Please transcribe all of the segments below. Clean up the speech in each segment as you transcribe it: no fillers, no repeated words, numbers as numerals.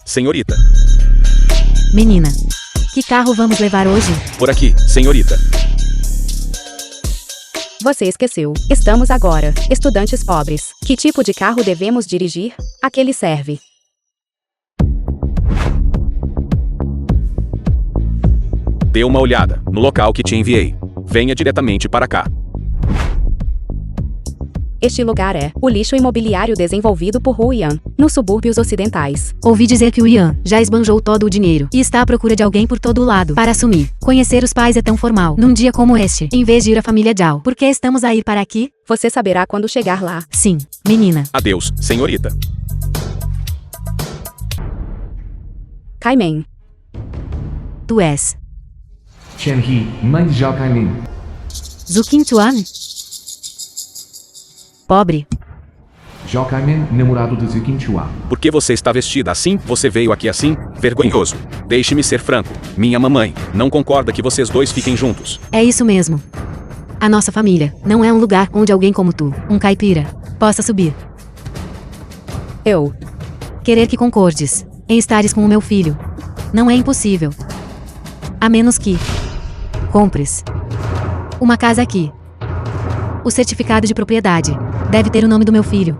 senhorita. Menina. Que carro vamos levar hoje? Por aqui, senhorita. Você esqueceu. Estamos agora, estudantes pobres. Que tipo de carro devemos dirigir? Aquele serve. Dê uma olhada no local que te enviei. Venha diretamente para cá. Este lugar é o lixo imobiliário desenvolvido por Huiyan, nos subúrbios ocidentais. Ouvi dizer que o Ian já esbanjou todo o dinheiro e está à procura de alguém por todo lado para assumir. Conhecer os pais é tão formal num dia como este, em vez de ir à família Zhao. Por que estamos a ir para aqui? Você saberá quando chegar lá. Sim, menina. Adeus, senhorita. Kaimen. Tu és Chen He, mãe de Zhao Kaimin. Zhu Qingchuan? Pobre. Zhao Kaimin, namorado de Zhu Qingchuan. Por que você está vestida assim? Você veio aqui assim? Vergonhoso. Deixe-me ser franco. Minha mamãe não concorda que vocês dois fiquem juntos. É isso mesmo. A nossa família não é um lugar onde alguém como tu, um caipira, possa subir. Eu. Querer que concordes em estares com o meu filho não é impossível. A menos que compres uma casa aqui. O certificado de propriedade deve ter o nome do meu filho.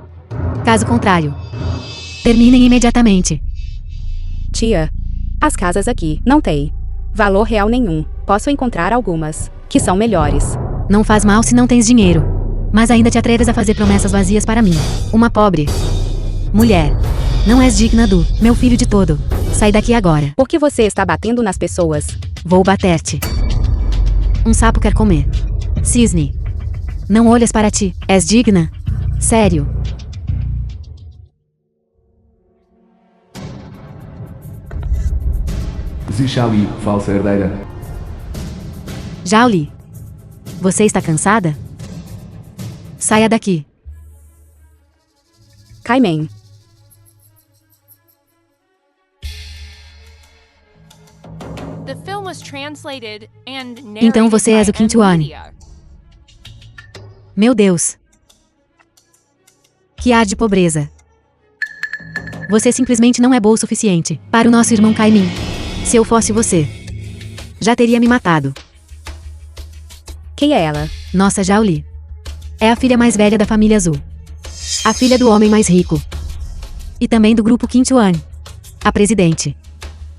Caso contrário, terminem imediatamente. Tia. As casas aqui não têm valor real nenhum. Posso encontrar algumas que são melhores. Não faz mal se não tens dinheiro, mas ainda te atreves a fazer promessas vazias para mim. Uma pobre mulher. Não és digna do meu filho de todo. Sai daqui agora. Por que você está batendo nas pessoas? Vou bater-te. Um sapo quer comer. Cisne. Não olhas para ti. És digna? Sério. Zixali, falsa herdeira. Zhao Li. Você está cansada? Saia daqui. Kaimen. Então você és o Qingchuan. Meu Deus. Que ar de pobreza. Você simplesmente não é boa o suficiente para o nosso irmão Kaimin. Se eu fosse você, já teria me matado. Quem é ela? Nossa Zhao Li. É a filha mais velha da família Zhu. A filha do homem mais rico. E também do grupo Qingchuan. A presidente.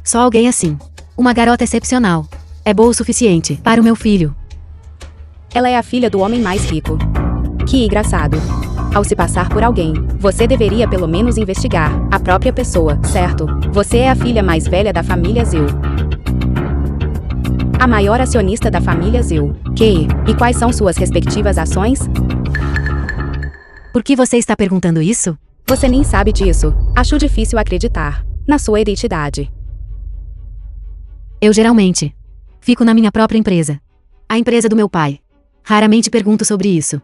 Só alguém assim. Uma garota excepcional. É boa o suficiente para o meu filho. Ela é a filha do homem mais rico. Que engraçado. Ao se passar por alguém, você deveria pelo menos investigar a própria pessoa, certo? Você é a filha mais velha da família Zhu. A maior acionista da família Zhu. E quais são suas respectivas ações? Por que você está perguntando isso? Você nem sabe disso. Acho difícil acreditar na sua identidade. Eu geralmente fico na minha própria empresa. A empresa do meu pai. Raramente pergunto sobre isso.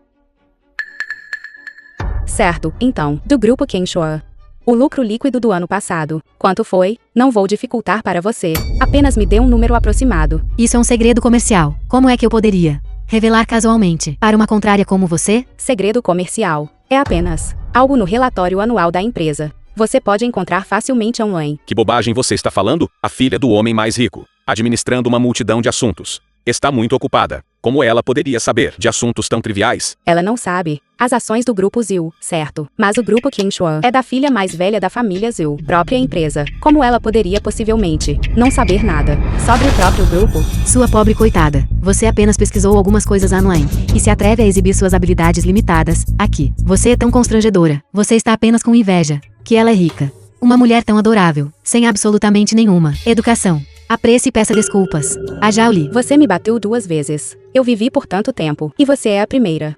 Certo, então, do grupo Qingchuan. O lucro líquido do ano passado. Quanto foi? Não vou dificultar para você. Apenas me dê um número aproximado. Isso é um segredo comercial. Como é que eu poderia revelar casualmente para uma contrária como você? Segredo comercial. É apenas algo no relatório anual da empresa. Você pode encontrar facilmente online. Que bobagem você está falando? A filha do homem mais rico, administrando uma multidão de assuntos. Está muito ocupada. Como ela poderia saber de assuntos tão triviais? Ela não sabe as ações do grupo Zhu, certo? Mas o grupo Qingchuan é da filha mais velha da família Zhu, própria empresa. Como ela poderia possivelmente não saber nada sobre o próprio grupo? Sua pobre coitada. Você apenas pesquisou algumas coisas online e se atreve a exibir suas habilidades limitadas aqui. Você é tão constrangedora. Você está apenas com inveja que ela é rica. Uma mulher tão adorável, sem absolutamente nenhuma educação. Apresse e peça desculpas. A Zhao Li. Você me bateu 2 vezes. Eu vivi por tanto tempo. E você é a primeira.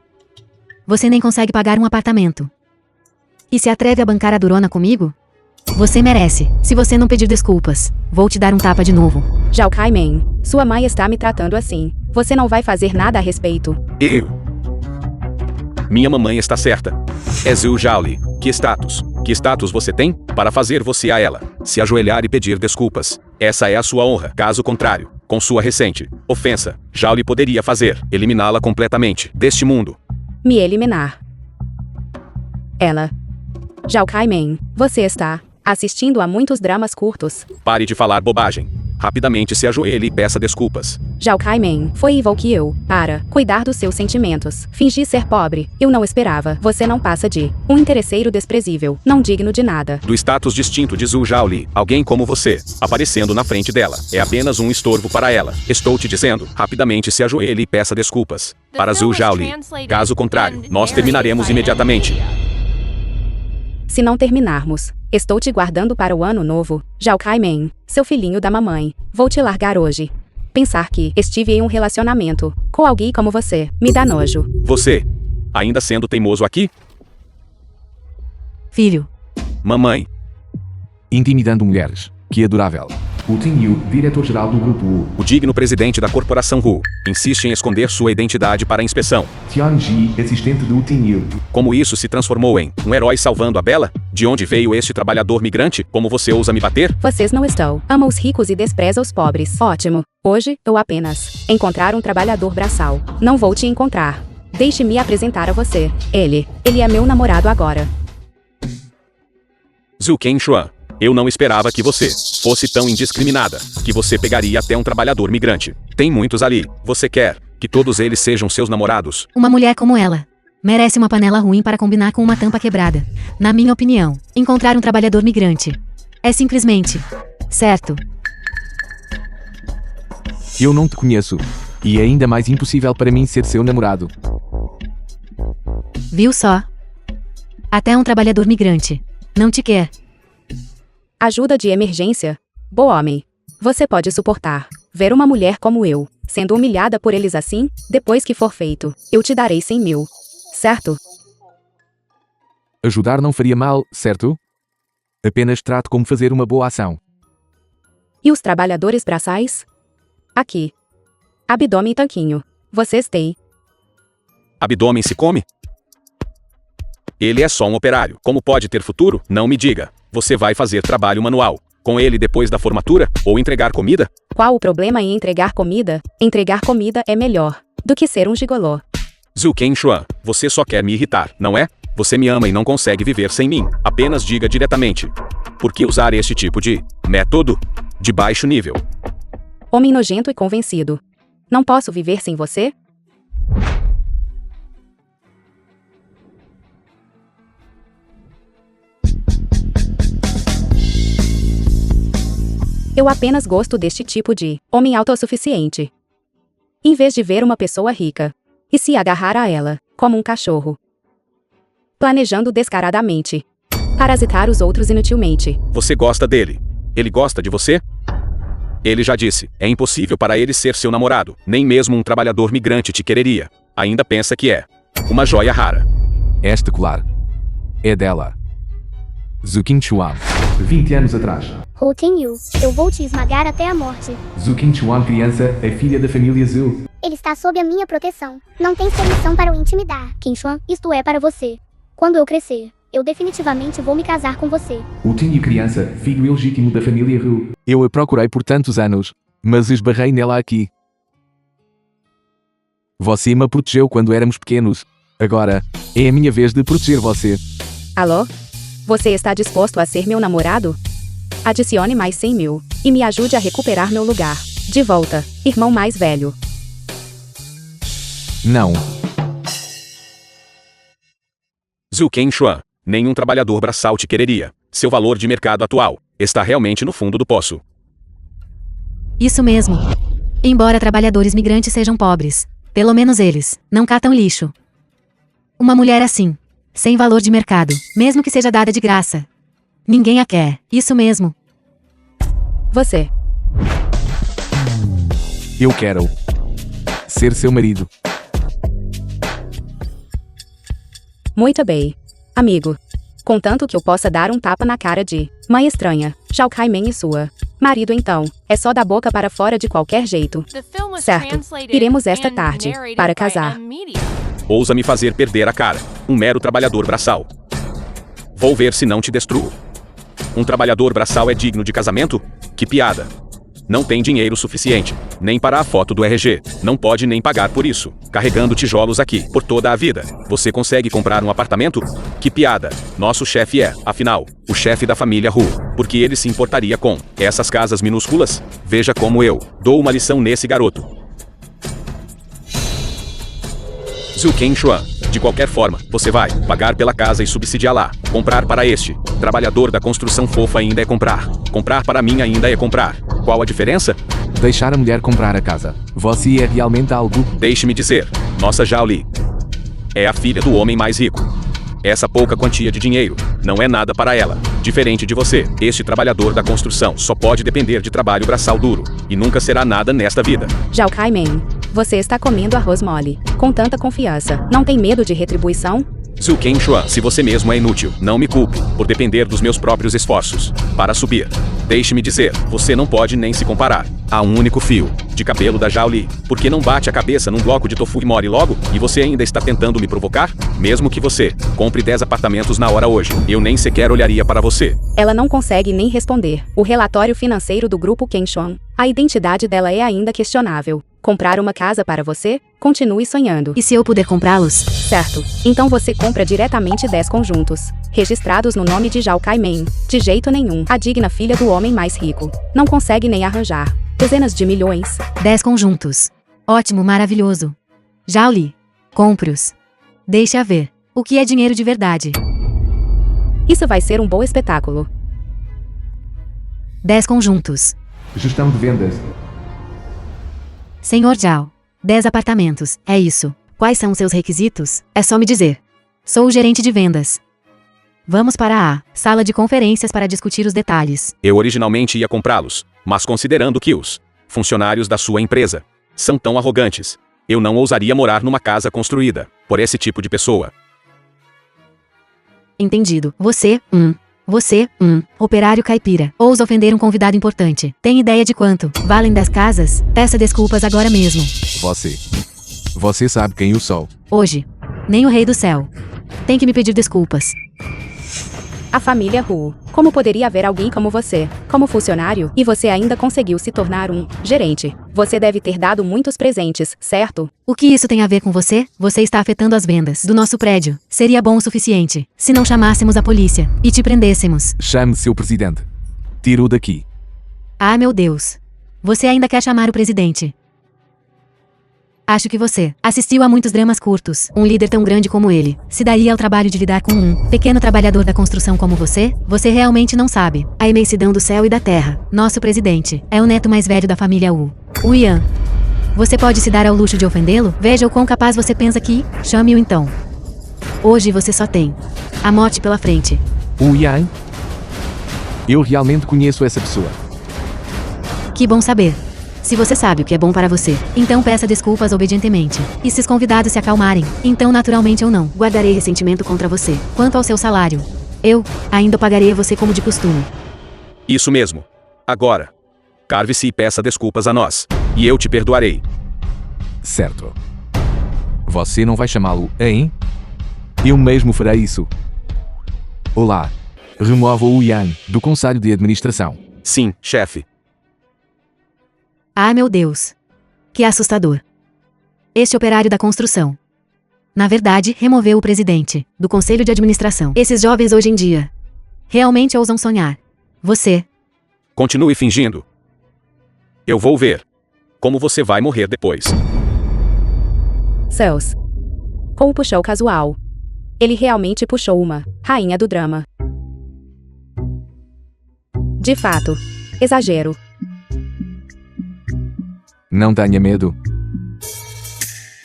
Você nem consegue pagar um apartamento. E se atreve a bancar a durona comigo? Você merece. Se você não pedir desculpas, vou te dar um tapa de novo. Zhao Kaimen, sua mãe está me tratando assim. Você não vai fazer nada a respeito. Minha mamãe está certa. É Zhu Zhaoli. Que status? Que status você tem para fazer você a ela se ajoelhar e pedir desculpas? Essa é a sua honra. Caso contrário, com sua recente ofensa, Zhaoli poderia fazer eliminá-la completamente deste mundo. Me eliminar. Ela. Zhao Kaimen, você está assistindo a muitos dramas curtos. Pare de falar bobagem. Rapidamente se ajoelhe e peça desculpas. Zhao Kaimen, foi evil que eu, para cuidar dos seus sentimentos. Fingi ser pobre, eu não esperava. Você não passa de um interesseiro desprezível, não digno de nada. Do status distinto de Zhu Zhaoli, alguém como você, aparecendo na frente dela, é apenas um estorvo para ela. Estou te dizendo, rapidamente se ajoelhe e peça desculpas. Para Zhu Zhaoli. Caso contrário, nós terminaremos imediatamente. Se não terminarmos, estou te guardando para o ano novo. Zhao Kaimen, seu filhinho da mamãe, vou te largar hoje. Pensar que estive em um relacionamento com alguém como você me dá nojo. Você, ainda sendo teimoso aqui? Filho, Mamãe, Intimidando mulheres. Que adorável. O Tin Yu, diretor-geral do Grupo U. o digno presidente da corporação Hu, insiste em esconder sua identidade para a inspeção. Tian Ji, assistente do Tin Yu. Como isso se transformou em um herói salvando a Bela? De onde veio este trabalhador migrante? Como você ousa me bater? Vocês não estão. Ama os ricos e despreza os pobres. Ótimo. Hoje, eu apenas encontrar um trabalhador braçal. Não vou te encontrar. Deixe-me apresentar a você. Ele é meu namorado agora. Zhu Kenshuan, eu não esperava que você fosse tão indiscriminada, que você pegaria até um trabalhador migrante. Tem muitos ali. Você quer que todos eles sejam seus namorados? uma mulher como ela merece uma panela ruim para combinar com uma tampa quebrada. Na minha opinião, encontrar um trabalhador migrante é simplesmente certo. Eu não te conheço. E é ainda mais impossível para mim ser seu namorado. Viu só? Até um trabalhador migrante não te quer. Ajuda de emergência? Boa homem. Você pode suportar ver uma mulher como eu sendo humilhada por eles assim? Depois que for feito, eu te darei 100 mil. Certo? Ajudar não faria mal, certo? Apenas trato como fazer uma boa ação. E os trabalhadores braçais? Aqui. Abdômen e tanquinho. Vocês têm. Abdômen se come? Ele é só um operário. Como pode ter futuro? Não me diga. Você vai fazer trabalho manual com ele depois da formatura? Ou entregar comida? Qual o problema em entregar comida? Entregar comida é melhor do que ser um gigolô. Zhu Kenshuan, você só quer me irritar, não é? Você me ama e não consegue viver sem mim. Apenas diga diretamente. Por que usar este tipo de método de baixo nível? Homem nojento e convencido. Não posso viver sem você? Eu apenas gosto deste tipo de homem autossuficiente. Em vez de ver uma pessoa rica e se agarrar a ela, como um cachorro. Planejando descaradamente parasitar os outros inutilmente. Você gosta dele. Ele gosta de você? Ele já disse, é impossível para ele ser seu namorado. Nem mesmo um trabalhador migrante te quereria. Ainda pensa que é uma joia rara. Este colar é dela. Zhu Kenshuan. 20 anos atrás. Ho Tin Yu, eu vou te esmagar até a morte. Zhu Kenshuan, criança, é filha da família Zhu. Ele está sob a minha proteção. Não tens permissão para o intimidar. Kenshuan, isto é para você. Quando eu crescer, eu definitivamente vou me casar com você. O Tin Yu, criança, filho ilegítimo da família Ru. Eu a procurei por tantos anos, mas esbarrei nela aqui. Você me protegeu quando éramos pequenos. Agora, é a minha vez de proteger você. Alô? Você está disposto a ser meu namorado? Adicione mais 100 mil e me ajude a recuperar meu lugar. De volta, irmão mais velho. Não. Zhu Kenshuan, nenhum trabalhador braçal te quereria. Seu valor de mercado atual está realmente no fundo do poço. Isso mesmo. Embora trabalhadores migrantes sejam pobres, pelo menos eles não catam lixo. Uma mulher assim, sem valor de mercado, mesmo que seja dada de graça, ninguém a quer. Isso mesmo. Você. Eu quero ser seu marido. Muito bem. Amigo. Contanto que eu possa dar um tapa na cara de mãe estranha, Zhao Kaimen e sua marido então, é só da boca para fora de qualquer jeito. Certo. Iremos esta tarde para casar. Ousa me fazer perder a cara. Um mero trabalhador braçal. Vou ver se não te destruo. Um trabalhador braçal é digno de casamento? Que piada. Não tem dinheiro suficiente, nem para a foto do RG. Não pode nem pagar por isso. Carregando tijolos aqui, por toda a vida. Você consegue comprar um apartamento? Que Que piada. Nosso chefe é, afinal, o chefe da família Hu. Porque ele se importaria com essas casas minúsculas? Veja como eu dou uma lição nesse garoto. Zhu Kengshuan. De qualquer forma, você vai pagar pela casa e subsidiá-la. Comprar para este trabalhador da construção fofa ainda é comprar. Comprar para mim ainda é comprar. Qual a diferença? Deixar a mulher comprar a casa. Você é realmente algo... Deixe-me dizer, nossa Zhao Li é a filha do homem mais rico. Essa pouca quantia de dinheiro não é nada para ela. Diferente de você, este trabalhador da construção só pode depender de trabalho braçal duro. E nunca será nada nesta vida. Zhao Kaimen, você está comendo arroz mole. Com tanta confiança. Não tem medo de retribuição? Zhu Kengshuan, se você mesmo é inútil, não me culpe por depender dos meus próprios esforços para subir. Deixe-me dizer, você não pode nem se comparar a um único fio de cabelo da Zhao Li. Por que não bate a cabeça num bloco de tofu e more logo? E você ainda está tentando me provocar? Mesmo que você compre 10 apartamentos na hora hoje, eu nem sequer olharia para você. Ela não consegue nem responder. O relatório financeiro do grupo Kengshuan. A identidade dela é ainda questionável. Comprar uma casa para você? Continue sonhando. E se eu puder comprá-los? Certo. Então você compra diretamente 10 conjuntos, registrados no nome de Zhao Kaimen. De jeito nenhum. A digna filha do homem mais rico. Não consegue nem arranjar dezenas de milhões. 10 conjuntos. Ótimo, maravilhoso. Zhao Li, compre-os. Deixe-a ver. O que é dinheiro de verdade? Isso vai ser um bom espetáculo. 10 conjuntos. Gestão de vendas. Senhor Zhao. 10 apartamentos, é isso. Quais são seus requisitos? É só me dizer. Sou o gerente de vendas. Vamos para a sala de conferências para discutir os detalhes. Eu originalmente ia comprá-los, mas considerando que os funcionários da sua empresa são tão arrogantes, eu não ousaria morar numa casa construída por esse tipo de pessoa. Entendido. Você, operário caipira, ousa ofender um convidado importante. Tem ideia de quanto valem 10 casas? Peça desculpas agora mesmo. Você sabe quem eu sou. Hoje, nem o rei do céu tem que me pedir desculpas. A família Hu. Como poderia haver alguém como você, como funcionário, e você ainda conseguiu se tornar um gerente? Você deve ter dado muitos presentes, certo? O que isso tem a ver com você? Você está afetando as vendas do nosso prédio. Seria bom o suficiente se não chamássemos a polícia e te prendêssemos. Chame seu presidente. Tira-o daqui. Ah, meu Deus. Você ainda quer chamar o presidente? Acho que você assistiu a muitos dramas curtos. Um líder tão grande como ele se daria ao trabalho de lidar com um pequeno trabalhador da construção como você? Você realmente não sabe a imensidão do céu e da terra. Nosso presidente é o neto mais velho da família Wu. O Yan. Você pode se dar ao luxo de ofendê-lo? Veja o quão capaz você pensa que... Chame-o então. Hoje você só tem a morte pela frente. O Yan? Eu realmente conheço essa pessoa. Que bom saber. Se você sabe o que é bom para você, então peça desculpas obedientemente. E se os convidados se acalmarem, então naturalmente eu não guardarei ressentimento contra você. Quanto ao seu salário, eu ainda pagarei a você como de costume. Isso mesmo. Agora, carve-se e peça desculpas a nós, e eu te perdoarei. Certo. Você não vai chamá-lo, hein? Eu mesmo farei isso. Olá. Remova o Yan do Conselho de Administração. Sim, chefe. Ah, meu Deus. Que assustador. Este operário da construção. Na verdade, removeu o presidente do Conselho de Administração. Esses jovens hoje em dia realmente ousam sonhar. Você. Continue fingindo. Eu vou ver como você vai morrer depois. Céus. Com o puxou casual. Ele realmente puxou uma rainha do drama. De fato. Exagero. Não tenha medo.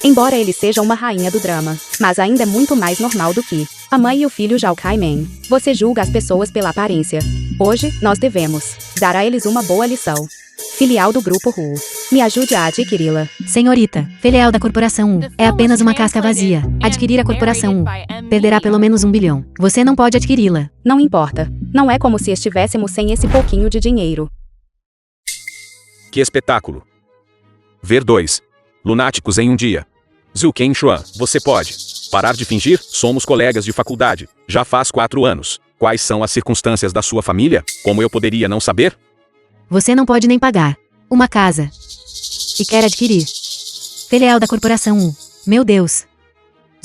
Embora ele seja uma rainha do drama, mas ainda é muito mais normal do que a mãe e o filho Zhao Kaimen. Você julga as pessoas pela aparência. Hoje, nós devemos dar a eles uma boa lição. Filial do Grupo Hu. Me ajude a adquiri-la. Senhorita, filial da Corporação U é apenas uma casca vazia. Adquirir a Corporação U perderá pelo menos 1 bilhão. Você não pode adquiri-la. Não importa. Não é como se estivéssemos sem esse pouquinho de dinheiro. Que espetáculo. Ver 2 lunáticos em um dia. Zhu Kengshuan, você pode parar de fingir? Somos colegas de faculdade. Já faz 4 anos. Quais são as circunstâncias da sua família? Como eu poderia não saber? Você não pode nem pagar uma casa. E quer adquirir. Filial da Corporação U. Meu Deus.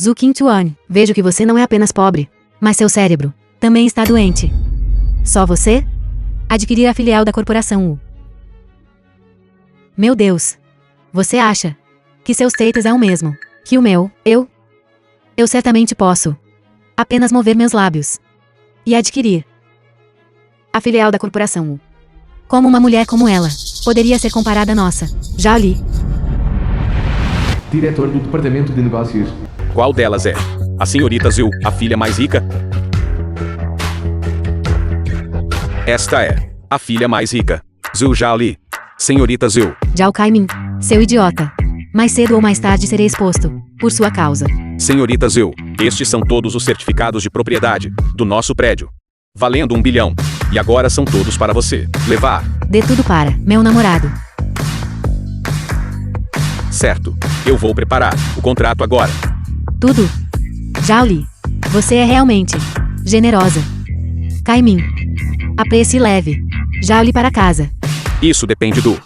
Zhu Kengshuan, vejo que você não é apenas pobre. Mas seu cérebro também está doente. Só você? Adquirir a filial da corporação U. Meu Deus. Você acha que seu status é o mesmo que o meu? Eu certamente posso apenas mover meus lábios e adquirir a filial da corporação U. Como uma mulher como ela poderia ser comparada a nossa? Já li. Diretor do Departamento de Negócios. Qual delas é? A senhorita Zhu, a filha mais rica? Esta é a filha mais rica. Zhu Zhaoli. Senhorita Zhu. Zhao Kaimin, seu idiota. Mais cedo ou mais tarde serei exposto por sua causa. Senhorita Zhu, estes são todos os certificados de propriedade do nosso prédio, valendo 1 bilhão. E agora são todos para você levar. Dê tudo para meu namorado. Certo. Eu vou preparar o contrato agora. Tudo. Zhaoli, você é realmente generosa. Kaimin, aprecie leve. Zhaoli para casa. Isso depende do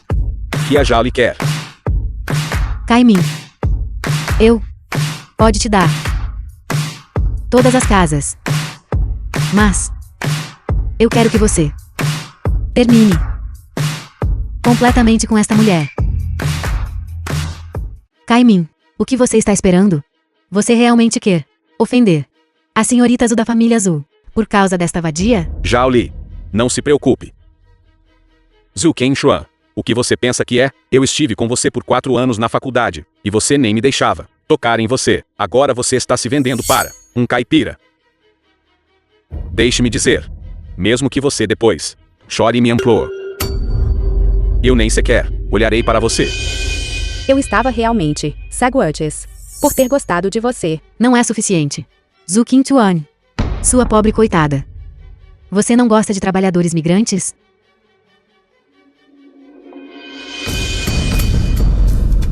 que a Zhaoli quer. Kaimin, eu pode te dar todas as casas. Mas eu quero que você termine completamente com esta mulher. Kaimin, o que você está esperando? Você realmente quer ofender a senhorita Zhu da família Zhu por causa desta vadia? Zhaoli, não se preocupe. Zhu Kenshuan, o que você pensa que é? Eu estive com você por 4 anos na faculdade, e você nem me deixava tocar em você. Agora você está se vendendo para um caipira. Deixe-me dizer, mesmo que você depois chore e me implore, eu nem sequer olharei para você. Eu estava realmente cego antes por ter gostado de você. Não é suficiente. Zhu Qingtuan, sua pobre coitada. Você não gosta de trabalhadores migrantes?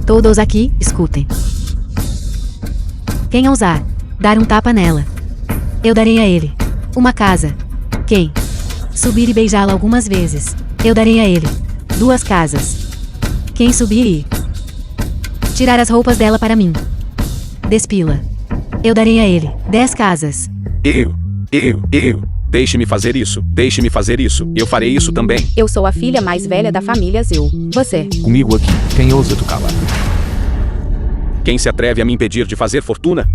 Todos aqui, escutem. Quem ousar dar um tapa nela, eu darei a ele uma casa. Quem subir e beijá-la algumas vezes, eu darei a ele 2 casas. Quem subir e tirar as roupas dela para mim, despila, eu darei a ele 10 casas. Deixe-me fazer isso. Deixe-me fazer isso. Eu farei isso também. Eu sou a filha mais velha da família Zhu. Você. Comigo aqui, quem ousa tocá-la? Quem se atreve a me impedir de fazer fortuna?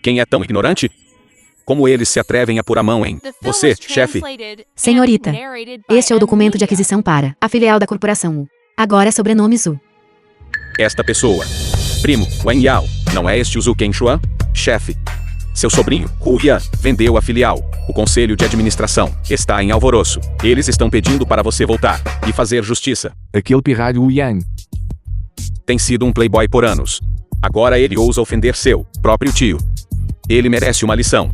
Quem é tão ignorante? Como eles se atrevem a pôr a mão em você, chefe? Senhorita, este é o documento de aquisição para a filial da corporação U. Agora sobrenome Zhu. Esta pessoa. Primo, Wen Yao. Não é este o Zhu Kenshuan? Chefe. Seu sobrinho, Hu Yan, vendeu a filial. O conselho de administração está em alvoroço. Eles estão pedindo para você voltar e fazer justiça. Aquele pirralho Wu Yan. Tem sido um playboy por anos. Agora ele ousa ofender seu próprio tio. Ele merece uma lição.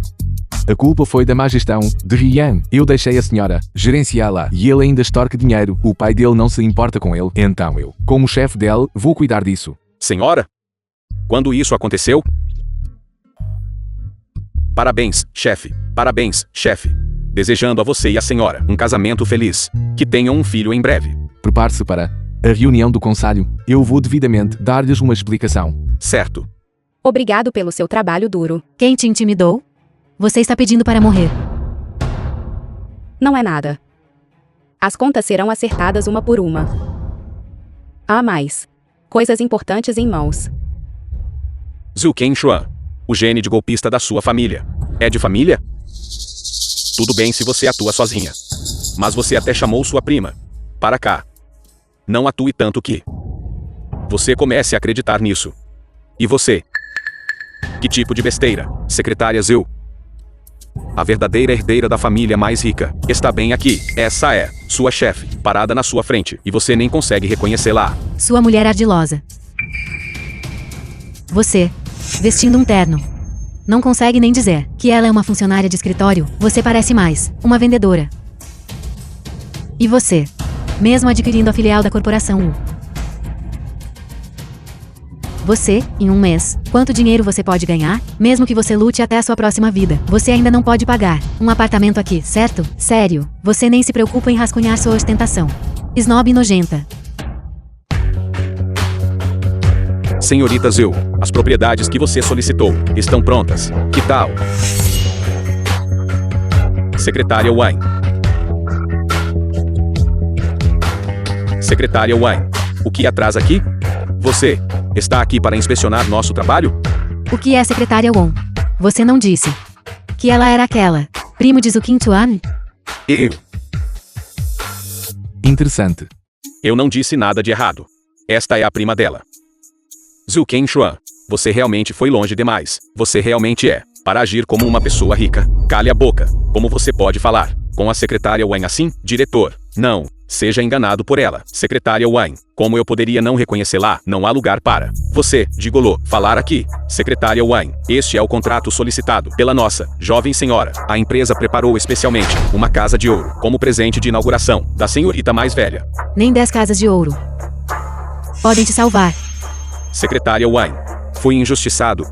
A culpa foi da má gestão de Rian. Eu deixei a senhora gerenciá-la e ele ainda estorca dinheiro. O pai dele não se importa com ele. Então eu, como chefe dele, vou cuidar disso. Senhora? Quando isso aconteceu? Parabéns, chefe. Parabéns, chefe. Desejando a você e a senhora um casamento feliz. Que tenham um filho em breve. Prepare-se para a reunião do conselho. Eu vou devidamente dar-lhes uma explicação. Certo. Obrigado pelo seu trabalho duro. Quem te intimidou? Você está pedindo para morrer. Não é nada. As contas serão acertadas uma por uma. Há mais coisas importantes em mãos. Zhu Kenshuan, o gene de golpista da sua família. É de família? Tudo bem se você atua sozinha. Mas você até chamou sua prima para cá. Não atue tanto que você comece a acreditar nisso. E você? Que tipo de besteira, secretária Zhu? A verdadeira herdeira da família mais rica está bem aqui. Essa é Sua chefe, parada na sua frente, e você nem consegue reconhecê-la. Sua mulher ardilosa. Você, vestindo um terno. Não consegue nem dizer que ela é uma funcionária de escritório. Você parece mais uma vendedora. E você, mesmo adquirindo a filial da corporação U. Você, em um mês, quanto dinheiro você pode ganhar? Mesmo que você lute até a sua próxima vida, você ainda não pode pagar um apartamento aqui, certo? Sério, você nem se preocupa em rascunhar sua ostentação. Snob nojenta. Senhorita Zhu, as propriedades que você solicitou estão prontas. Que tal? Secretária Wang. Secretária Wang, o que atrasa aqui? Você está aqui para inspecionar nosso trabalho? O que é a secretária Wong? Você não disse que ela era aquela primo de Zhu Qingchuan? Interessante. Eu não disse nada de errado. Esta é a prima dela. Zhu Qingchuan, você realmente foi longe demais. Você realmente é, para agir como uma pessoa rica. Cale a boca. Como você pode falar com a secretária Wang assim? Diretor, não. Seja enganado por ela. Secretária Wang, como eu poderia não reconhecê-la? Não há lugar para você, gigolô, falar aqui. Secretária Wang, este é o contrato solicitado pela nossa jovem senhora. A empresa preparou especialmente uma casa de ouro como presente de inauguração da senhorita mais velha. Nem 10 casas de ouro podem te salvar. Secretária Wang, fui injustiçado.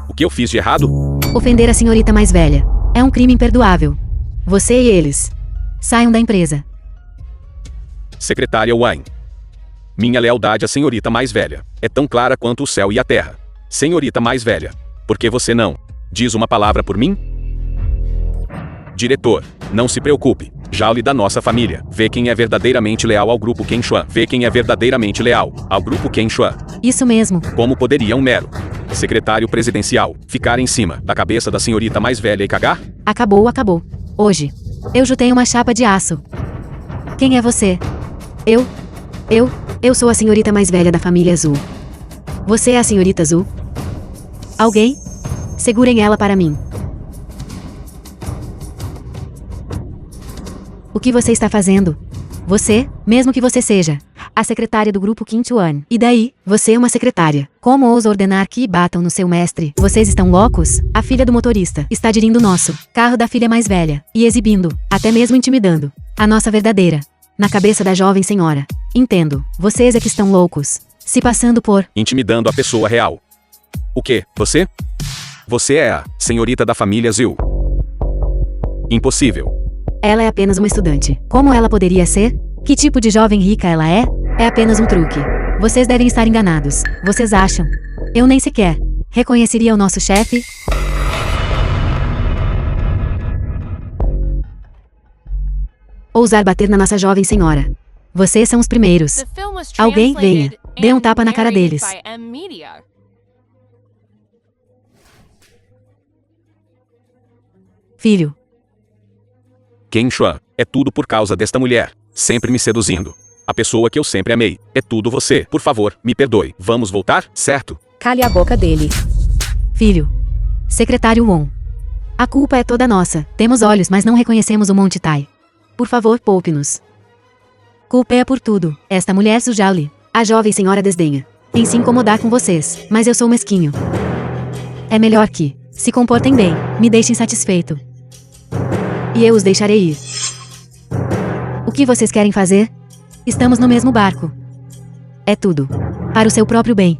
O que eu fiz de errado? Ofender a senhorita mais velha é um crime imperdoável. Você e eles saiam da empresa. Secretária Wang, minha lealdade à senhorita mais velha é tão clara quanto o céu e a terra. Senhorita mais velha, por que você não diz uma palavra por mim? Diretor, não se preocupe. Jaule da nossa família. Vê quem é verdadeiramente leal ao grupo Qingchuan. Vê quem é verdadeiramente leal ao grupo Qingchuan. Isso mesmo. Como poderia um mero secretário presidencial ficar em cima da cabeça da senhorita mais velha e cagar? Acabou. Hoje, eu jutei uma chapa de aço. Quem é você? Eu sou a senhorita mais velha da família Zhu. Você é a senhorita Zhu? Alguém? Segurem ela para mim. O que você está fazendo? Você, mesmo que você seja a secretária do grupo Qingchuan. E daí, você é uma secretária. Como ousa ordenar que batam no seu mestre? Vocês estão loucos? A filha do motorista está dirigindo o nosso carro da filha mais velha e exibindo, até mesmo intimidando, a nossa verdadeira na cabeça da jovem senhora. Entendo, vocês é que estão loucos, se passando por intimidando a pessoa real. O quê? Você? Você é a senhorita da família Zhu. Impossível. Ela é apenas uma estudante. Como ela poderia ser? Que tipo de jovem rica ela é? É apenas um truque. Vocês devem estar enganados. Vocês acham? Eu nem sequer reconheceria o nosso chefe? Ousar bater na nossa jovem senhora. Vocês são os primeiros. Alguém venha, dê um tapa na cara deles. Filho. Qingchuan, é tudo por causa desta mulher, sempre me seduzindo. A pessoa que eu sempre amei, é tudo você. Por favor, me perdoe. Vamos voltar, certo? Cale a boca dele. Filho. Secretário Wong. A culpa é toda nossa. Temos olhos, mas não reconhecemos o Monte Tai. Por favor, poupe-nos. Culpa é por tudo. Esta mulher Zhujiaoli, a jovem senhora desdenha em se incomodar com vocês, mas eu sou mesquinho. É melhor que se comportem bem, me deixem satisfeito. E eu os deixarei ir. O que vocês querem fazer? Estamos no mesmo barco. É tudo para o seu próprio bem.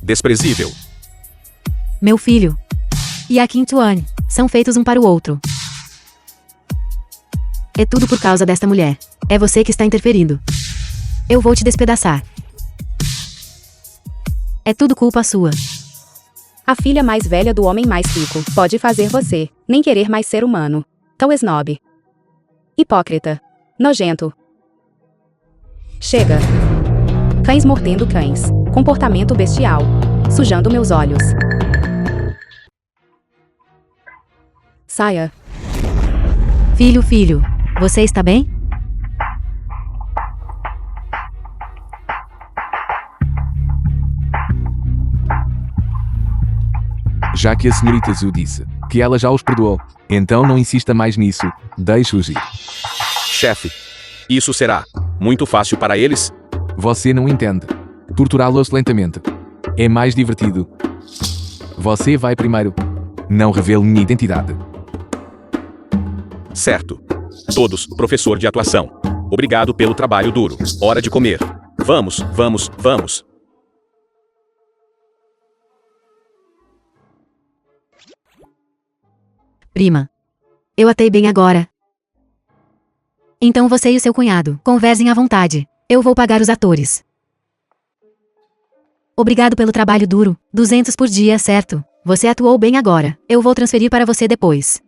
Desprezível. Meu filho e a Qingchuan são feitos um para o outro. É tudo por causa desta mulher. É você que está interferindo. Eu vou te despedaçar. É tudo culpa sua. A filha mais velha do homem mais rico pode fazer você nem querer mais ser humano. Tão snob. Hipócrita. Nojento. Chega. Cães mordendo cães. Comportamento bestial. Sujando meus olhos. Saia. Filho, você está bem? Já que a senhorita Zhu disse que ela já os perdoou, então não insista mais nisso, deixe-os ir. Chefe, isso será muito fácil para eles? Você não entende. Torturá-los lentamente é mais divertido. Você vai primeiro. Não revele minha identidade. Certo. Todos, professor de atuação. Obrigado pelo trabalho duro. Hora de comer. Vamos, vamos, vamos. Prima. Eu atei bem agora. Então você e o seu cunhado, conversem à vontade. Eu vou pagar os atores. Obrigado pelo trabalho duro. 200 por dia, certo? Você atuou bem agora. Eu vou transferir para você depois.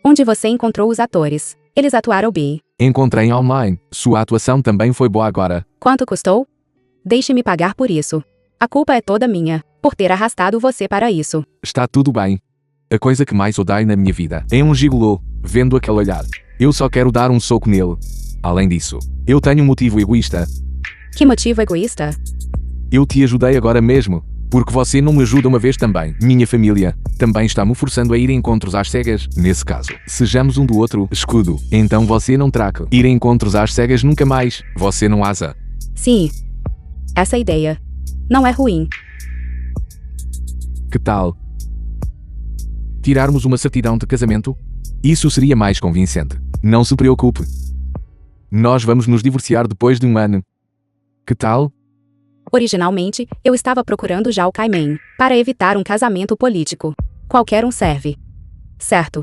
Onde você encontrou os atores? Eles atuaram bem. Encontrei online. Sua atuação também foi boa agora. Quanto custou? Deixe-me pagar por isso. A culpa é toda minha, por ter arrastado você para isso. Está tudo bem. A coisa que mais odeio na minha vida é um gigolô, vendo aquele olhar. Eu só quero dar um soco nele. Além disso, eu tenho um motivo egoísta. Que motivo egoísta? Eu te ajudei agora mesmo, porque você não me ajuda uma vez também. Minha família também está me forçando a ir a encontros às cegas. Nesse caso, sejamos um do outro escudo. Então você não terá que ir a encontros às cegas nunca mais. Você não asa. Sim. Essa ideia não é ruim. Que tal tirarmos uma certidão de casamento? Isso seria mais convincente. Não se preocupe. Nós vamos nos divorciar depois de um ano. Que tal? Originalmente, eu estava procurando já o Caiman, para evitar um casamento político. Qualquer um serve. Certo.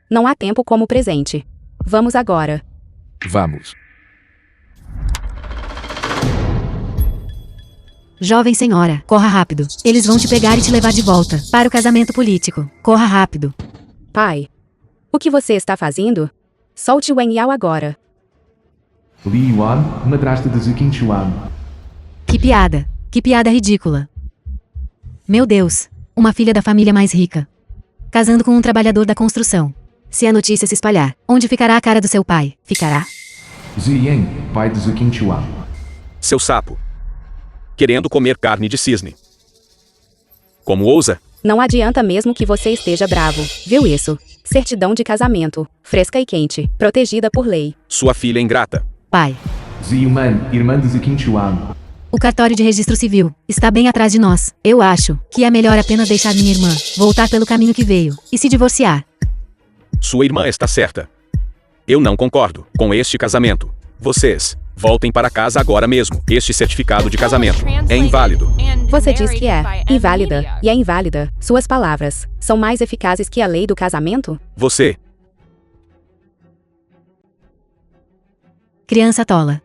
Não há tempo como presente. Vamos agora. Vamos. Jovem senhora, corra rápido. Eles vão te pegar e te levar de volta para o casamento político. Corra rápido. Pai. O que você está fazendo? Solte Wen Yao agora. Li Yuan, madrasta de Zhu Qingchuan. Que piada. Que piada ridícula. Meu Deus. Uma filha da família mais rica. Casando com um trabalhador da construção. Se a notícia se espalhar, onde ficará a cara do seu pai? Ficará? Zhu Yang, pai de Zhu Qingchuan. Seu sapo. Querendo comer carne de cisne. Como ousa? Não adianta mesmo que você esteja bravo. Viu isso? Certidão de casamento. Fresca e quente. Protegida por lei. Sua filha ingrata. Pai. Zhu Yuman, irmã de Zhu Qingchuan. O cartório de registro civil está bem atrás de nós. Eu acho que é melhor apenas deixar minha irmã voltar pelo caminho que veio e se divorciar. Sua irmã está certa. Eu não concordo com este casamento. Vocês voltem para casa agora mesmo. Este certificado de casamento é inválido. Você diz que é inválida, e é inválida. Suas palavras são mais eficazes que a lei do casamento? Você. Criança tola.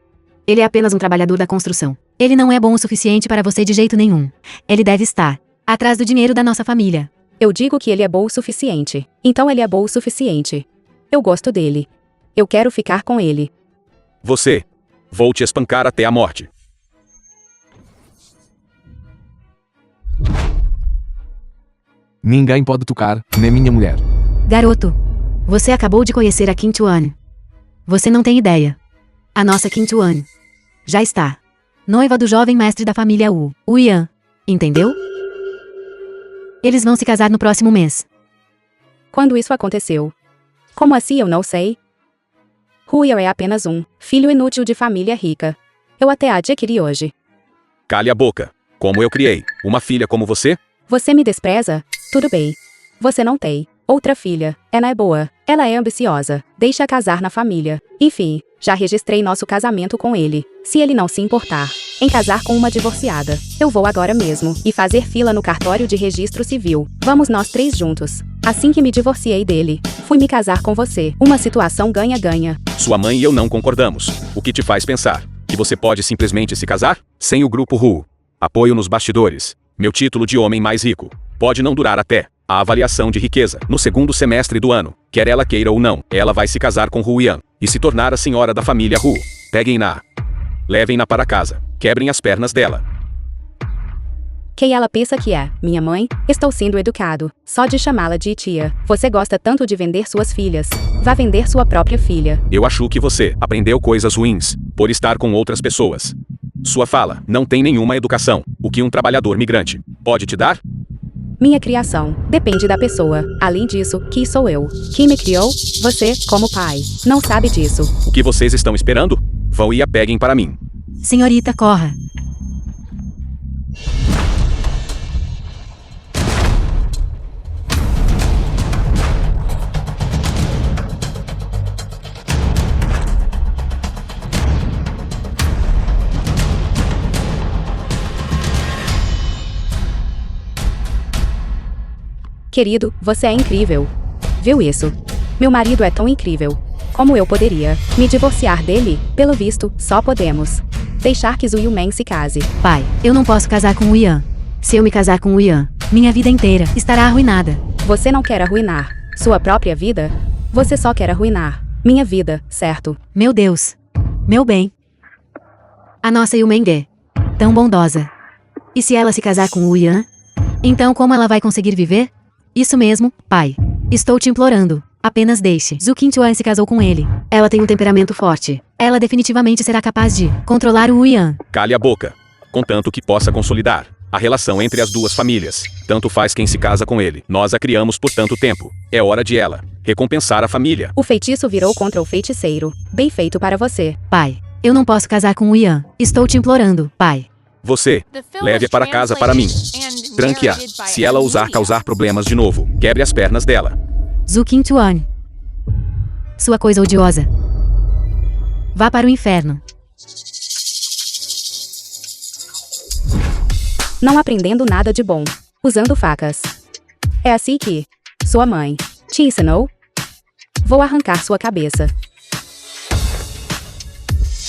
Ele é apenas um trabalhador da construção. Ele não é bom o suficiente para você de jeito nenhum. Ele deve estar atrás do dinheiro da nossa família. Eu digo que ele é bom o suficiente. Então ele é bom o suficiente. Eu gosto dele. Eu quero ficar com ele. Você. Vou te espancar até a morte. Ninguém pode tocar na minha mulher. Garoto, você acabou de conhecer a Kim Chuan. Você não tem ideia. A nossa Kim Chuan já está noiva do jovem mestre da família Wu, o Yan. Entendeu? Eles vão se casar no próximo mês. Quando isso aconteceu? Como assim eu não sei? Huyo é apenas um filho inútil de família rica. Eu até adquiri hoje. Cale a boca. Como eu criei uma filha como você? Você me despreza? Tudo bem. Você não tem outra filha. Ela é boa. Ela é ambiciosa. Deixa casar na família. Enfim, já registrei nosso casamento com ele. Se ele não se importar em casar com uma divorciada, eu vou agora mesmo e fazer fila no cartório de registro civil. Vamos nós três juntos. Assim que me divorciei dele, fui me casar com você. Uma situação ganha-ganha. Sua mãe e eu não concordamos. O que te faz pensar que você pode simplesmente se casar? Sem o grupo Hu. Apoio nos bastidores. Meu título de homem mais rico pode não durar até a avaliação de riqueza no segundo semestre do ano. Quer ela queira ou não, ela vai se casar com Hu Yan e se tornar a senhora da família Hu. Peguem-na. Levem-na para casa. Quebrem as pernas dela. Quem ela pensa que é? Minha mãe? Estou sendo educado. Só de chamá-la de tia. Você gosta tanto de vender suas filhas. Vá vender sua própria filha. Eu acho que você aprendeu coisas ruins por estar com outras pessoas. Sua fala não tem nenhuma educação. O que um trabalhador migrante pode te dar? Minha criação depende da pessoa. Além disso, quem sou eu? Quem me criou? Você, como pai, não sabe disso. O que vocês estão esperando? Vão e a peguem para mim. Senhorita, corra. Querido, você é incrível. Viu isso? Meu marido é tão incrível. Como eu poderia me divorciar dele? Pelo visto, só podemos deixar que Zhu Yumen se case. Pai, eu não posso casar com o Ian. Se eu me casar com o Ian, minha vida inteira estará arruinada. Você não quer arruinar sua própria vida? Você só quer arruinar minha vida, certo? Meu Deus. Meu bem. A nossa Yumen-ge. Tão bondosa. E se ela se casar com o Ian? Então como ela vai conseguir viver? Isso mesmo, pai. Estou te implorando. Apenas deixe. Zhu Qingchuan se casou com ele. Ela tem um temperamento forte. Ela definitivamente será capaz de controlar o Ian. Cale a boca. Contanto que possa consolidar a relação entre as duas famílias. Tanto faz quem se casa com ele. Nós a criamos por tanto tempo. É hora de ela recompensar a família. O feitiço virou contra o feiticeiro. Bem feito para você. Pai, eu não posso casar com o Ian. Estou te implorando, pai. Você, leve-a para casa para mim. Tranque-a. Se ela ousar causar problemas de novo, quebre as pernas dela. Zhu Qingchuan. Sua coisa odiosa. Vá para o inferno. Não aprendendo nada de bom. Usando facas. É assim que sua mãe te ensinou? Vou arrancar sua cabeça.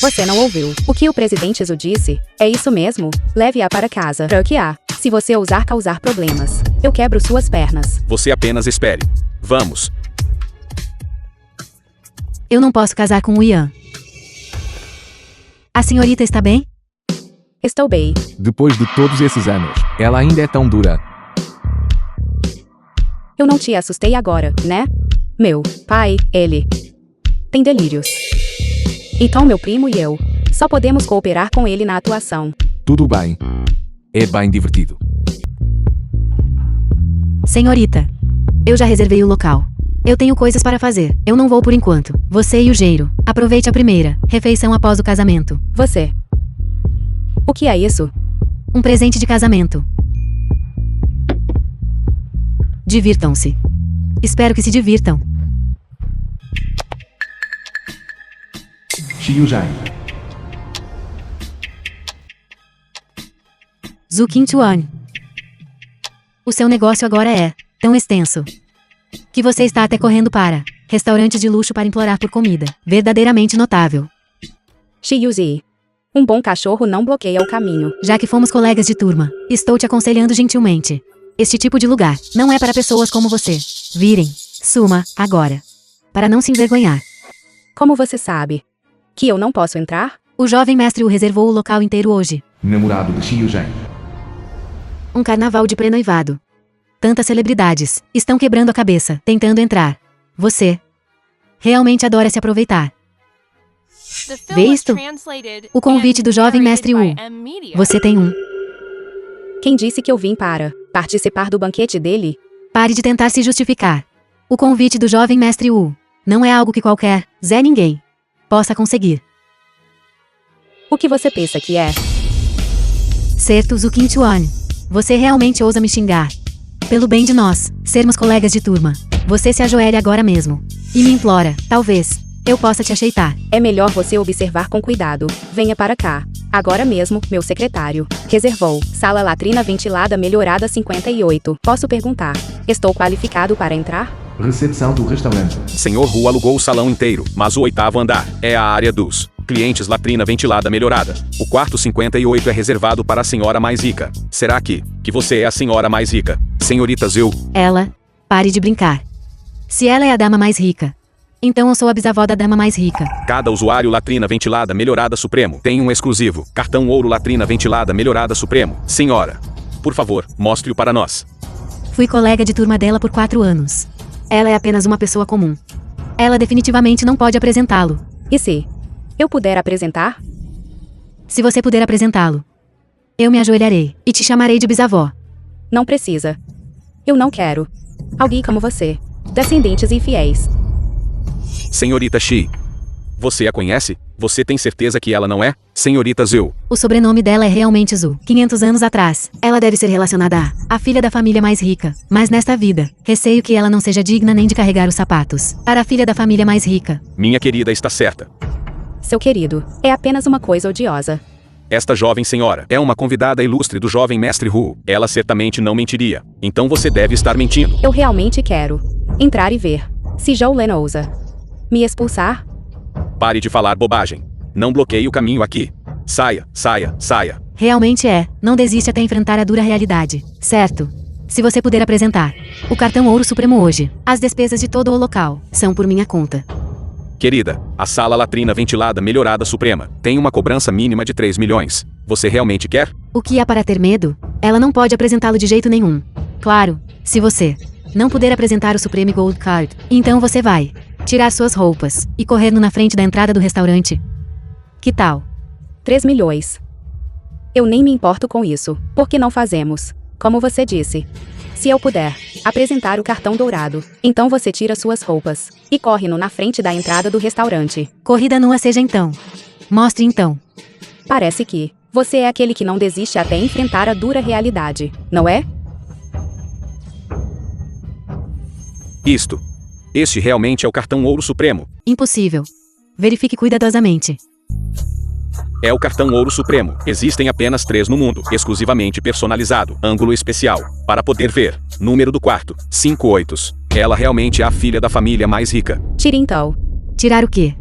Você não ouviu o que o presidente Zhu disse? É isso mesmo? Leve-a para casa. Tranque-a. Se você ousar causar problemas, eu quebro suas pernas. Você apenas espere. Vamos. Eu não posso casar com o Ian. A senhorita está bem? Estou bem. Depois de todos esses anos, ela ainda é tão dura. Eu não te assustei agora, né? Meu pai, ele tem delírios. Então meu primo e eu só podemos cooperar com ele na atuação. Tudo bem. É bem divertido. Senhorita, eu já reservei o local. Eu tenho coisas para fazer. Eu não vou por enquanto. Você e o Geiro, aproveite a primeira refeição após o casamento. Você. O que é isso? Um presente de casamento. Divirtam-se. Espero que se divirtam. Xiuzhai. Zhu Qingchuan. O seu negócio agora é tão extenso que você está até correndo para restaurantes de luxo para implorar por comida. Verdadeiramente notável. Xiuzi. Um bom cachorro não bloqueia o caminho. Já que fomos colegas de turma, estou te aconselhando gentilmente. Este tipo de lugar não é para pessoas como você. Virem. Suma, agora. Para não se envergonhar. Como você sabe que eu não posso entrar? O jovem mestre o reservou o local inteiro hoje. Namorado de Xiuzhai. Um carnaval de pré-noivado. Tantas celebridades estão quebrando a cabeça, tentando entrar. Você realmente adora se aproveitar. Vê isto? O convite do jovem mestre Wu. Você tem um. Quem disse que eu vim para participar do banquete dele? Pare de tentar se justificar. O convite do jovem mestre Wu não é algo que qualquer Zé ninguém possa conseguir. O que você pensa que é? Certo, Zhu Qingchuan. Você realmente ousa me xingar. Pelo bem de nós, sermos colegas de turma, você se ajoelhe agora mesmo e me implora, talvez eu possa te aceitar. É melhor você observar com cuidado. Venha para cá. Agora mesmo, meu secretário reservou sala latrina ventilada melhorada 58. Posso perguntar? Estou qualificado para entrar? Recepção do restaurante. Senhor Hu alugou o salão inteiro, mas o 8º andar é a área dos clientes latrina ventilada melhorada. O quarto 58 é reservado para a senhora mais rica. Será que você é a senhora mais rica, senhorita Zhu? Ela, pare de brincar. Se ela é a dama mais rica, então eu sou a bisavó da dama mais rica. Cada usuário latrina ventilada melhorada supremo tem um exclusivo cartão ouro latrina ventilada melhorada supremo. Senhora, Por favor, mostre-o para nós. Fui colega de turma dela por 4 anos. Ela é apenas uma pessoa comum. Ela definitivamente não pode apresentá-lo. E se eu puder apresentar? Se você puder apresentá-lo, eu me ajoelharei e te chamarei de bisavó. Não precisa. Eu não quero alguém como você. Descendentes infiéis. Senhorita Shi. Você a conhece? Você tem certeza que ela não é? Senhorita Zhu. O sobrenome dela é realmente Zhu. 500 anos atrás, ela deve ser relacionada à filha da família mais rica. Mas nesta vida, receio que ela não seja digna nem de carregar os sapatos para a filha da família mais rica. Minha querida está certa. Seu querido, é apenas uma coisa odiosa. Esta jovem senhora é uma convidada ilustre do jovem mestre Hu. Ela certamente não mentiria. Então você deve estar mentindo. Eu realmente quero entrar e ver se Jolene ousa me expulsar. Pare de falar bobagem. Não bloqueie o caminho aqui. Saia, saia, saia. Realmente é. Não desiste até enfrentar a dura realidade. Certo? Se você puder apresentar o cartão Ouro Supremo hoje, as despesas de todo o local são por minha conta. Querida, a sala latrina ventilada melhorada suprema tem uma cobrança mínima de 3 milhões. Você realmente quer? O que há para ter medo? Ela não pode apresentá-lo de jeito nenhum. Claro, se você não puder apresentar o Supreme Gold Card, então você vai tirar suas roupas e correr na frente da entrada do restaurante. Que tal? 3 milhões. Eu nem me importo com isso. Por que não fazemos? Como você disse. Se eu puder apresentar o cartão dourado, então você tira suas roupas e corre na frente da entrada do restaurante. Corrida nua seja então. Mostre então. Parece que você é aquele que não desiste até enfrentar a dura realidade, não é? Este realmente é o cartão Ouro Supremo. Impossível. Verifique cuidadosamente. É o cartão Ouro Supremo. Existem apenas 3 no mundo, exclusivamente personalizado. Ângulo especial, para poder ver. Número do quarto, 58. Ela realmente é a filha da família mais rica. Tire então. Tirar o quê?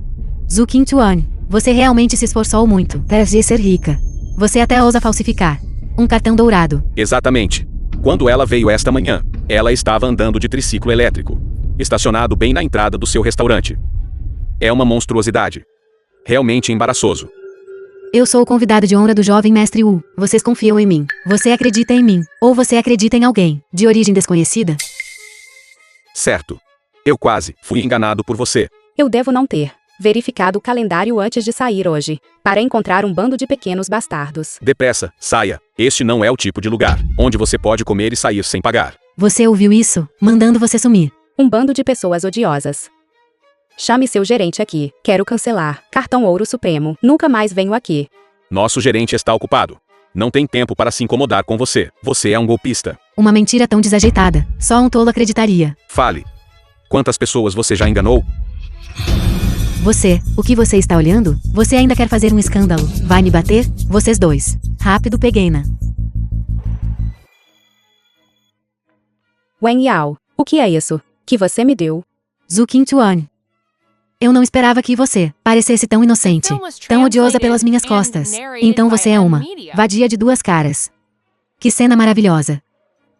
Zhu Qingtuan, você realmente se esforçou muito para ser rica. Você até ousa falsificar um cartão dourado. Exatamente. Quando ela veio esta manhã, ela estava andando de triciclo elétrico, estacionado bem na entrada do seu restaurante. É uma monstruosidade. Realmente embaraçoso. Eu sou o convidado de honra do jovem mestre Wu. Vocês confiam em mim. Você acredita em mim. Ou você acredita em alguém de origem desconhecida? Certo. Eu quase fui enganado por você. Eu devo não ter verificado o calendário antes de sair hoje, para encontrar um bando de pequenos bastardos. Depressa, saia. Este não é o tipo de lugar onde você pode comer e sair sem pagar. Você ouviu isso? Mandando você sumir. Um bando de pessoas odiosas. Chame seu gerente aqui. Quero cancelar. Cartão Ouro Supremo. Nunca mais venho aqui. Nosso gerente está ocupado. Não tem tempo para se incomodar com você. Você é um golpista. Uma mentira tão desajeitada. Só um tolo acreditaria. Fale. Quantas pessoas você já enganou? Você, o que você está olhando? Você ainda quer fazer um escândalo? Vai me bater? Vocês dois. Rápido, peguei-na. Wen Yao, o que é isso que você me deu? Zhu Qingtuan. Eu não esperava que você parecesse tão inocente, tão odiosa pelas minhas costas. Então você é uma vadia de 2 caras. Que cena maravilhosa.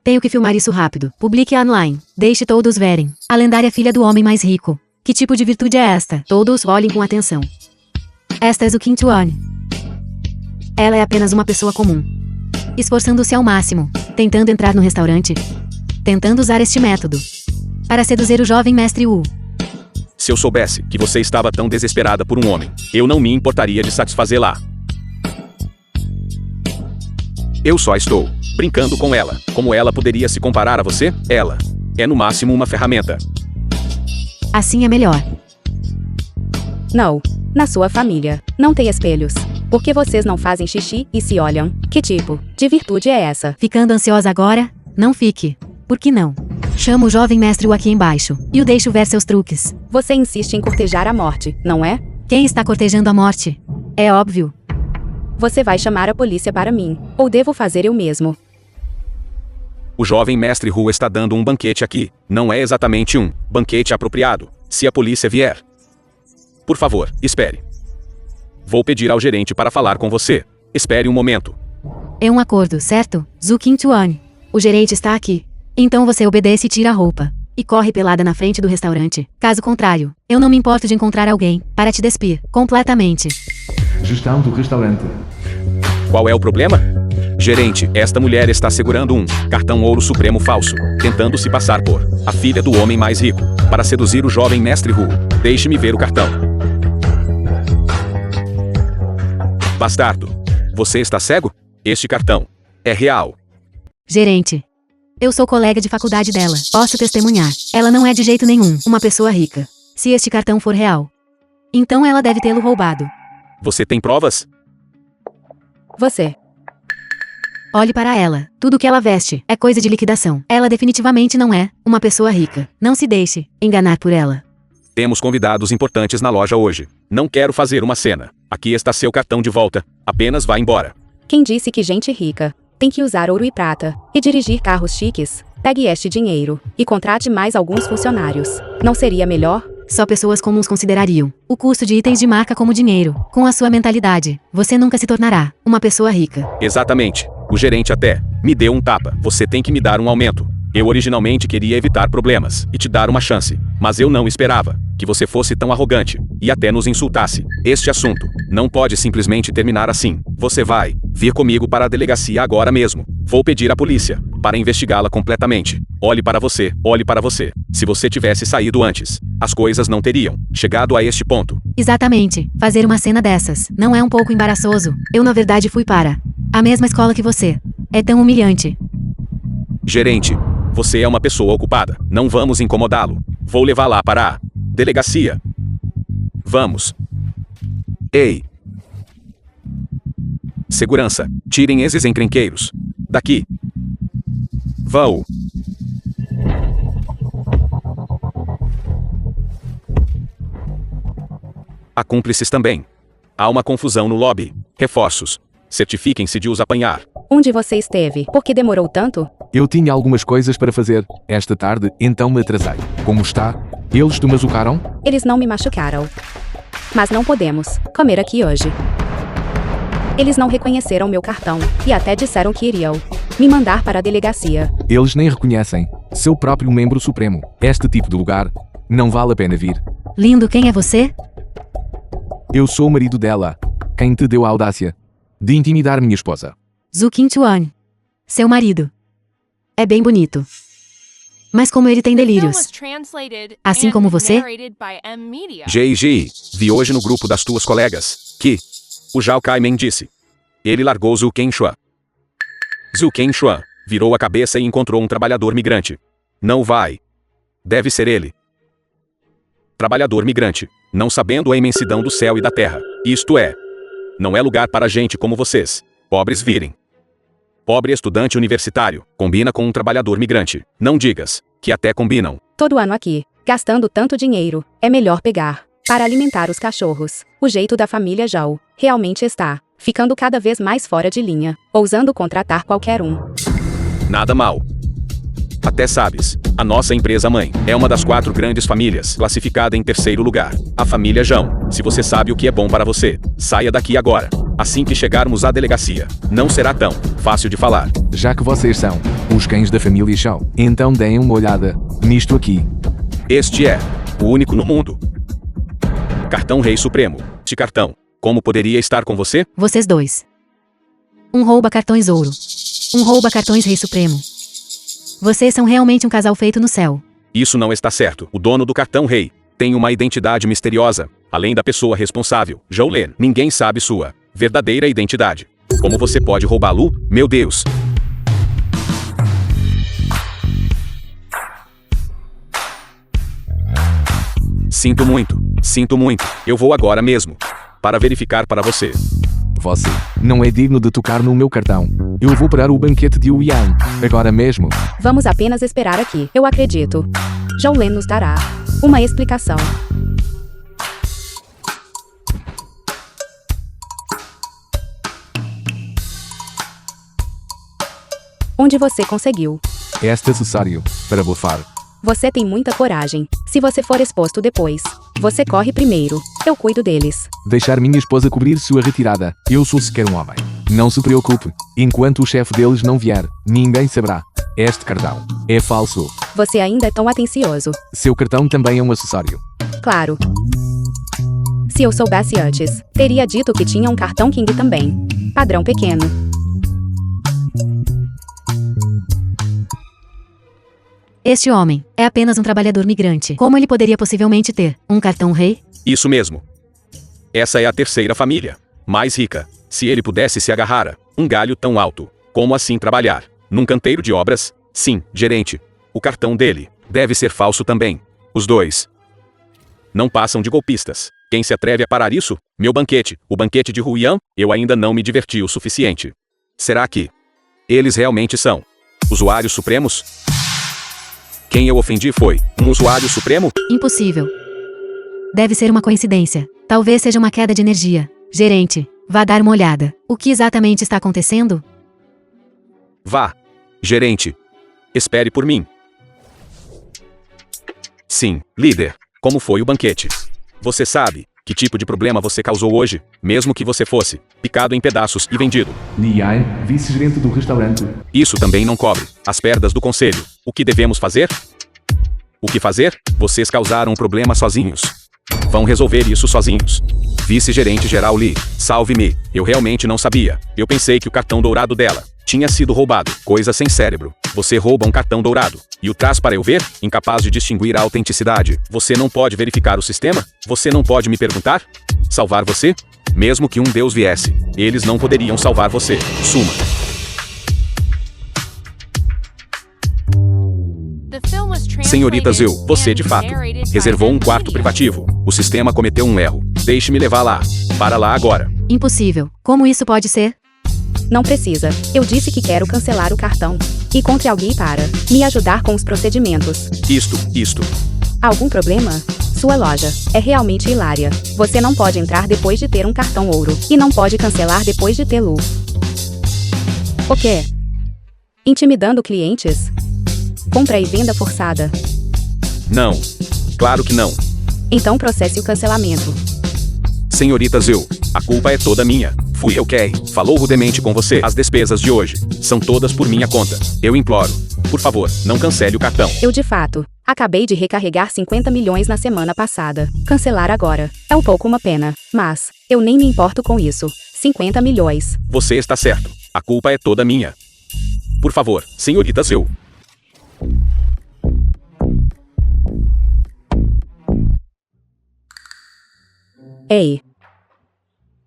Tenho que filmar isso rápido. Publique online. Deixe todos verem. A lendária filha do homem mais rico. Que tipo de virtude é esta? Todos olhem com atenção. Esta é Zhu Qingtuan. Ela é apenas uma pessoa comum. Esforçando-se ao máximo, tentando entrar no restaurante. Tentando usar este método para seduzir o jovem mestre Wu. Se eu soubesse que você estava tão desesperada por um homem, eu não me importaria de satisfazê-la. Eu só estou brincando com ela. Como ela poderia se comparar a você? Ela é no máximo uma ferramenta. Assim é melhor. Não. Na sua família, não tem espelhos. Por que vocês não fazem xixi e se olham? Que tipo de virtude é essa? Ficando ansiosa agora? Não fique. Por que não? Chamo o jovem mestre Wu aqui embaixo e o deixo ver seus truques. Você insiste em cortejar a morte, não é? Quem está cortejando a morte? É óbvio. Você vai chamar a polícia para mim, ou devo fazer eu mesmo? O jovem mestre Hu está dando um banquete aqui. Não é exatamente um banquete apropriado. Se a polícia vier. Por favor, espere. Vou pedir ao gerente para falar com você. Espere um momento. É um acordo, certo? Zhu Qingtuan. O gerente está aqui. Então você obedece e tira a roupa. E corre pelada na frente do restaurante. Caso contrário, eu não me importo de encontrar alguém para te despir completamente. Gestão do restaurante. Qual é o problema? Gerente, esta mulher está segurando um cartão ouro supremo falso, tentando se passar por a filha do homem mais rico, para seduzir o jovem mestre Hu. Deixe-me ver o cartão. Bastardo. Você está cego? Este cartão é real. Gerente. Eu sou colega de faculdade dela. Posso testemunhar. Ela não é de jeito nenhum uma pessoa rica. Se este cartão for real, então ela deve tê-lo roubado. Você tem provas? Você. Olhe para ela. Tudo que ela veste é coisa de liquidação. Ela definitivamente não é uma pessoa rica. Não se deixe enganar por ela. Temos convidados importantes na loja hoje. Não quero fazer uma cena. Aqui está seu cartão de volta. Apenas vá embora. Quem disse que gente rica tem que usar ouro e prata e dirigir carros chiques? Pegue este dinheiro e contrate mais alguns funcionários. Não seria melhor? Só pessoas comuns considerariam o custo de itens de marca como dinheiro. Com a sua mentalidade, você nunca se tornará uma pessoa rica. Exatamente. O gerente até me deu um tapa. Você tem que me dar um aumento. Eu originalmente queria evitar problemas e te dar uma chance, mas eu não esperava que você fosse tão arrogante e até nos insultasse. Este assunto não pode simplesmente terminar assim. Você vai vir comigo para a delegacia agora mesmo. Vou pedir à polícia para investigá-la completamente. Olhe para você, olhe para você. Se você tivesse saído antes, as coisas não teriam chegado a este ponto. Exatamente. Fazer uma cena dessas não é um pouco embaraçoso? Eu na verdade fui para a mesma escola que você. É tão humilhante. Gerente, você é uma pessoa ocupada. Não vamos incomodá-lo. Vou levá-la para a delegacia. Vamos. Ei. Segurança, tirem esses encrenqueiros daqui. Vão. Há cúmplices também. Há uma confusão no lobby. Reforços. Certifiquem-se de os apanhar. Onde você esteve? Por que demorou tanto? Eu tinha algumas coisas para fazer esta tarde, então me atrasei. Como está? Eles te machucaram? Eles não me machucaram. Mas não podemos comer aqui hoje. Eles não reconheceram meu cartão e até disseram que iriam me mandar para a delegacia. Eles nem reconhecem seu próprio membro supremo. Este tipo de lugar não vale a pena vir. Lindo, quem é você? Eu sou o marido dela. Quem te deu a audácia de intimidar minha esposa? Zhu Qingchuan. Seu marido. É bem bonito. Mas como ele tem delírios. Assim como você? G&G, vi hoje no grupo das tuas colegas que o Zhao Kaimen disse. Ele largou Zhu Quanxuan. Zhu Quanxuan virou a cabeça e encontrou um trabalhador migrante. Não vai. Deve ser ele. Trabalhador migrante, não sabendo a imensidão do céu e da terra. Isto é, não é lugar para gente como vocês, pobres virem. Pobre estudante universitário, combina com um trabalhador migrante. Não digas que até combinam. Todo ano aqui, gastando tanto dinheiro, é melhor pegar para alimentar os cachorros. O jeito da família Zhao realmente está ficando cada vez mais fora de linha, ousando contratar qualquer um. Nada mal. Até sabes, a nossa empresa-mãe é uma das 4 grandes famílias, classificada em 3º lugar. A família Zhao. Se você sabe o que é bom para você, saia daqui agora. Assim que chegarmos à delegacia, não será tão fácil de falar. Já que vocês são os cães da família Zhao, então deem uma olhada nisto aqui. Este é o único no mundo. Cartão Rei Supremo. De cartão. Como poderia estar com você? Vocês dois. Um rouba cartões ouro. Um rouba cartões Rei Supremo. Vocês são realmente um casal feito no céu. Isso não está certo. O dono do cartão Rei tem uma identidade misteriosa. Além da pessoa responsável, Zhao Len, ninguém sabe sua verdadeira identidade. Como você pode roubá-lo? Meu Deus! Sinto muito. Eu vou agora mesmo para verificar para você. Você não é digno de tocar no meu cartão. Eu vou para o banquete de Yuan agora mesmo. Vamos apenas esperar aqui. Eu acredito. Zhao Len nos dará uma explicação. Onde você conseguiu? Este acessório para blefar. Você tem muita coragem. Se você for exposto depois, você corre primeiro. Eu cuido deles. Deixar minha esposa cobrir sua retirada. Eu sou sequer um homem. Não se preocupe. Enquanto o chefe deles não vier, ninguém saberá. Este cartão é falso. Você ainda é tão atencioso. Seu cartão também é um acessório. Claro. Se eu soubesse antes, teria dito que tinha um cartão King também. Padrão pequeno. Este homem é apenas um trabalhador migrante. Como ele poderia possivelmente ter um cartão rei? Isso mesmo. Essa é a terceira família mais rica. Se ele pudesse se agarrar a um galho tão alto, como assim trabalhar num canteiro de obras? Sim, gerente. O cartão dele deve ser falso também. Os dois não passam de golpistas. Quem se atreve a parar isso? Meu banquete, o banquete de Huiyan, eu ainda não me diverti o suficiente. Será que eles realmente são usuários supremos? Quem eu ofendi foi um usuário supremo? Impossível. Deve ser uma coincidência. Talvez seja uma queda de energia. Gerente, vá dar uma olhada. O que exatamente está acontecendo? Vá. Gerente. Espere por mim. Sim, líder. Como foi o banquete? Você sabe que tipo de problema você causou hoje, mesmo que você fosse picado em pedaços e vendido. Nian, vice-gerente do restaurante. Isso também não cobre as perdas do conselho. O que devemos fazer? O que fazer? Vocês causaram um problema sozinhos. Vão resolver isso sozinhos. Vice-gerente geral Lee, salve-me. Eu realmente não sabia. Eu pensei que o cartão dourado dela tinha sido roubado. Coisa sem cérebro. Você rouba um cartão dourado e o traz para eu ver? Incapaz de distinguir a autenticidade. Você não pode verificar o sistema? Você não pode me perguntar? Salvar você? Mesmo que um deus viesse, eles não poderiam salvar você. Suma. Senhorita Zil, você de fato reservou um quarto privativo. O sistema cometeu um erro. Deixe-me levar lá. Para lá agora. Impossível. Como isso pode ser? Não precisa. Eu disse que quero cancelar o cartão. E encontre alguém para me ajudar com os procedimentos. Isto. Algum problema? Sua loja é realmente hilária. Você não pode entrar depois de ter um cartão ouro. E não pode cancelar depois de tê-lo. O quê? Intimidando clientes? Compra e venda forçada. Não. Claro que não. Então processe o cancelamento. Senhorita Zil, a culpa é toda minha. Fui eu quem falou rudemente com você. As despesas de hoje são todas por minha conta. Eu imploro. Por favor, não cancele o cartão. Eu de fato acabei de recarregar 50 milhões na semana passada. Cancelar agora é um pouco uma pena, mas eu nem me importo com isso. 50 milhões. Você está certo. A culpa é toda minha. Por favor, senhorita Zil. Ei.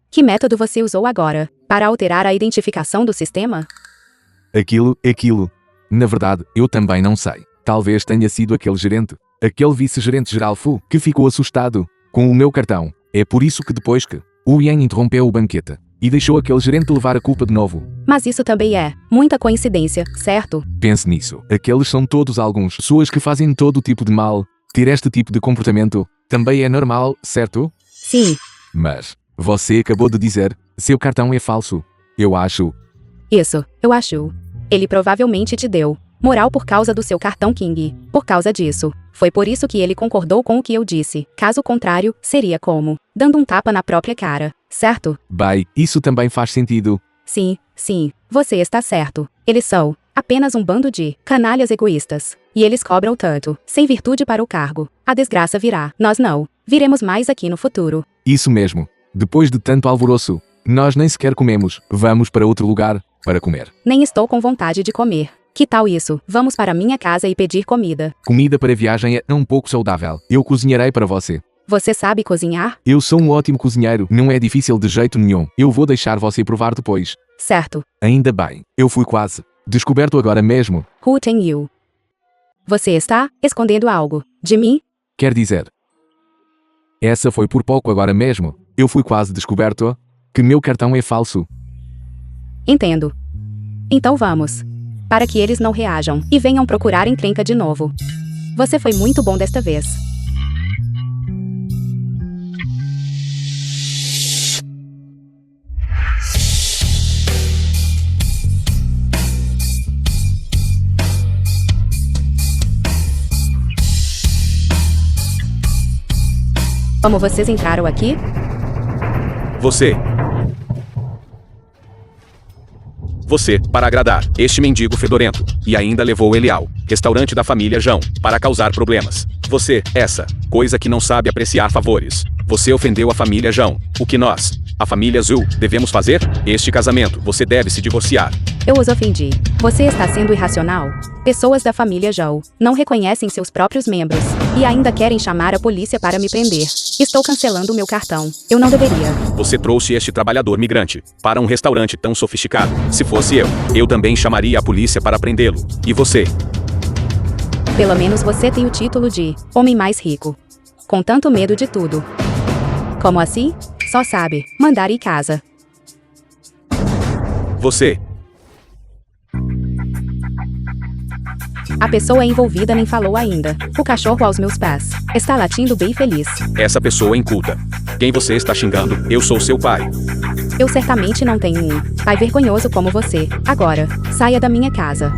Que método você usou agora para alterar a identificação do sistema? Aquilo. Na verdade, eu também não sei. Talvez tenha sido aquele gerente, aquele vice-gerente geral Fu, que ficou assustado com o meu cartão. É por isso que depois que o Yan interrompeu o banquete e deixou aquele gerente levar a culpa de novo. Mas isso também é muita coincidência, certo? Pense nisso. Aqueles são todos alguns pessoas que fazem todo tipo de mal. Ter este tipo de comportamento também é normal, certo? Sim. Mas você acabou de dizer, seu cartão é falso. Eu acho. Isso, eu acho. Ele provavelmente te deu moral por causa do seu cartão King. Por causa disso. Foi por isso que ele concordou com o que eu disse. Caso contrário, seria como dando um tapa na própria cara, certo? Bem, isso também faz sentido. Sim, você está certo. Eles são apenas um bando de canalhas egoístas. E eles cobram tanto, sem virtude para o cargo. A desgraça virá. Nós não viremos mais aqui no futuro. Isso mesmo. Depois de tanto alvoroço, nós nem sequer comemos. Vamos para outro lugar para comer. Nem estou com vontade de comer. Que tal isso? Vamos para minha casa e pedir comida. Comida para viagem é um pouco saudável. Eu cozinharei para você. Você sabe cozinhar? Eu sou um ótimo cozinheiro. Não é difícil de jeito nenhum. Eu vou deixar você provar depois. Certo. Ainda bem. Eu fui quase descoberto agora mesmo. Who tem you? Você está escondendo algo de mim? Quer dizer, essa foi por pouco agora mesmo. Eu fui quase descoberto que meu cartão é falso. Entendo. Então vamos. Para que eles não reajam e venham procurar encrenca de novo. Você foi muito bom desta vez. Como vocês entraram aqui? Você, para agradar este mendigo fedorento, e ainda levou ele ao restaurante da família João, para causar problemas. Você, essa coisa que não sabe apreciar favores. Você ofendeu a família João. O que nós, a família Zul, devemos fazer? Este casamento, você deve se divorciar. Eu os ofendi. Você está sendo irracional. Pessoas da família Zhou não reconhecem seus próprios membros e ainda querem chamar a polícia para me prender. Estou cancelando meu cartão. Eu não deveria. Você trouxe este trabalhador migrante para um restaurante tão sofisticado. Se fosse eu também chamaria a polícia para prendê-lo. E você? Pelo menos você tem o título de homem mais rico. Com tanto medo de tudo. Como assim? Só sabe mandar em casa. Você. A pessoa envolvida nem falou ainda. O cachorro aos meus pés está latindo bem feliz. Essa pessoa inculta. Quem você está xingando? Eu sou seu pai. Eu certamente não tenho um pai vergonhoso como você. Agora, saia da minha casa.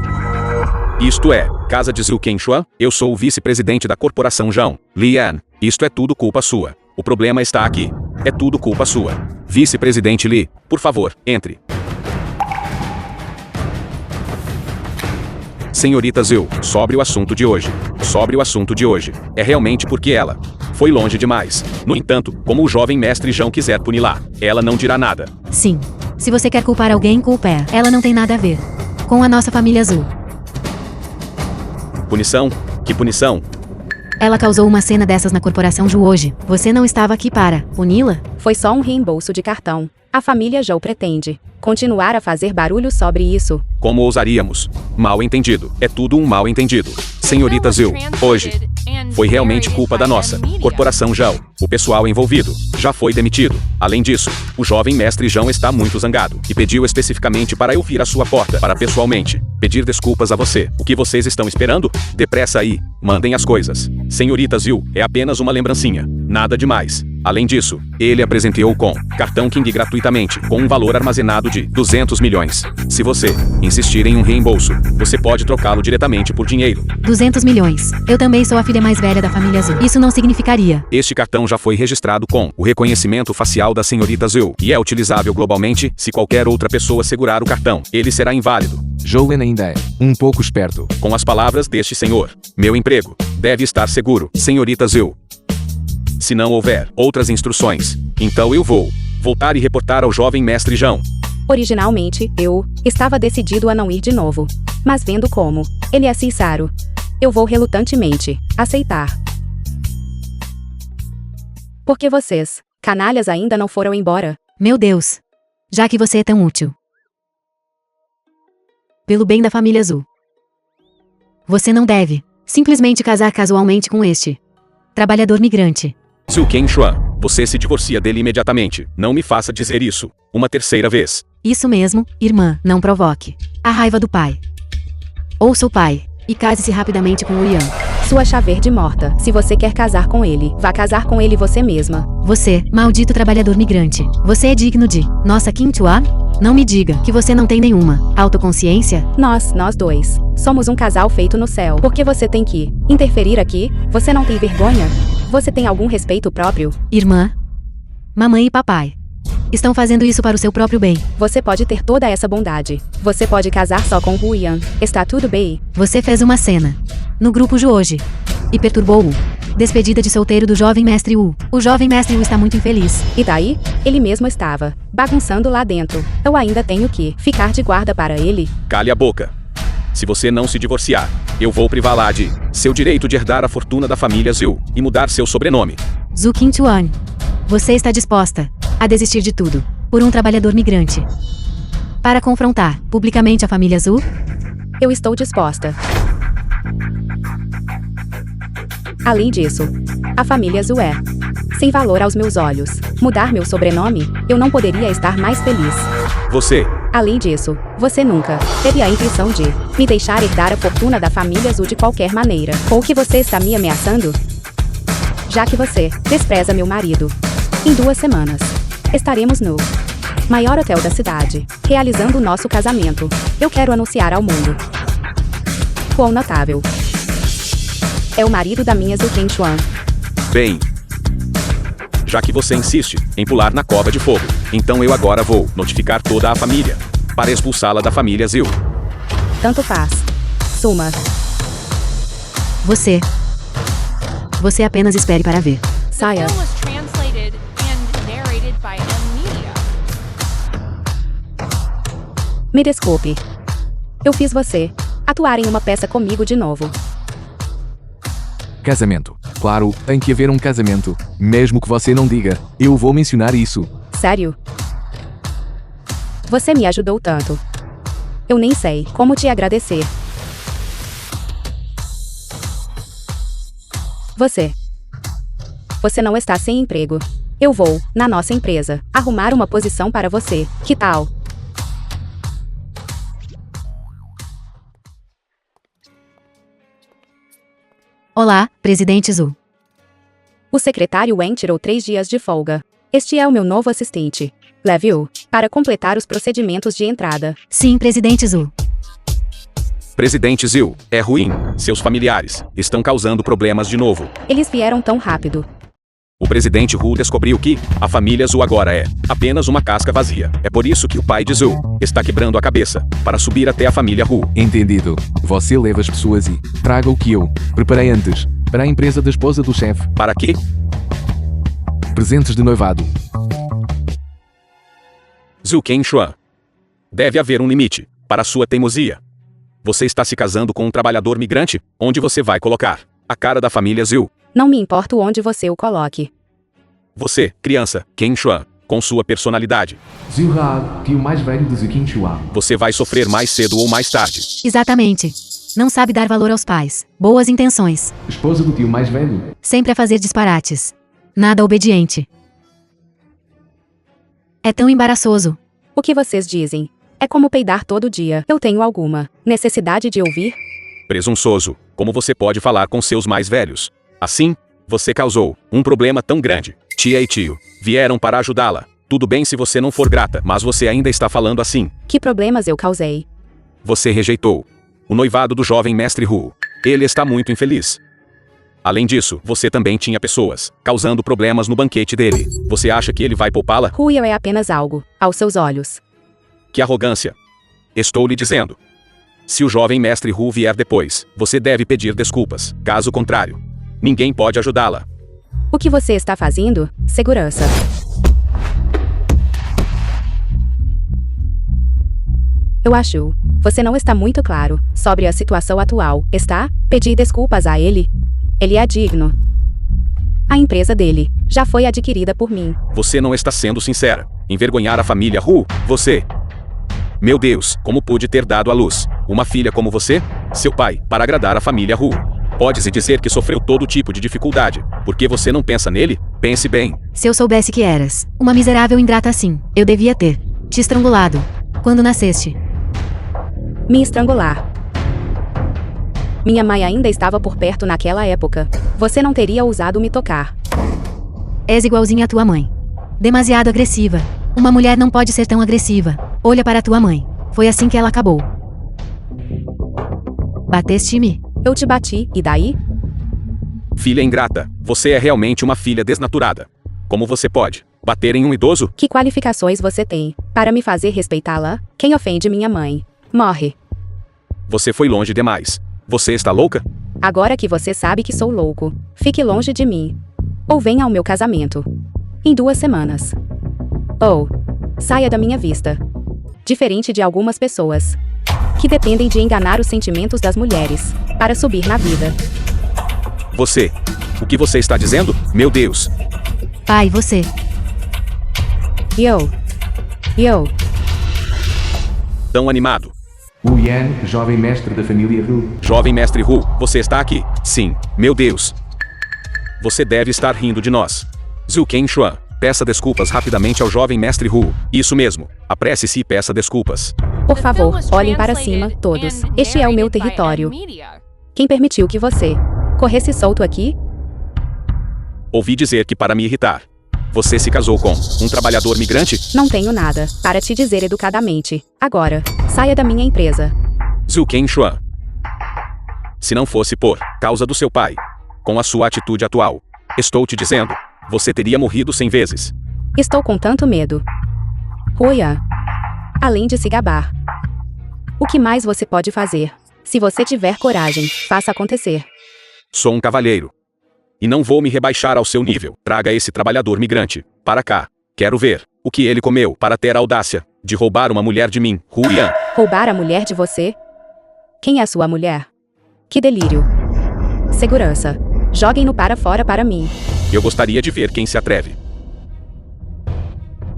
Isto é, casa de Zhu Quanxuan, eu sou o vice-presidente da corporação Zhao Lian. Isto é tudo culpa sua. O problema está aqui. É tudo culpa sua. Vice-presidente Li, por favor, entre. Senhorita Zhu, sobre o assunto de hoje. Sobre o assunto de hoje. É realmente porque ela foi longe demais. No entanto, como o jovem mestre Zhao quiser puni-la, ela não dirá nada. Sim. Se você quer culpar alguém, culpe ela. Ela não tem nada a ver com a nossa família azul. Punição? Que punição? Ela causou uma cena dessas na corporação Zhu hoje. Você não estava aqui para puni-la? Foi só um reembolso de cartão. A família Zhou pretende continuar a fazer barulho sobre isso. Como ousaríamos? Mal entendido. É tudo um mal entendido. Senhorita Zhu, hoje foi realmente culpa da nossa corporação Zhao. O pessoal envolvido já foi demitido. Além disso, o jovem mestre Zhao está muito zangado e pediu especificamente para eu vir à sua porta para pessoalmente pedir desculpas a você. O que vocês estão esperando? Depressa aí, mandem as coisas. Senhorita Zhu, é apenas uma lembrancinha. Nada demais. Além disso, ele a presenteou com cartão King gratuitamente, com um valor armazenado de 200 milhões. Se você insistir em um reembolso, você pode trocá-lo diretamente por dinheiro. 200 milhões. Eu também sou a filha mais velha da família Zhu. Isso não significaria. Este cartão já foi registrado com o reconhecimento facial da senhorita Zhu e é utilizável globalmente. Se qualquer outra pessoa segurar o cartão, ele será inválido. Jolen ainda é um pouco esperto. Com as palavras deste senhor, meu emprego deve estar seguro, senhorita Zhu. Se não houver outras instruções, então eu vou voltar e reportar ao jovem mestre Zhao. Originalmente, eu estava decidido a não ir de novo. Mas vendo como ele é sincero, eu vou relutantemente aceitar. Porque vocês, canalhas, ainda não foram embora. Meu Deus. Já que você é tão útil. Pelo bem da família Zhu. Você não deve simplesmente casar casualmente com este trabalhador migrante. Zhu Quanxuan, você se divorcia dele imediatamente. Não me faça dizer isso uma terceira vez. Isso mesmo, irmã, não provoque a raiva do pai. Ouça o pai e case-se rapidamente com o Yan. Sua chá verde morta. Se você quer casar com ele, vá casar com ele você mesma. Você, maldito trabalhador migrante. Você é digno de nossa Quinchuan? Não me diga que você não tem nenhuma autoconsciência. Nós dois, somos um casal feito no céu. Por que você tem que interferir aqui? Você não tem vergonha? Você tem algum respeito próprio? Irmã, mamãe e papai estão fazendo isso para o seu próprio bem. Você pode ter toda essa bondade. Você pode casar só com Hu Yan. Está tudo bem? Você fez uma cena no grupo Zhu hoje e perturbou-o. Despedida de solteiro do jovem mestre Wu. O jovem mestre Wu está muito infeliz. E daí? Ele mesmo estava bagunçando lá dentro. Eu ainda tenho que ficar de guarda para ele? Cale a boca. Se você não se divorciar, eu vou privá-la de seu direito de herdar a fortuna da família Zhu e mudar seu sobrenome. Zhu Quinchuan, você está disposta a desistir de tudo por um trabalhador migrante para confrontar publicamente a família Zhu? Eu estou disposta. Além disso, a família Zhu é sem valor aos meus olhos. Mudar meu sobrenome, eu não poderia estar mais feliz. Você. Além disso, você nunca teve a intenção de me deixar herdar a fortuna da família Zhu de qualquer maneira. Ou que você está me ameaçando? Já que você despreza meu marido. Em 2 semanas, estaremos no maior hotel da cidade, realizando o nosso casamento. Eu quero anunciar ao mundo. Quão notável. É o marido da minha Zhu Quanxuan. Bem, já que você insiste em pular na cova de fogo, então eu agora vou notificar toda a família para expulsá-la da família Zhu. Tanto faz. Suma. Você apenas espere para ver. Saia. Me desculpe. Eu fiz você atuar em uma peça comigo de novo. Casamento. Claro, tem que haver um casamento. Mesmo que você não diga, eu vou mencionar isso. Sério? Você me ajudou tanto. Eu nem sei como te agradecer. Você não está sem emprego. Eu vou, na nossa empresa, arrumar uma posição para você. Que tal? Olá, presidente Zhu. O secretário Wen tirou 3 dias de folga. Este é o meu novo assistente. Leve-o para completar os procedimentos de entrada. Sim, presidente Zhu. Presidente Zhu, é ruim. Seus familiares estão causando problemas de novo. Eles vieram tão rápido. O presidente Hu descobriu que a família Zhu agora é apenas uma casca vazia. É por isso que o pai de Zhu está quebrando a cabeça para subir até a família Hu. Entendido. Você leva as pessoas e traga o que eu preparei antes. Para a empresa da esposa do chefe. Para quê? Presentes de noivado. Zhu Quenshuan. Deve haver um limite para sua teimosia. Você está se casando com um trabalhador migrante? Onde você vai colocar a cara da família Zhu? Não me importo onde você o coloque. Você, criança, Quenshuan, com sua personalidade. Zhu Ha, tio mais velho de Zhu Quenshuan. Você vai sofrer mais cedo ou mais tarde. Exatamente. Não sabe dar valor aos pais. Boas intenções. Esposa do tio mais velho. Sempre a fazer disparates. Nada obediente. É tão embaraçoso. O que vocês dizem? É como peidar todo dia. Eu tenho alguma necessidade de ouvir? Presunçoso, como você pode falar com seus mais velhos? Assim, você causou um problema tão grande. Tia e tio vieram para ajudá-la. Tudo bem se você não for grata, mas você ainda está falando assim. Que problemas eu causei? Você rejeitou o noivado do jovem mestre Hu. Ele está muito infeliz. Além disso, você também tinha pessoas causando problemas no banquete dele. Você acha que ele vai poupá-la? Ruiel é apenas algo, aos seus olhos. Que arrogância. Estou lhe dizendo. Se o jovem mestre Hu vier depois, você deve pedir desculpas. Caso contrário, ninguém pode ajudá-la. O que você está fazendo? Segurança. Eu acho. Você não está muito claro sobre a situação atual, está? Pedir desculpas a ele? Ele é digno. A empresa dele já foi adquirida por mim. Você não está sendo sincera. Envergonhar a família Hu, você. Meu Deus, como pude ter dado à luz uma filha como você? Seu pai, para agradar a família Hu. Pode-se dizer que sofreu todo tipo de dificuldade. Porque você não pensa nele? Pense bem. Se eu soubesse que eras uma miserável ingrata assim, eu devia ter te estrangulado quando nasceste. Me estrangular. Minha mãe ainda estava por perto naquela época. Você não teria ousado me tocar. És igualzinha à tua mãe. Demasiado agressiva. Uma mulher não pode ser tão agressiva. Olha para tua mãe. Foi assim que ela acabou. Bateste-me. Eu te bati, e daí? Filha ingrata, você é realmente uma filha desnaturada. Como você pode bater em um idoso? Que qualificações você tem para me fazer respeitá-la? Quem ofende minha mãe morre. Você foi longe demais. Você está louca? Agora que você sabe que sou louco, fique longe de mim. Ou venha ao meu casamento. Em 2 semanas. Ou saia da minha vista. Diferente de algumas pessoas que dependem de enganar os sentimentos das mulheres para subir na vida. Você. O que você está dizendo? Meu Deus. Pai, você. Eu. Tão animado. Wu Yan, jovem mestre da família Hu. Jovem mestre Hu, você está aqui? Sim. Meu Deus. Você deve estar rindo de nós. Zhu Quenshuan, peça desculpas rapidamente ao jovem mestre Hu. Isso mesmo. Apresse-se e peça desculpas. Por favor, olhem para cima, todos. Este é o meu território. Quem permitiu que você corresse solto aqui? Ouvi dizer que para me irritar, você se casou com um trabalhador migrante? Não tenho nada para te dizer educadamente. Agora, saia da minha empresa. Zhu Quenshuan. Se não fosse por causa do seu pai, com a sua atitude atual, estou te dizendo, você teria morrido 100 vezes. Estou com tanto medo. Ruia. Além de se gabar. O que mais você pode fazer? Se você tiver coragem, faça acontecer. Sou um cavalheiro. E não vou me rebaixar ao seu nível. Traga esse trabalhador migrante para cá. Quero ver o que ele comeu para ter a audácia de roubar uma mulher de mim, Hu Yan. Roubar a mulher de você? Quem é sua mulher? Que delírio. Segurança. Joguem-no para fora para mim. Eu gostaria de ver quem se atreve.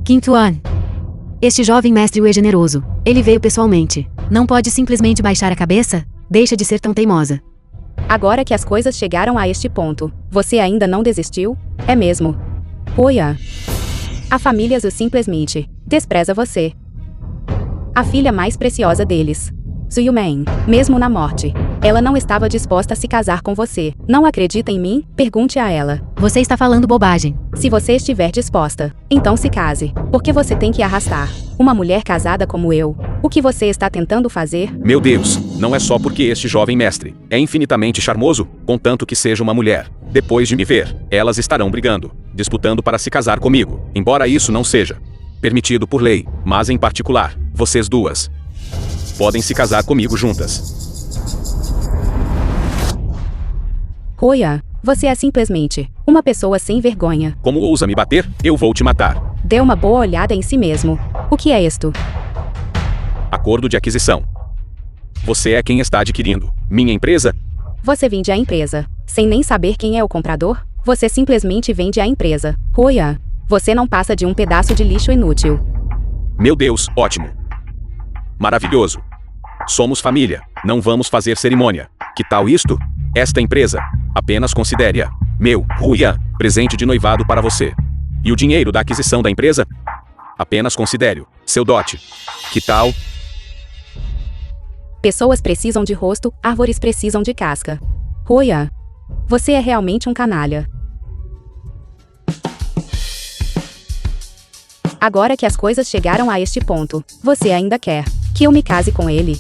Kim Tuan. Este jovem mestre Wu é generoso. Ele veio pessoalmente. Não pode simplesmente baixar a cabeça? Deixa de ser tão teimosa. Agora que as coisas chegaram a este ponto, você ainda não desistiu? É mesmo? Oia. A família Zhu simplesmente despreza você. A filha mais preciosa deles. Zhu Yumen, mesmo na morte, ela não estava disposta a se casar com você. Não acredita em mim? Pergunte a ela. Você está falando bobagem. Se você estiver disposta, então se case. Porque você tem que arrastar uma mulher casada como eu. O que você está tentando fazer? Meu Deus, não é só porque este jovem mestre é infinitamente charmoso, contanto que seja uma mulher. Depois de me ver, elas estarão brigando, disputando para se casar comigo, embora isso não seja permitido por lei, mas em particular, vocês duas podem se casar comigo juntas. Oia, você é simplesmente uma pessoa sem vergonha. Como ousa me bater? Eu vou te matar. Dê uma boa olhada em si mesmo. O que é isto? Acordo de aquisição. Você é quem está adquirindo minha empresa? Você vende a empresa, sem nem saber quem é o comprador? Você simplesmente vende a empresa. Oia, você não passa de um pedaço de lixo inútil. Meu Deus, ótimo. Maravilhoso. Somos família, não vamos fazer cerimônia. Que tal isto? Esta empresa, apenas considere-a meu, Ruian, presente de noivado para você. E o dinheiro da aquisição da empresa? Apenas considere-o seu dote. Que tal? Pessoas precisam de rosto, árvores precisam de casca. Oia, você é realmente um canalha. Agora que as coisas chegaram a este ponto, você ainda quer que eu me case com ele?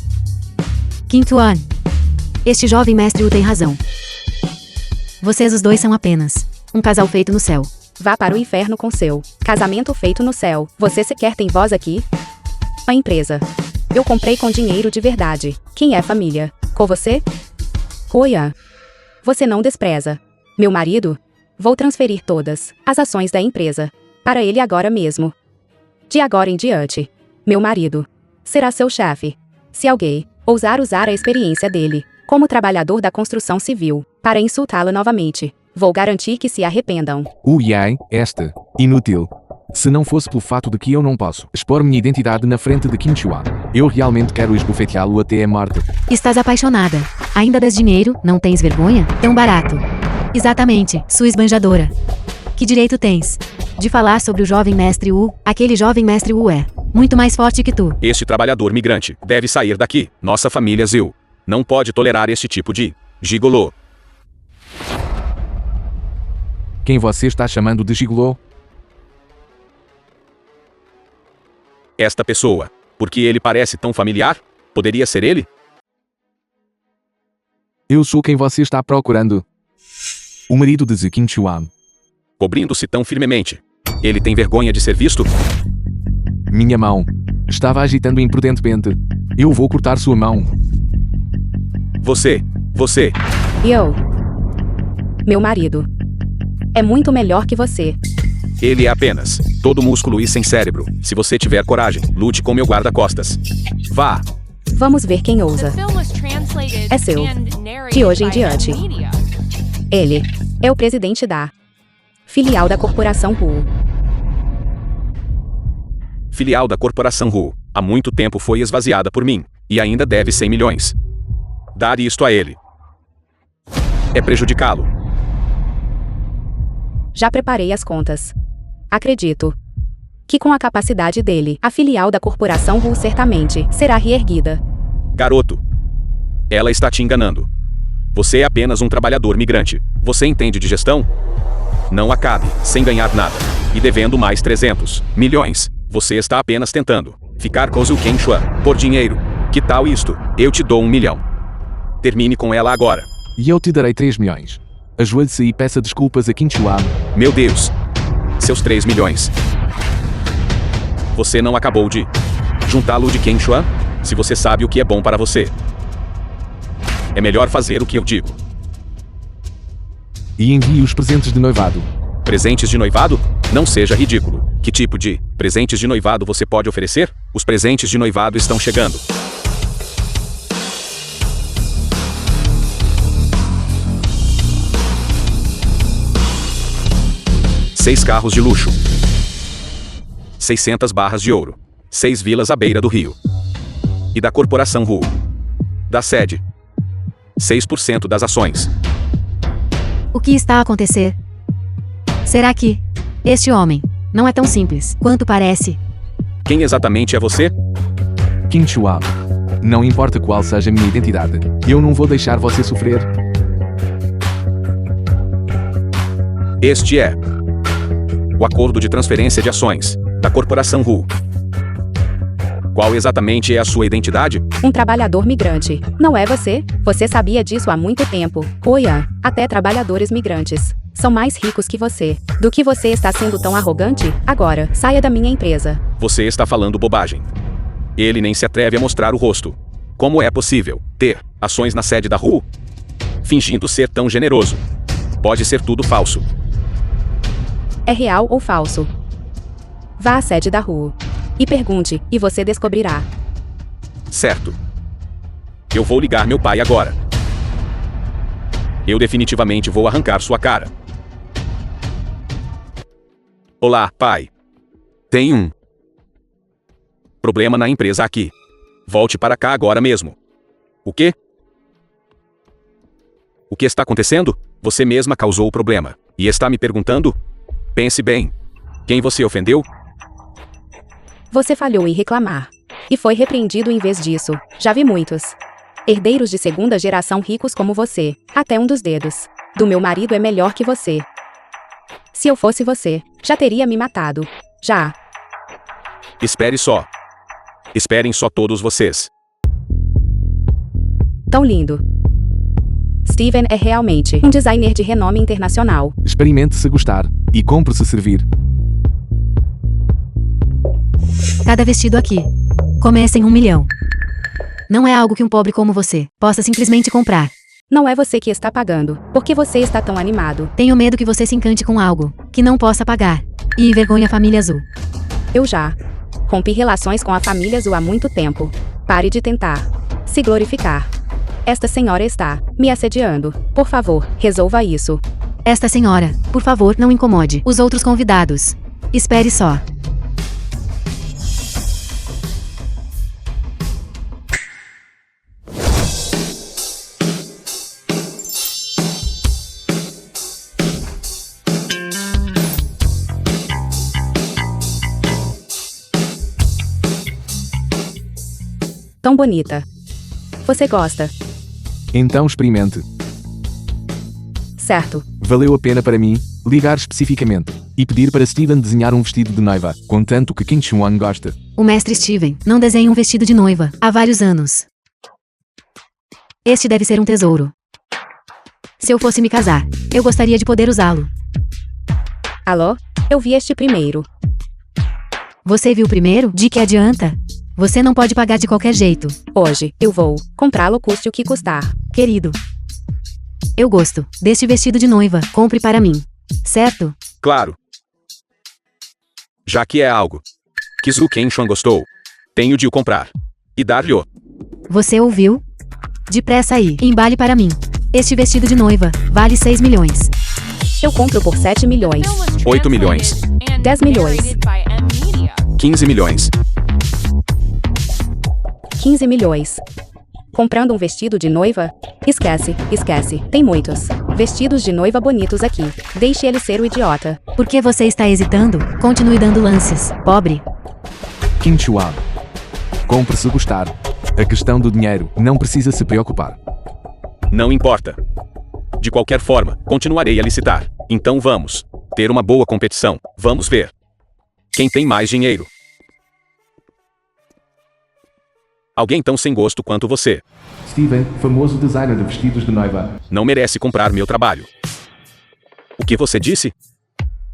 Kim Tuan. Este jovem mestre Wu tem razão. Vocês os dois são apenas um casal feito no céu. Vá para o inferno com seu casamento feito no céu. Você sequer tem voz aqui? A empresa. Eu comprei com dinheiro de verdade. Quem é família? Com você? Oia. Você não despreza meu marido? Vou transferir todas as ações da empresa para ele agora mesmo. De agora em diante, meu marido será seu chefe. Se alguém ousar usar a experiência dele como trabalhador da construção civil para insultá-lo novamente, vou garantir que se arrependam. Yai, esta, inútil. Se não fosse pelo fato de que eu não posso expor minha identidade na frente de Kim Chuan, eu realmente quero esbofeteá-lo até a morte. Estás apaixonada. Ainda das dinheiro, não tens vergonha? Tão barato. Exatamente, sua esbanjadora. Que direito tens de falar sobre o jovem mestre Wu? Aquele jovem mestre Wu é muito mais forte que tu. Este trabalhador migrante deve sair daqui. Nossa família Zhu não pode tolerar esse tipo de gigolô. Quem você está chamando de gigolô? Esta pessoa. Porque ele parece tão familiar? Poderia ser ele? Eu sou quem você está procurando. O marido de Kim Chuan. Cobrindo-se tão firmemente. Ele tem vergonha de ser visto? Minha mão. Estava agitando imprudentemente. Eu vou cortar sua mão. Você. Eu. Meu marido. É muito melhor que você. Ele é apenas todo músculo e sem cérebro. Se você tiver coragem, lute com meu guarda-costas. Vá. Vamos ver quem ousa. É seu. De hoje em diante. Ele é o presidente da filial da Corporação Wu. Filial da Corporação Wu. Há muito tempo foi esvaziada por mim. E ainda deve 100 milhões. Dar isto a ele é prejudicá-lo. Já preparei as contas. Acredito que com a capacidade dele, a filial da Corporação Wu certamente será reerguida. Garoto. Ela está te enganando. Você é apenas um trabalhador migrante. Você entende de gestão? Não acabe sem ganhar nada. E devendo mais 300 milhões. Você está apenas tentando ficar com Zhu Kenshuan por dinheiro. Que tal isto? Eu te dou 1 milhão. Termine com ela agora. E eu te darei 3 milhões. Ajoelhe-se e peça desculpas a Kim Chuan. Meu Deus. Seus 3 milhões. Você não acabou de juntá-lo de Kenshuan? Se você sabe o que é bom para você, é melhor fazer o que eu digo. E envie os presentes de noivado. Presentes de noivado? Não seja ridículo. Que tipo de presentes de noivado você pode oferecer? Os presentes de noivado estão chegando. 6 carros de luxo. 600 barras de ouro. 6 vilas à beira do rio. E da corporação Ru. Da sede. 6% das ações. O que está a acontecer? Será que este homem não é tão simples quanto parece? Quem exatamente é você? Kim Chuan. Não importa qual seja a minha identidade, eu não vou deixar você sofrer. Este é o acordo de transferência de ações da corporação Ru. Qual exatamente é a sua identidade? Um trabalhador migrante. Não é você? Você sabia disso há muito tempo. Oia, até trabalhadores migrantes são mais ricos que você. Do que você está sendo tão arrogante? Agora, saia da minha empresa. Você está falando bobagem. Ele nem se atreve a mostrar o rosto. Como é possível ter ações na sede da Ru? Fingindo ser tão generoso. Pode ser tudo falso. É real ou falso? Vá à sede da Ru e pergunte, e você descobrirá. Certo. Eu vou ligar meu pai agora. Eu definitivamente vou arrancar sua cara. Olá, pai. Tem um problema na empresa aqui. Volte para cá agora mesmo. O quê? O que está acontecendo? Você mesma causou o problema. E está me perguntando? Pense bem. Quem você ofendeu? Você falhou em reclamar. E foi repreendido em vez disso. Já vi muitos herdeiros de segunda geração ricos como você. Até um dos dedos do meu marido é melhor que você. Se eu fosse você, já teria me matado. Já. Espere só. Esperem só todos vocês. Tão lindo. Steven é realmente um designer de renome internacional. Experimente se gostar. E compre se servir. Cada vestido aqui começa em 1 milhão. Não é algo que um pobre como você possa simplesmente comprar. Não é você que está pagando. Por que você está tão animado? Tenho medo que você se encante com algo que não possa pagar. E envergonhe a família azul. Eu já rompi relações com a família azul há muito tempo. Pare de tentar se glorificar. Esta senhora está me assediando. Por favor, resolva isso. Esta senhora, por favor, não incomode os outros convidados. Espere só. Tão bonita. Você gosta? Então experimente. Certo. Valeu a pena para mim ligar especificamente e pedir para Steven desenhar um vestido de noiva, contanto que Kim Chuan goste. O mestre Steven não desenha um vestido de noiva há vários anos. Este deve ser um tesouro. Se eu fosse me casar, eu gostaria de poder usá-lo. Alô? Eu vi este primeiro. Você viu primeiro? De que adianta? Você não pode pagar de qualquer jeito. Hoje, eu vou comprá-lo custe o que custar. Querido, eu gosto deste vestido de noiva. Compre para mim. Certo? Claro. Já que é algo que Zhu Kenshuan gostou, tenho de o comprar e dar-lhe. Você ouviu? Depressa aí, embale para mim. Este vestido de noiva vale 6 milhões. Eu compro por 7 milhões. 8 milhões. 10 milhões. 15 milhões. 15 milhões. Comprando um vestido de noiva? Esquece, esquece. Tem muitos vestidos de noiva bonitos aqui. Deixe ele ser o idiota. Por que você está hesitando? Continue dando lances, pobre. Kim Chuan. Compre se gostar. A questão do dinheiro não precisa se preocupar. Não importa. De qualquer forma, continuarei a licitar. Então vamos ter uma boa competição. Vamos ver quem tem mais dinheiro. Alguém tão sem gosto quanto você Steven, famoso designer de vestidos de noiva. não merece comprar meu trabalho. O que você disse?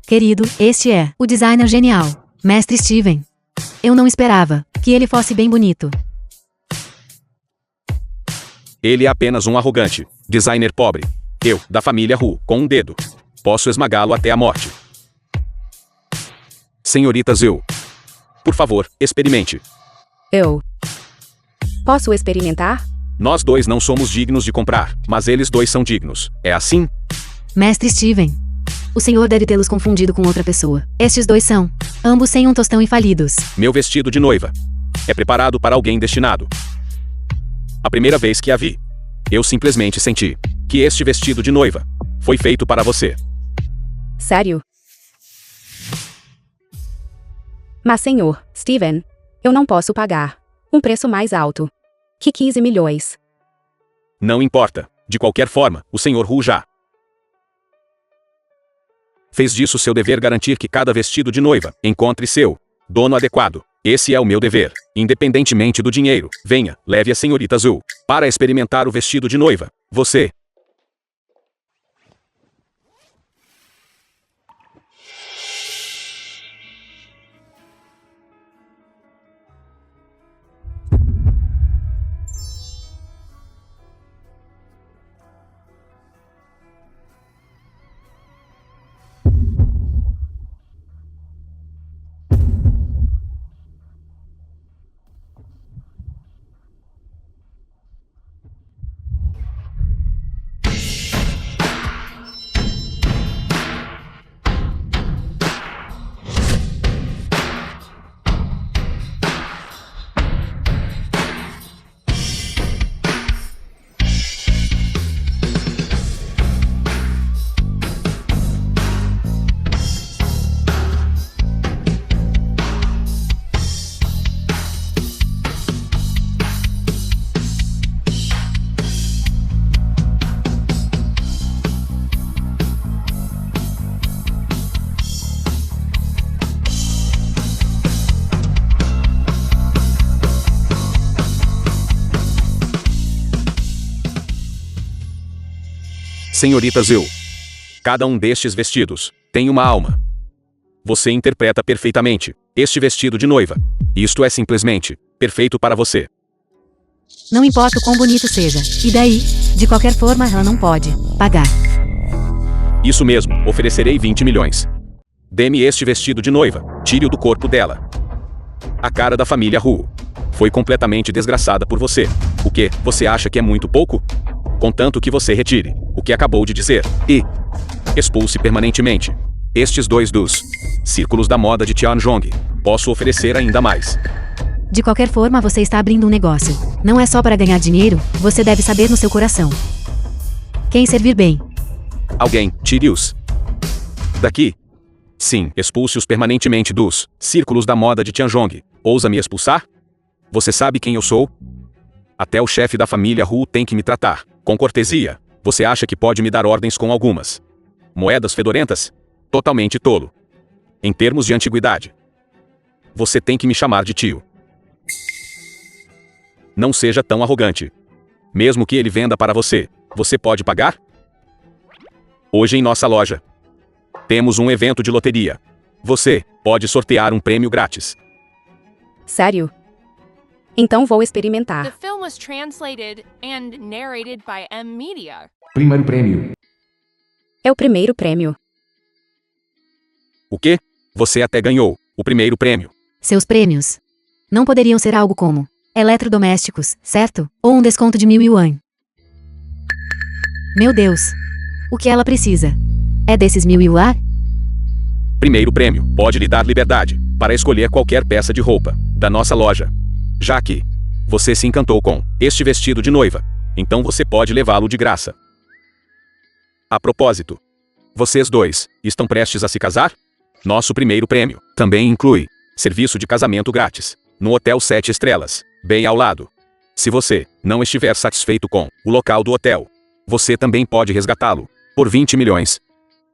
Querido, este é o designer genial, Mestre Steven. Eu não esperava que ele fosse bem bonito. Ele é apenas um arrogante designer pobre. Eu, da família Hu, com um dedo, posso esmagá-lo até a morte. Senhorita Zhu, por favor, experimente. Eu posso experimentar? Nós dois não somos dignos de comprar, mas eles dois são dignos. É assim? Mestre Steven, O senhor deve tê-los confundido com outra pessoa. Estes dois são, ambos sem um tostão e falidos. Meu vestido de noiva é preparado para alguém destinado. A primeira vez que a vi, eu simplesmente senti que este vestido de noiva foi feito para você. Sério? Mas, senhor, Steven, eu não posso pagar um preço mais alto que 15 milhões. Não importa. De qualquer forma, o senhor Hu já fez disso seu dever garantir que cada vestido de noiva encontre seu dono adequado. Esse é o meu dever. Independentemente do dinheiro, venha, leve a senhorita Zhu para experimentar o vestido de noiva. Você Senhorita Zhu, cada um destes vestidos tem uma alma. Você interpreta perfeitamente este vestido de noiva. Isto é simplesmente perfeito para você. Não importa o quão bonito seja. E daí? De qualquer forma, ela não pode pagar. Isso mesmo, oferecerei 20 milhões. Dê-me este vestido de noiva, tire-o do corpo dela. A cara da família Hu foi completamente desgraçada por você. O que, você acha que é muito pouco? Contanto que você retire o que acabou de dizer e expulse permanentemente estes dois dos círculos da moda de Tianjong. Posso oferecer ainda mais. De qualquer forma, você está abrindo um negócio. Não é só para ganhar dinheiro, você deve saber no seu coração quem servir bem. Alguém, tire-os daqui. Sim, expulse-os permanentemente dos círculos da moda de Tianjong. Ousa me expulsar? Você sabe quem eu sou? Até o chefe da família Hu tem que me tratar com cortesia. Você acha que pode me dar ordens com algumas moedas fedorentas? Totalmente tolo. Em termos de antiguidade, você tem que me chamar de tio. Não seja tão arrogante. Mesmo que ele venda para você, você pode pagar? Hoje em nossa loja, temos um evento de loteria. Você pode sortear um prêmio grátis. Sério? Então vou experimentar. The film was translated and narrated by M Media. Primeiro prêmio. É o primeiro prêmio. O quê? Você até ganhou o primeiro prêmio. Seus prêmios não poderiam ser algo como eletrodomésticos, certo? Ou um desconto de 1.000 yuan. Meu Deus. O que ela precisa? É desses 1.000 yuan? Primeiro prêmio pode lhe dar liberdade para escolher qualquer peça de roupa da nossa loja. Já que você se encantou com este vestido de noiva, então você pode levá-lo de graça. A propósito, vocês dois estão prestes a se casar? Nosso primeiro prêmio também inclui serviço de casamento grátis no Hotel 7 Estrelas, bem ao lado. Se você não estiver satisfeito com o local do hotel, você também pode resgatá-lo por 20 milhões.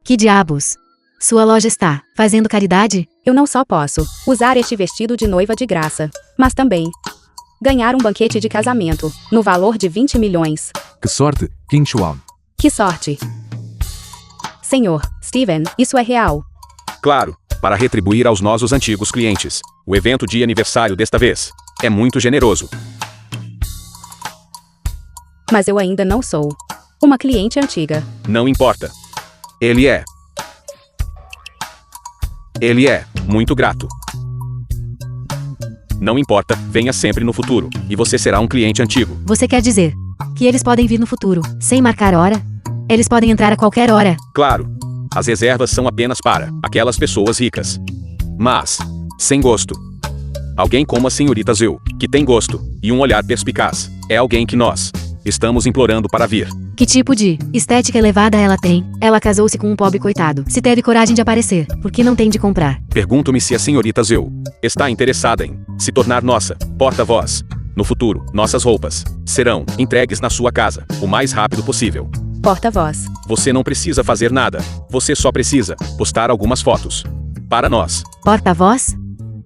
Que diabos? Sua loja está fazendo caridade? Eu não só posso usar este vestido de noiva de graça, mas também ganhar um banquete de casamento no valor de 20 milhões. Que sorte, King Xuan. Que sorte! Senhor, Steven, isso é real. Claro, para retribuir aos nossos antigos clientes. O evento de aniversário desta vez é muito generoso. Mas eu ainda não sou uma cliente antiga. Não importa. Ele é muito grato. Não importa, venha sempre no futuro, e você será um cliente antigo. Você quer dizer que eles podem vir no futuro, sem marcar hora? Eles podem entrar a qualquer hora. Claro. As reservas são apenas para aquelas pessoas ricas. Mas, sem gosto. Alguém como a senhorita Zhu, que tem gosto e um olhar perspicaz, é alguém que nós estamos implorando para vir. Que tipo de estética elevada ela tem? Ela casou-se com um pobre coitado. Se teve coragem de aparecer, por que não tem de comprar? Pergunto-me se a senhorita Zhu está interessada em se tornar nossa porta-voz. No futuro, nossas roupas serão entregues na sua casa o mais rápido possível. Porta-voz. Você não precisa fazer nada. Você só precisa postar algumas fotos. Para nós. Porta-voz?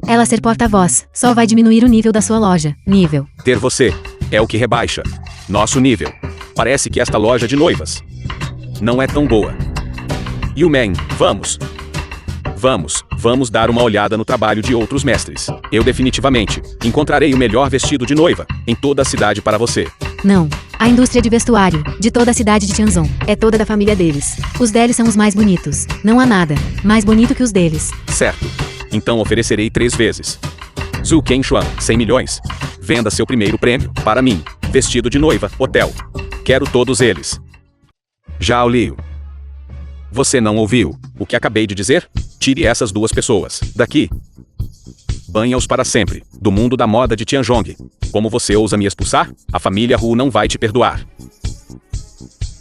Ela ser porta-voz só vai diminuir o nível da sua loja. Nível. Ter você é o que rebaixa nosso nível. Parece que esta loja de noivas não é tão boa. Yu Man, vamos dar uma olhada no trabalho de outros mestres. Eu definitivamente encontrarei o melhor vestido de noiva em toda a cidade para você. Não. A indústria de vestuário de toda a cidade de Tianzong é toda da família deles. Os deles são os mais bonitos. Não há nada mais bonito que os deles. Certo. Então oferecerei 3 vezes. Zhu Kenshuan, 100 milhões. Venda seu primeiro prêmio, para mim. Vestido de noiva, hotel. Quero todos eles. Zhao Liu. Você não ouviu o que acabei de dizer? Tire essas 2 pessoas daqui. Banha-os para sempre, do mundo da moda de Tianzong. Como você ousa me expulsar? A família Hu não vai te perdoar.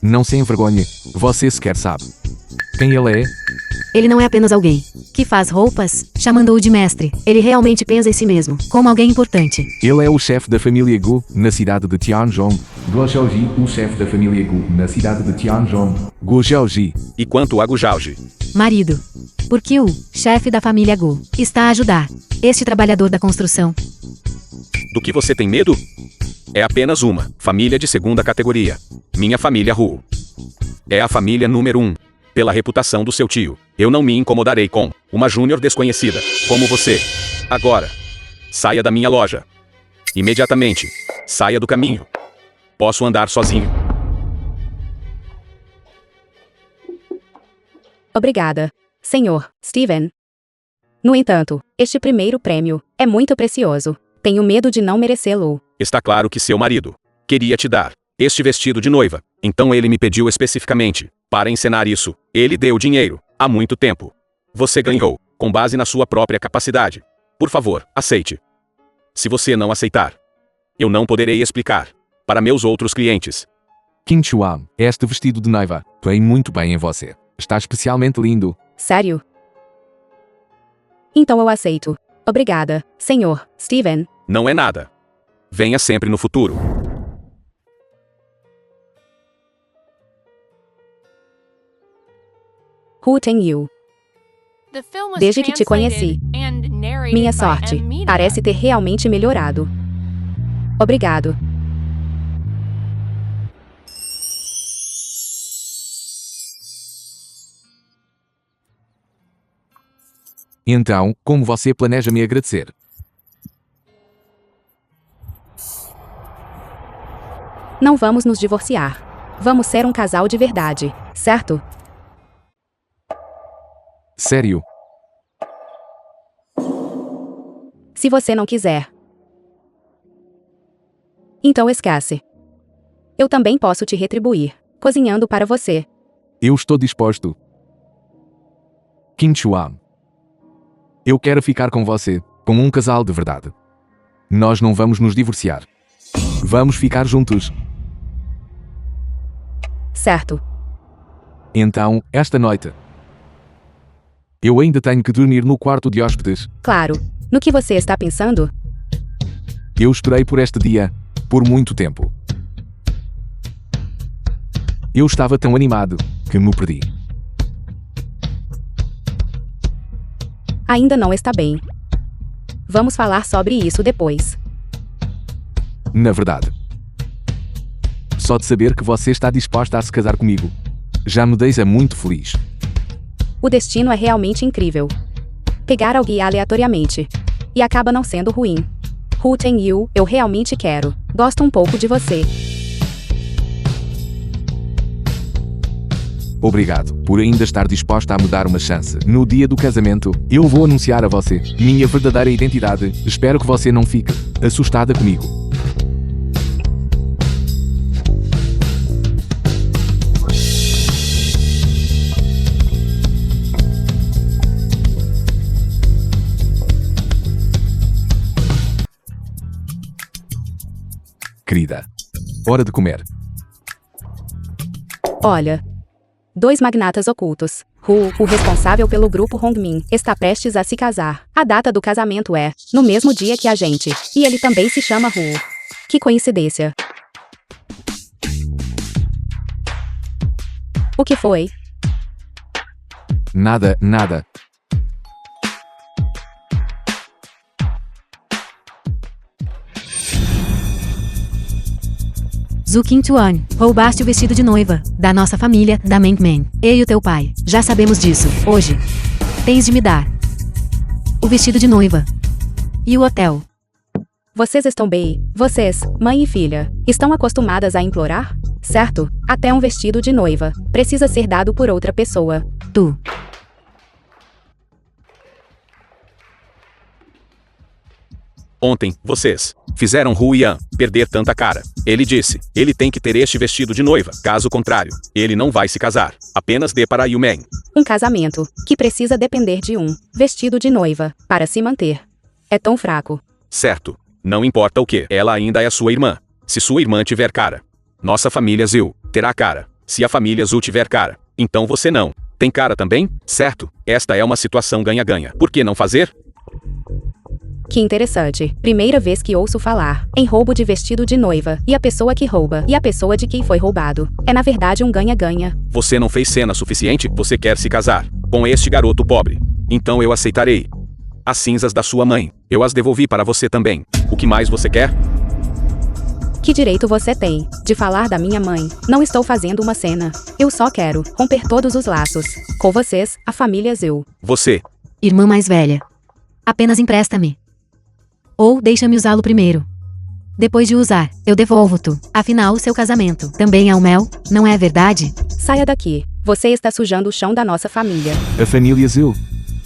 Não se envergonhe. Você sequer sabe quem ele é? Ele não é apenas alguém que faz roupas, chamando-o de mestre. Ele realmente pensa em si mesmo, como alguém importante. Ele é o chefe da família Gu, na cidade de Tianzong. Guo Xiaoji, o chefe da família Gu, na cidade de Tianzong. Guo Xiaoji. E quanto a Gu Zhaoji? Marido. Porque o chefe da família Gu está a ajudar este trabalhador da construção. Do que você tem medo? É apenas uma família de segunda categoria. Minha família Hu é a família número 1. Pela reputação do seu tio, eu não me incomodarei com uma júnior desconhecida, como você. Agora, saia da minha loja. Imediatamente. Saia do caminho. Posso andar sozinho. Obrigada, Sr. Steven. No entanto, este primeiro prêmio é muito precioso. Tenho medo de não merecê-lo. Está claro que seu marido queria te dar este vestido de noiva. Então ele me pediu especificamente para encenar isso. Ele deu dinheiro há muito tempo. Você ganhou com base na sua própria capacidade. Por favor, aceite. Se você não aceitar, eu não poderei explicar para meus outros clientes. Qin Chuan, este vestido de noiva vem muito bem em você. Está especialmente lindo. Sério? Então eu aceito. Obrigada, Sr. Steven. Não é nada. Venha sempre no futuro. Hu Tengyu. The film was Desde que te conheci, translated and narrated minha by sorte M. Media. parece ter realmente melhorado. Obrigado. Então, como você planeja me agradecer? Não vamos nos divorciar. Vamos ser um casal de verdade, certo? Sério? Se você não quiser. Então esquece. Eu também posso te retribuir, cozinhando para você. Eu estou disposto. Qin Chuan. Eu quero ficar com você, como um casal de verdade. Nós não vamos nos divorciar. Vamos ficar juntos. Certo. Então, esta noite, eu ainda tenho que dormir no quarto de hóspedes. Claro. No que você está pensando? Eu esperei por este dia, por muito tempo. Eu estava tão animado, que me perdi. Ainda não está bem. Vamos falar sobre isso depois. Na verdade. Só de saber que você está disposta a se casar comigo, já me deixa muito feliz. O destino é realmente incrível. Pegar alguém aleatoriamente. E acaba não sendo ruim. Hu Tengyu, eu realmente quero. Gosto um pouco de você. Obrigado por ainda estar disposta a me dar uma chance. No dia do casamento, eu vou anunciar a você minha verdadeira identidade. Espero que você não fique assustada comigo. querida. Hora de comer. Olha. 2 magnatas ocultos. Hu, o responsável pelo grupo Hongmin, está prestes a se casar. A data do casamento é no mesmo dia que a gente. E ele também se chama Hu. Que coincidência. O que foi? Nada, nada. Zhu Qingchuan, roubaste o vestido de noiva da nossa família, da Meng Meng. Eu e o teu pai, já sabemos disso. Hoje, tens de me dar o vestido de noiva e o hotel. Vocês estão bem? Vocês, mãe e filha, estão acostumadas a implorar? Certo? Até um vestido de noiva precisa ser dado por outra pessoa. Tu. Ontem, vocês fizeram Hu Yan perder tanta cara. Ele disse, ele tem que ter este vestido de noiva. Caso contrário, ele não vai se casar. Apenas dê para Yu Meng. Um casamento que precisa depender de um vestido de noiva para se manter. É tão fraco. Certo. Não importa o que, ela ainda é sua irmã. Se sua irmã tiver cara, nossa família Zhu terá cara. Se a família Zhu tiver cara, então você não tem cara também, certo? Esta é uma situação ganha-ganha. Por que não fazer? Que interessante. Primeira vez que ouço falar em roubo de vestido de noiva. E a pessoa que rouba e a pessoa de quem foi roubado. É na verdade um ganha-ganha. Você não fez cena suficiente? Você quer se casar com este garoto pobre. Então eu aceitarei. As cinzas da sua mãe, eu as devolvi para você também. O que mais você quer? Que direito você tem de falar da minha mãe? Não estou fazendo uma cena. Eu só quero romper todos os laços com vocês, a família Zhu. Você. Irmã mais velha. Apenas empresta-me. Ou deixa-me usá-lo primeiro. Depois de usar, eu devolvo-te. Afinal, seu casamento também é o mel, não é verdade? Saia daqui. Você está sujando o chão da nossa família. A família Zhu.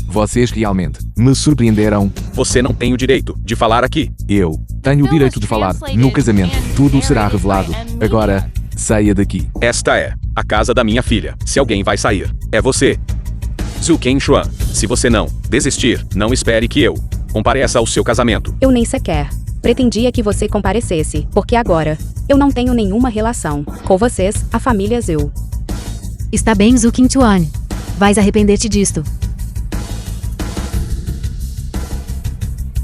Vocês realmente me surpreenderam. Você não tem o direito de falar aqui. Eu tenho o direito de falar. No casamento, tudo será revelado. Agora, saia daqui. Esta é a casa da minha filha. Se alguém vai sair, é você. Zhu Qingchuan, se você não desistir, não espere que eu compareça ao seu casamento. Eu nem sequer pretendia que você comparecesse, porque agora eu não tenho nenhuma relação com vocês, a família Zhu. Está bem, Zhu Qingchuan. Vais arrepender-te disto.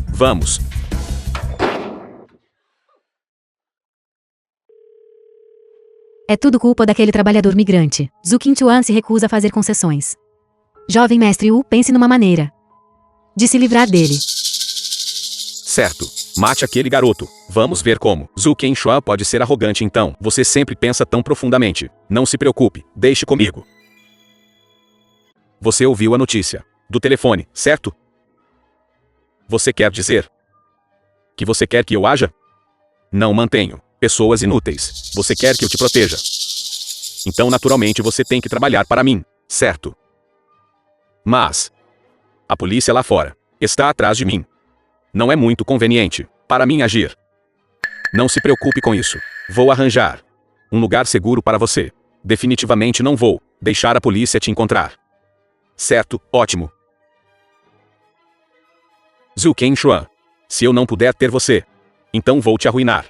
Vamos. É tudo culpa daquele trabalhador migrante. Zhu Qingchuan se recusa a fazer concessões. Jovem mestre Wu, pense numa maneira de se livrar dele. Certo. Mate aquele garoto. Vamos ver como. Zhu Qingchuan pode ser arrogante então. Você sempre pensa tão profundamente. Não se preocupe. Deixe comigo. Você ouviu a notícia do telefone, certo? Você quer dizer que você quer que eu haja? Não mantenho pessoas inúteis. Você quer que eu te proteja. Então naturalmente você tem que trabalhar para mim, certo? Mas a polícia lá fora está atrás de mim. Não é muito conveniente para mim agir. Não se preocupe com isso. Vou arranjar um lugar seguro para você. Definitivamente não vou deixar a polícia te encontrar. Certo, ótimo. Zhu Qingchuan, se eu não puder ter você, então vou te arruinar.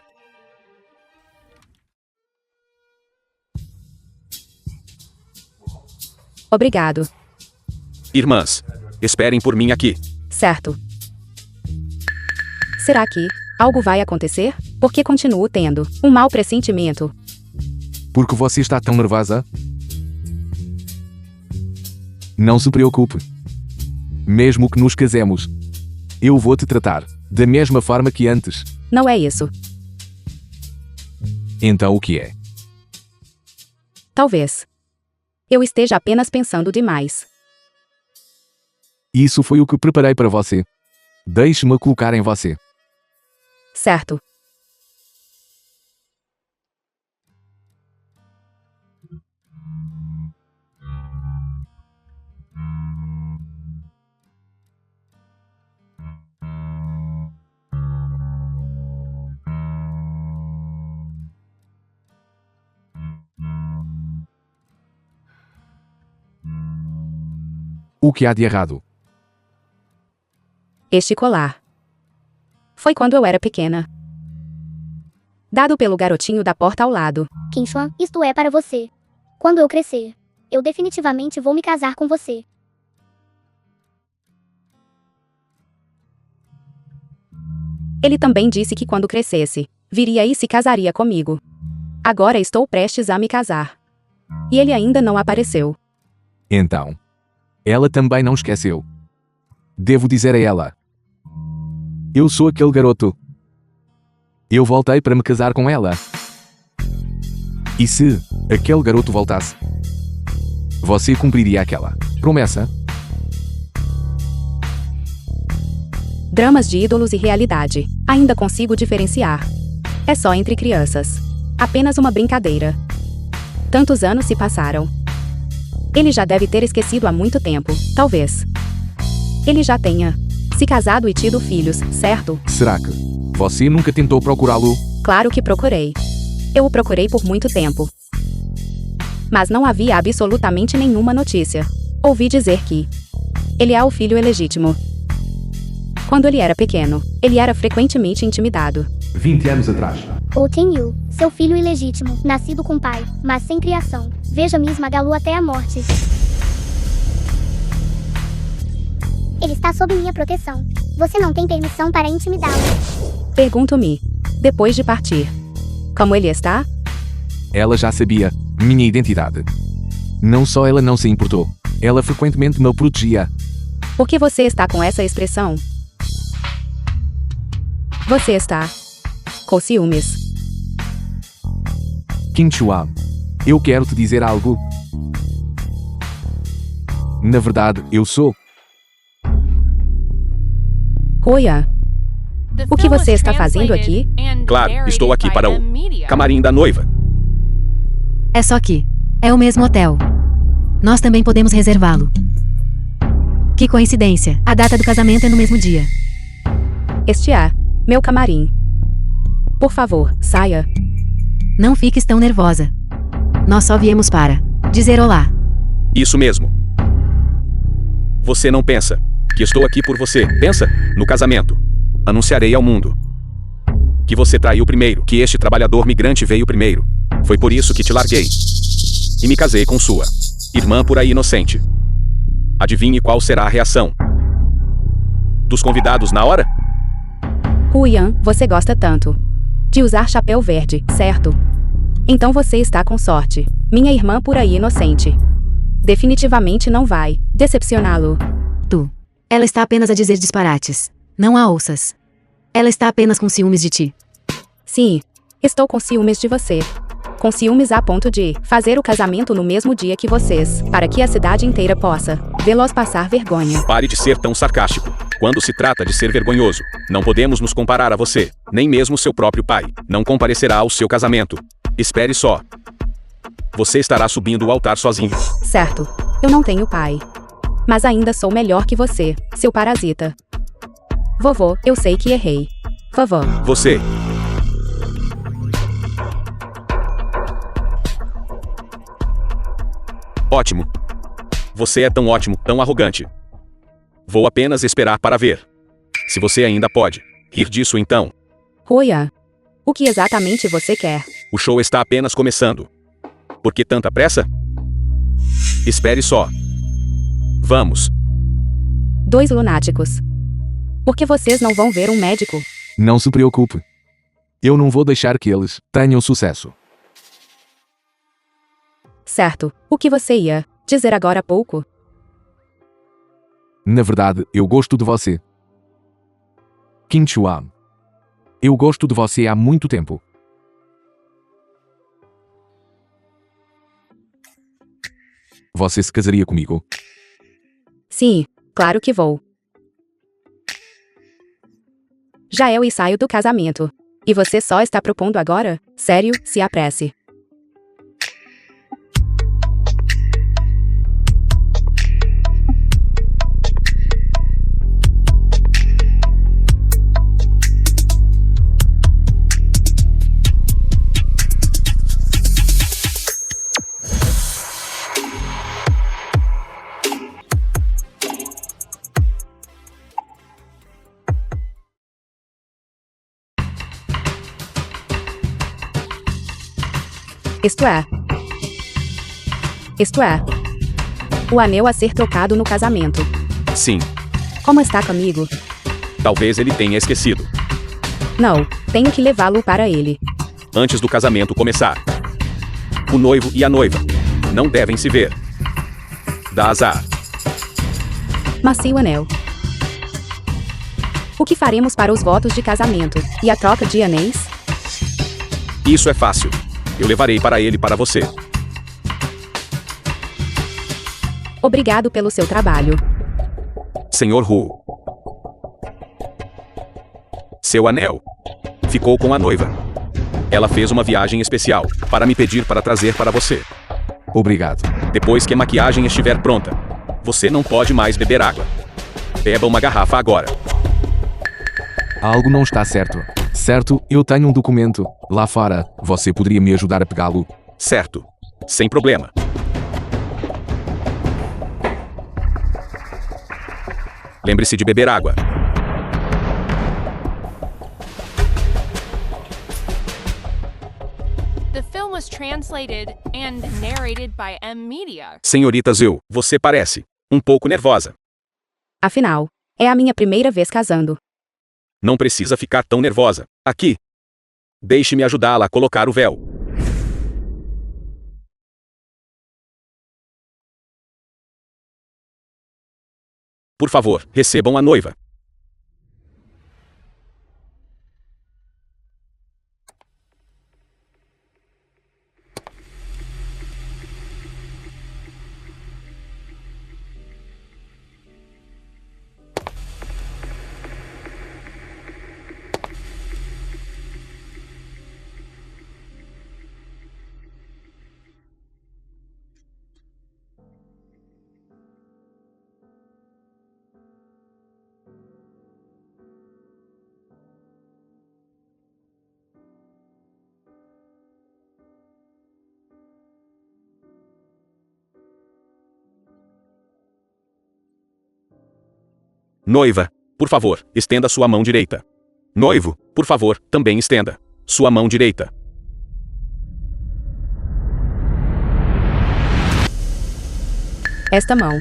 Obrigado. Irmãs, esperem por mim aqui. Certo. Será que algo vai acontecer? Porque continuo tendo um mau pressentimento. Porque você está tão nervosa? Não se preocupe. Mesmo que nos casemos, eu vou te tratar da mesma forma que antes. Não é isso. Então o que é? Talvez eu esteja apenas pensando demais. Isso foi o que preparei para você. Deixe-me colocar em você. Certo. O que há de errado? Este colar foi quando eu era pequena. dado pelo garotinho da porta ao lado. Kim Chuan, isto é para você. Quando eu crescer, eu definitivamente vou me casar com você. Ele também disse que quando crescesse, viria e se casaria comigo. Agora estou prestes a me casar. E ele ainda não apareceu. Então, ela também não esqueceu. Devo dizer a ela: eu sou aquele garoto. Eu voltei para me casar com ela. E se aquele garoto voltasse, você cumpriria aquela promessa? Dramas de ídolos e realidade. Ainda consigo diferenciar. É só entre crianças. Apenas uma brincadeira. Tantos anos se passaram. Ele já deve ter esquecido há muito tempo, talvez. Ele já tenha se casado e tido filhos, certo? Será que você nunca tentou procurá-lo? Claro que procurei. Eu o procurei por muito tempo. Mas não havia absolutamente nenhuma notícia. Ouvi dizer que ele é o filho ilegítimo. Quando ele era pequeno, ele era frequentemente intimidado. 20 anos atrás. Ou Chen Yu, seu filho ilegítimo, nascido com pai, mas sem criação. Veja-me esmagá-lo até a morte. Ele está sob minha proteção. Você não tem permissão para intimidá-lo. Pergunto-me, depois de partir, como ele está? Ela já sabia minha identidade. Não só ela não se importou, ela frequentemente me protegia. Por que você está com essa expressão? Você está com ciúmes. Kim Chuan, eu quero te dizer algo. Na verdade, eu sou. Roya, The o que film você was está fazendo aqui? translated and Claro, estou narrated aqui by para o M Media. camarim da noiva. É só que é o mesmo hotel. Nós também podemos reservá-lo. Que coincidência, a data do casamento é no mesmo dia. Este é meu camarim. Por favor, saia. Não fiques tão nervosa. Nós só viemos para dizer olá. Isso mesmo. Você não pensa que estou aqui por você. Pensa no casamento. Anunciarei ao mundo que você traiu primeiro, que este trabalhador migrante veio primeiro. Foi por isso que te larguei e me casei com sua irmã por aí inocente. Adivinhe qual será a reação dos convidados na hora? Huyan, você gosta tanto de usar chapéu verde, certo? Então você está com sorte. Minha irmã por aí inocente. Definitivamente não vai decepcioná-lo. Ela está apenas a dizer disparates. Não a ouças. Ela está apenas com ciúmes de ti. Sim, estou com ciúmes de você. Com ciúmes a ponto de fazer o casamento no mesmo dia que vocês, para que a cidade inteira possa vê-los passar vergonha. Pare de ser tão sarcástico. Quando se trata de ser vergonhoso, não podemos nos comparar a você. Nem mesmo seu próprio pai não comparecerá ao seu casamento. Espere só. Você estará subindo o altar sozinho. Certo, eu não tenho pai. Mas ainda sou melhor que você, seu parasita. Vovô, eu sei que errei. Vovó. Você. Ótimo. Você é tão ótimo, tão arrogante. Vou apenas esperar para ver. Se você ainda pode rir disso então. Roya, o que exatamente você quer? O show está apenas começando. Por que tanta pressa? Espere só. Vamos. 2 lunáticos. Por que vocês não vão ver um médico? Não se preocupe. Eu não vou deixar que eles tenham sucesso. Certo, o que você ia dizer agora há pouco? Na verdade, eu gosto de você. Kim Chuan. Eu gosto de você há muito tempo. Você se casaria comigo? Sim, claro que vou. Já é o ensaio do casamento. E você só está propondo agora? Sério, se apresse. Isto é, o anel a ser trocado no casamento. Sim, Como está comigo? talvez ele tenha esquecido. Não, tenho que levá-lo para ele. Antes do casamento começar. O noivo e a noiva não devem se ver. Dá azar. Macio anel. O que faremos para os votos de casamento e a troca de anéis? Isso é fácil. Eu levarei para ele para você. Obrigado pelo seu trabalho. Senhor Hu. Seu anel. Ficou com a noiva. Ela fez uma viagem especial para me pedir para trazer para você. Obrigado. Depois que a maquiagem estiver pronta, você não pode mais beber água. Beba uma garrafa agora. Algo não está certo. Certo, eu tenho um documento. Lá fora, você poderia me ajudar a pegá-lo? Certo. Sem problema. Lembre-se de beber água. The film was translated and narrated by M Media. Senhorita Zil, você parece um pouco nervosa. Afinal, é a minha primeira vez casando. Não precisa ficar tão nervosa. Aqui. Deixe-me ajudá-la a colocar o véu. Por favor, recebam a noiva. Noiva, por favor, estenda sua mão direita. Noivo, por favor, também estenda sua mão direita. Esta mão.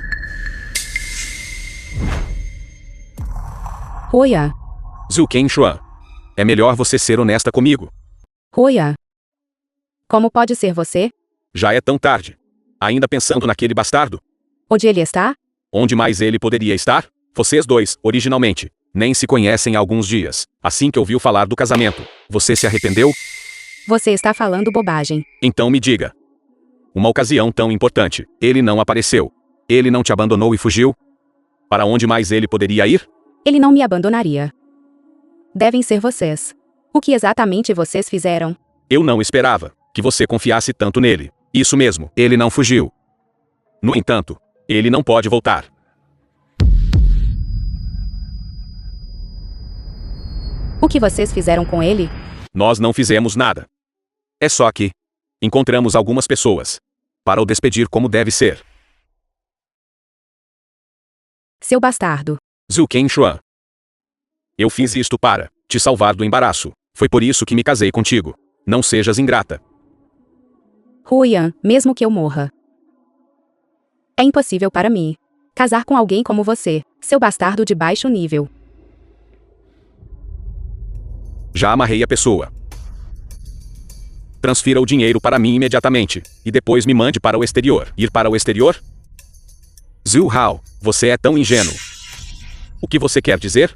Roya. Zhu Kenshuan. É melhor você ser honesta comigo. Roya. Como pode ser você? Já é tão tarde. Ainda pensando naquele bastardo? Onde ele está? Onde mais ele poderia estar? Vocês dois, originalmente, nem se conhecem há alguns dias. Assim que ouviu falar do casamento, você se arrependeu? Você está falando bobagem. Então me diga. Uma ocasião tão importante, ele não apareceu. Ele não te abandonou e fugiu? Para onde mais ele poderia ir? Ele não me abandonaria. Devem ser vocês. O que exatamente vocês fizeram? Eu não esperava que você confiasse tanto nele. Isso mesmo, ele não fugiu. No entanto, ele não pode voltar. O que vocês fizeram com ele? Nós não fizemos nada. É só que encontramos algumas pessoas para o despedir como deve ser. Seu bastardo. Zhu Kenshuan. Eu fiz isto para te salvar do embaraço. Foi por isso que me casei contigo. Não sejas ingrata. Huyan, mesmo que eu morra. É impossível para mim casar com alguém como você, seu bastardo de baixo nível. Já amarrei a pessoa. Transfira o dinheiro para mim imediatamente, e depois me mande para o exterior. Ir para o exterior? Zhu Hao, você é tão ingênuo. O que você quer dizer?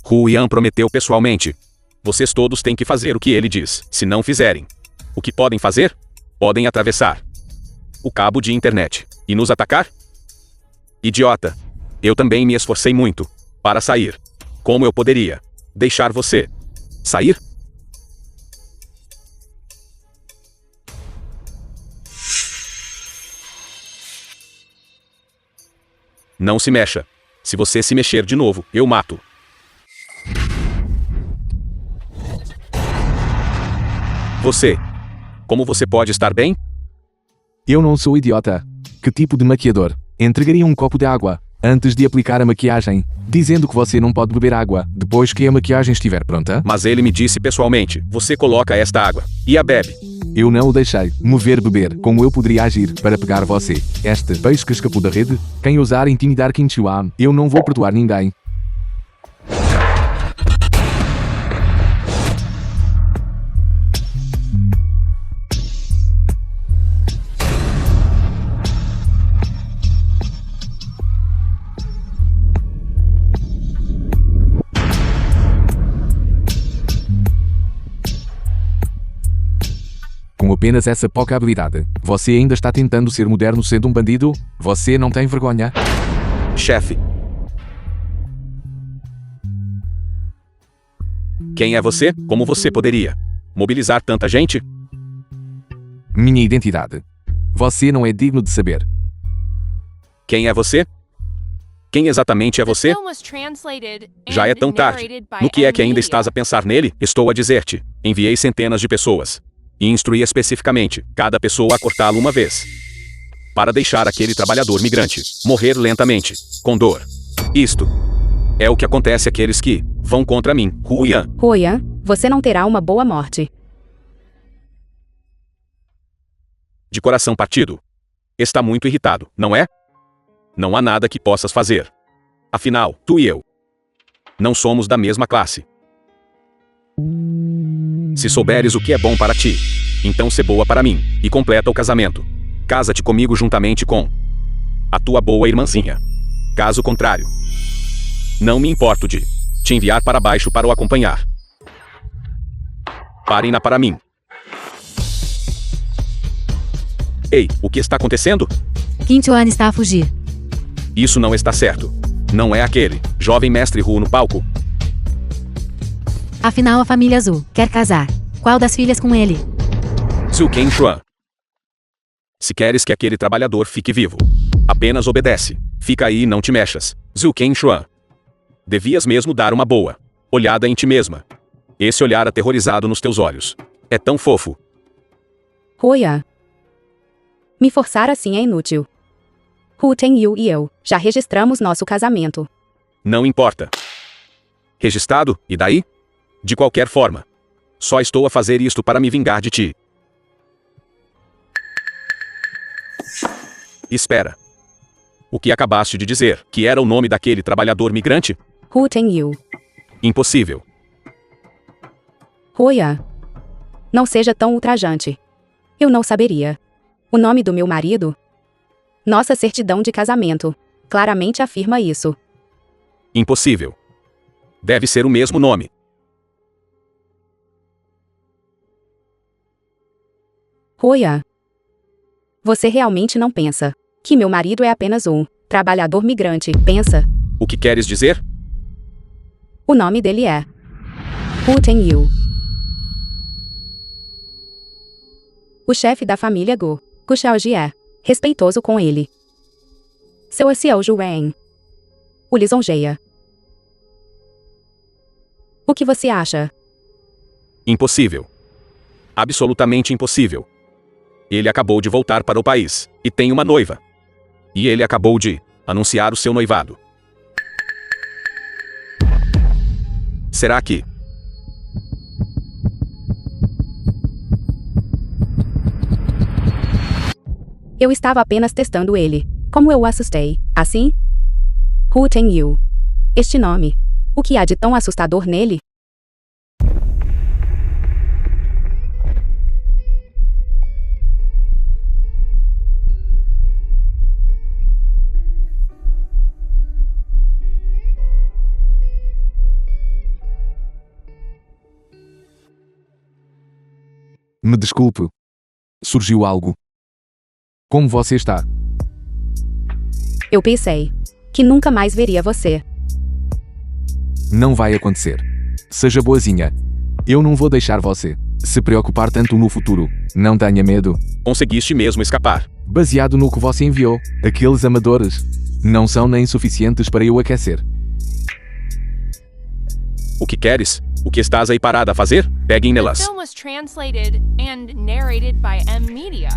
Hu Yan prometeu pessoalmente. Vocês todos têm que fazer o que ele diz. Se não fizerem, o que podem fazer? Podem atravessar o cabo de internet e nos atacar? Idiota. Eu também me esforcei muito para sair. Como eu poderia deixar você sair? Não se mexa. Se você se mexer de novo, eu mato. Você. Como você pode estar bem? Eu não sou idiota. Que tipo de maquiador entregaria um copo de água antes de aplicar a maquiagem, dizendo que você não pode beber água depois que a maquiagem estiver pronta? Mas ele me disse pessoalmente, você coloca esta água e a bebe. Eu não o deixei me ver beber. Como eu poderia agir para pegar você? Este peixe que escapou da rede? Quem ousar intimidar Qin Chuan, eu não vou perdoar ninguém. Com apenas essa pouca habilidade, você ainda está tentando ser moderno sendo um bandido? Você não tem vergonha? Chefe. Quem é você? Como você poderia mobilizar tanta gente? Minha identidade. Você não é digno de saber. Quem é você? Quem exatamente é The você? film was translated Já é and tão tarde. narrated by No que é que ainda M-Media. estás a pensar nele? Estou a dizer-te. Enviei centenas de pessoas. E instruí especificamente cada pessoa a cortá-lo uma vez. Para deixar aquele trabalhador migrante morrer lentamente, com dor. Isto é o que acontece àqueles que vão contra mim, Huyan. Royan, você não terá uma boa morte. De coração partido. Está muito irritado, não é? Não há nada que possas fazer. Afinal, tu e eu não somos da mesma classe. Se souberes o que é bom para ti, então sê boa para mim, e completa o casamento. Casa-te comigo juntamente com a tua boa irmãzinha. Caso contrário, não me importo de te enviar para baixo para o acompanhar. Parem-na para mim. Ei, o que está acontecendo? Qin Chuan está a fugir. Isso não está certo. Não é aquele jovem mestre Hu no palco. Afinal, a família Azul quer casar. Qual das filhas com ele? Zhu Quanxuan. Se queres que aquele trabalhador fique vivo, apenas obedece. Fica aí e não te mexas. Zhu Quanxuan. Devias mesmo dar uma boa olhada em ti mesma. Esse olhar aterrorizado nos teus olhos é tão fofo. Royan. Me forçar assim é inútil. Hu Tenyu e eu já registramos nosso casamento. Não importa. Registrado, e daí? De qualquer forma, só estou a fazer isto para me vingar de ti. Espera. O que acabaste de dizer, que era o nome daquele trabalhador migrante? Hu Tenyu. Impossível. Royan. Não seja tão ultrajante. Eu não saberia. O nome do meu marido? Nossa certidão de casamento claramente afirma isso. Impossível. Deve ser o mesmo nome. Royan. Você realmente não pensa que meu marido é apenas um trabalhador migrante, pensa? O que queres dizer? O nome dele é Hu Tenyu. O chefe da família Gu Xiaoji é respeitoso com ele. Seu ancião Juwen o lisonjeia. O que você acha? Impossível. Absolutamente impossível. Ele acabou de voltar para o país, e tem uma noiva. E ele acabou de anunciar o seu noivado. Será que... Eu estava apenas testando ele. Como eu o assustei. Assim? Hu Tenyu. Este nome. O que há de tão assustador nele? Me desculpe. Surgiu algo. Como você está? Eu pensei que nunca mais veria você. Não vai acontecer. Seja boazinha. Eu não vou deixar você se preocupar tanto no futuro. Não tenha medo. Conseguiste mesmo escapar. Baseado no que você enviou, aqueles amadores não são nem suficientes para eu aquecer. O que queres? O que estás aí parada a fazer? Peguem The nelas. film was translated and narrated by M-Media.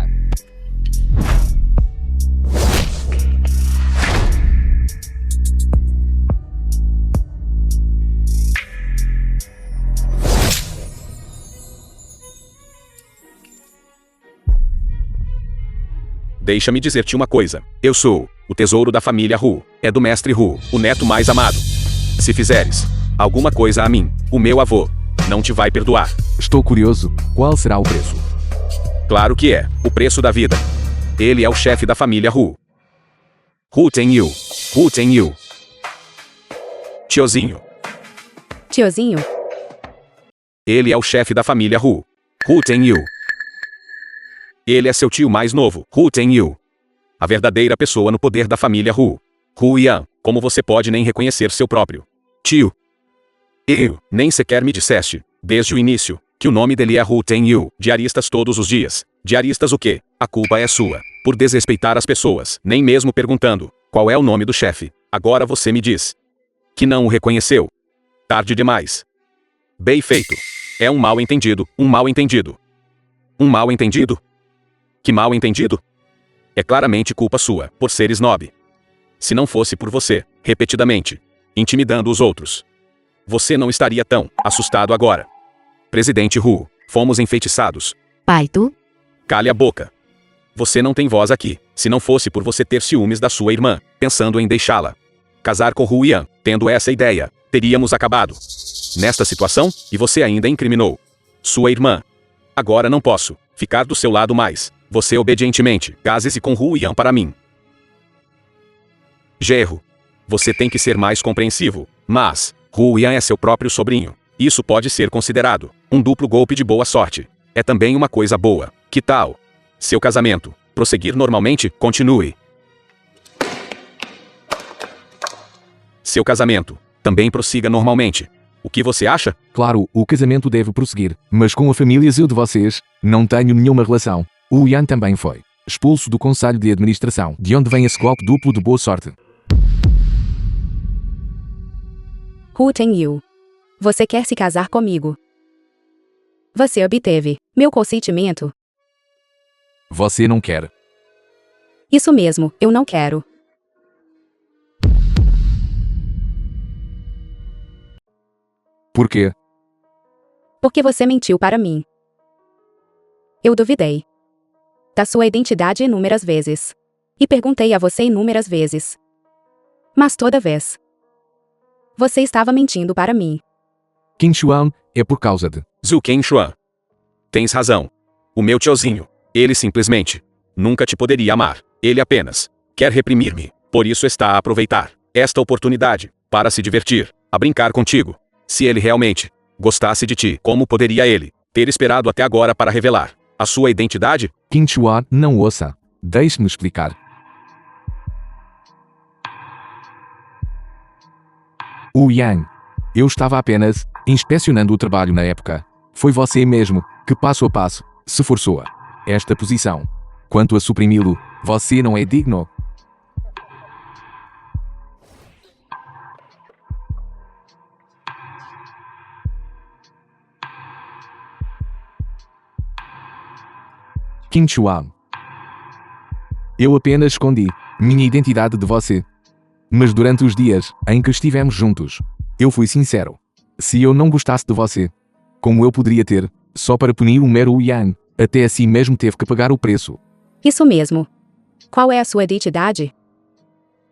Deixa-me dizer-te uma coisa. Eu sou o tesouro da família Hu. É do mestre Hu, o neto mais amado. Se fizeres alguma coisa a mim, o meu avô não te vai perdoar. Estou curioso. Qual será o preço? Claro que é o preço da vida. Ele é o chefe da família Hu. Hu Tenyu. Hu Tenyu. Tiozinho. Tiozinho? Ele é o chefe da família Hu. Hu Tenyu. Ele é seu tio mais novo, Hu Tenyu. A verdadeira pessoa no poder da família Hu. Hu Yan, como você pode nem reconhecer seu próprio tio? Eu, nem sequer me disseste, desde o início, que o nome dele é Hu Tenyu. Diaristas todos os dias. Diaristas o quê? A culpa é sua, por desrespeitar as pessoas, nem mesmo perguntando qual é o nome do chefe. Agora você me diz que não o reconheceu. Tarde demais. Bem feito. É um mal entendido, um mal entendido. Um mal entendido? Que mal entendido? É claramente culpa sua, por ser snob. Se não fosse por você, repetidamente, intimidando os outros, você não estaria tão assustado agora. Presidente Hu, fomos enfeitiçados. Pai, tu? Cale a boca. Você não tem voz aqui. Se não fosse por você ter ciúmes da sua irmã, pensando em deixá-la casar com Hu Yan, tendo essa ideia, teríamos acabado nesta situação, e você ainda incriminou sua irmã. Agora não posso ficar do seu lado mais. Você obedientemente case-se com Hu Yan para mim. Gerro. Você tem que ser mais compreensivo. Mas Hu Yan é seu próprio sobrinho. Isso pode ser considerado um duplo golpe de boa sorte. É também uma coisa boa. Que tal seu casamento prosseguir normalmente? Continue. Seu casamento também prossiga normalmente. O que você acha? Claro, o casamento deve prosseguir, mas com a família Zil de vocês, não tenho nenhuma relação. O Yan também foi expulso do conselho de administração, de onde vem esse golpe duplo de boa sorte. Hu Tenyu. Você quer se casar comigo? Você obteve meu consentimento? Você não quer. Isso mesmo, eu não quero. Por quê? Porque você mentiu para mim. Eu duvidei da sua identidade inúmeras vezes. E perguntei a você inúmeras vezes. Mas toda vez, você estava mentindo para mim. Qin Shuan, é por causa de... Zhu Quenshuan. Tens razão. O meu tiozinho. Ele simplesmente nunca te poderia amar. Ele apenas quer reprimir-me. Por isso está a aproveitar esta oportunidade para se divertir, a brincar contigo. Se ele realmente gostasse de ti, como poderia ele ter esperado até agora para revelar a sua identidade? Qin Shuan, não ouça. Deixe-me explicar. O Yang. Eu estava apenas inspecionando o trabalho na época. Foi você mesmo que, passo a passo, se forçou a esta posição. Quanto a suprimi-lo, você não é digno. Qin Shuan. Eu apenas escondi minha identidade de você. Mas durante os dias em que estivemos juntos, eu fui sincero. Se eu não gostasse de você, como eu poderia ter, só para punir o mero Yang, até assim mesmo teve que pagar o preço. Isso mesmo. Qual é a sua identidade?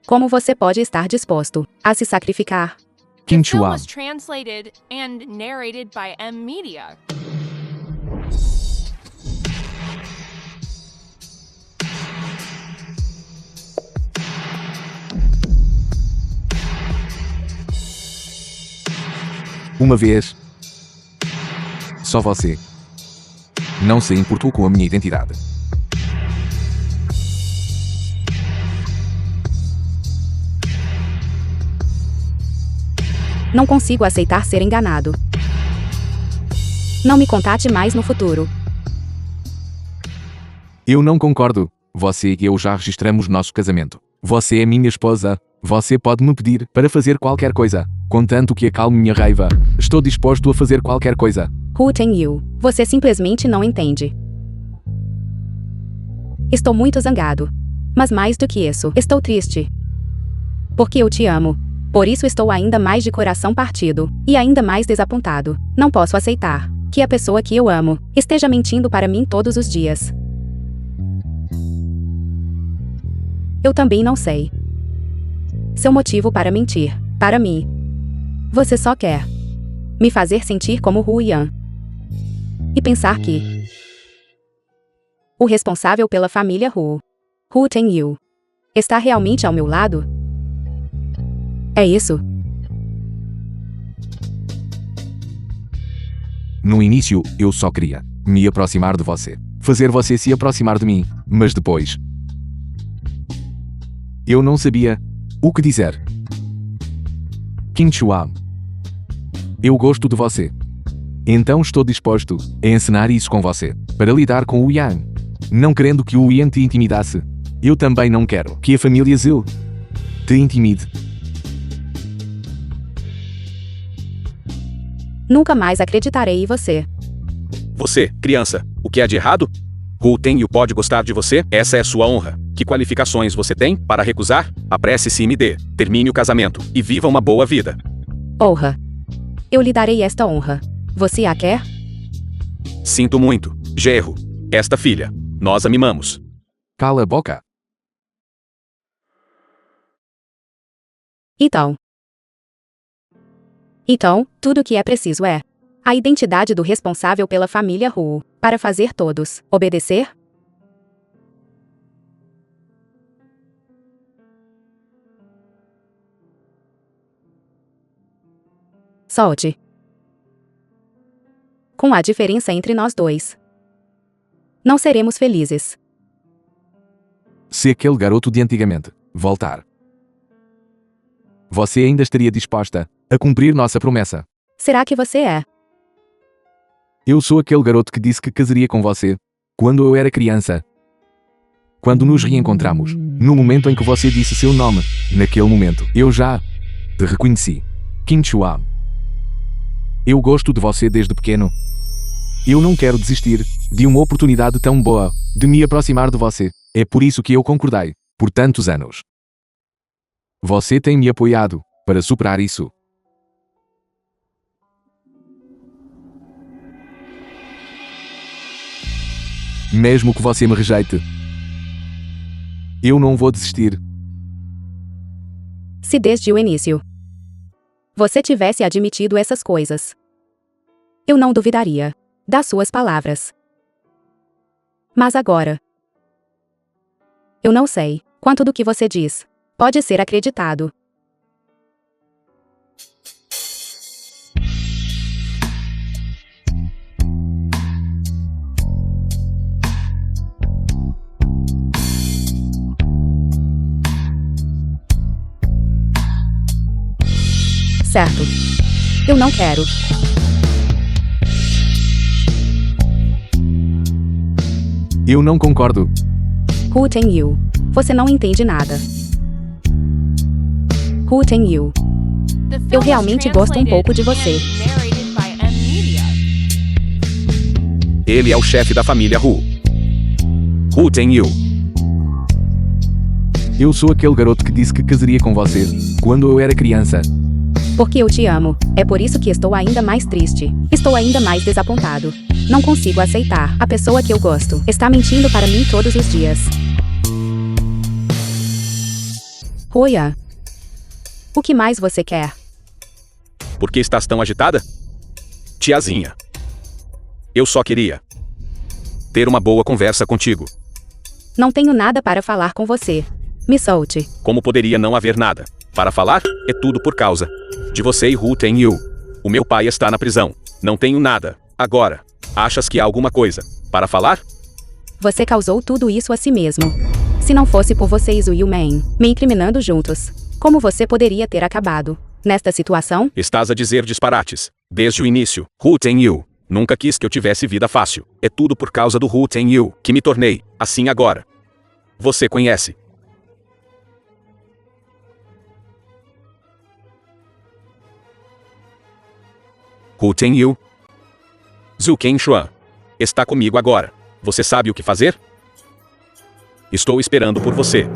Como você pode estar disposto a se sacrificar? The Qin film Shuan. was translated and narrated by M-Media. Uma vez. Só você. Não se importou com a minha identidade. Não consigo aceitar ser enganado. Não me contate mais no futuro. Eu não concordo. Você e eu já registramos nosso casamento. Você é minha esposa. Você pode me pedir para fazer qualquer coisa, contanto que acalme minha raiva. Estou disposto a fazer qualquer coisa. Hu Tenyu, você simplesmente não entende. Estou muito zangado. Mas mais do que isso, estou triste. Porque eu te amo. Por isso estou ainda mais de coração partido, e ainda mais desapontado. Não posso aceitar que a pessoa que eu amo esteja mentindo para mim todos os dias. Eu também não sei. Seu motivo para mentir, para mim. Você só quer me fazer sentir como Hu Yan. E pensar que o responsável pela família Hu Teng-yu, está realmente ao meu lado? É isso? No início, eu só queria me aproximar de você. Fazer você se aproximar de mim. Mas depois, eu não sabia o que dizer. Kim Chuan, eu gosto de você. Então estou disposto a ensinar isso com você, para lidar com o Yang. Não querendo que o Yang te intimidasse. Eu também não quero que a família Zil te intimide. Nunca mais acreditarei em você. Você, criança, o que há de errado? Hu Teng-yu pode gostar de você? Essa é sua honra. Que qualificações você tem para recusar? Apresse-se e me dê. Termine o casamento e viva uma boa vida. Honra. Eu lhe darei esta honra. Você a quer? Sinto muito, Gerro. Esta filha. Nós a mimamos. Cala a boca. Então, tudo o que é preciso é a identidade do responsável pela família Hu, para fazer todos obedecer? Solte. Com a diferença entre nós dois, não seremos felizes. Se aquele garoto de antigamente voltar, você ainda estaria disposta a cumprir nossa promessa? Será que você é? Eu sou aquele garoto que disse que casaria com você quando eu era criança. Quando nos reencontramos, no momento em que você disse seu nome, naquele momento, eu já te reconheci. Kim Chuan. Eu gosto de você desde pequeno. Eu não quero desistir de uma oportunidade tão boa de me aproximar de você. É por isso que eu concordei, por tantos anos. Você tem me apoiado para superar isso. Mesmo que você me rejeite, eu não vou desistir. Se desde o início você tivesse admitido essas coisas, eu não duvidaria das suas palavras. Mas agora, eu não sei quanto do que você diz pode ser acreditado. Certo. Eu não quero. Eu não concordo. Hu Teng-yu, você não entende nada. Hu Teng-yu, The film eu was realmente gosto um pouco de você. translated and narrated by M Media. Ele é o chefe da família Hu Teng-yu. Eu sou aquele garoto que disse que casaria com você quando eu era criança. Porque eu te amo. É por isso que estou ainda mais triste. Estou ainda mais desapontado. Não consigo aceitar. A pessoa que eu gosto está mentindo para mim todos os dias. Roya, o que mais você quer? Por que estás tão agitada? Tiazinha. Eu só queria ter uma boa conversa contigo. Não tenho nada para falar com você. Me solte. Como poderia não haver nada para falar? É tudo por causa de você e Hu Teng-yu. O meu pai está na prisão. Não tenho nada. Agora, achas que há alguma coisa para falar? Você causou tudo isso a si mesmo. Se não fosse por você e Zhu Yumen me incriminando juntos, como você poderia ter acabado nesta situação? Estás a dizer disparates. Desde o início, Hu Teng-yu nunca quis que eu tivesse vida fácil. É tudo por causa do Hu Teng-yu que me tornei assim agora. Você conhece? Hu Teng-yu. Zhu Kenshuan está comigo agora. Você sabe o que fazer? Estou esperando por você.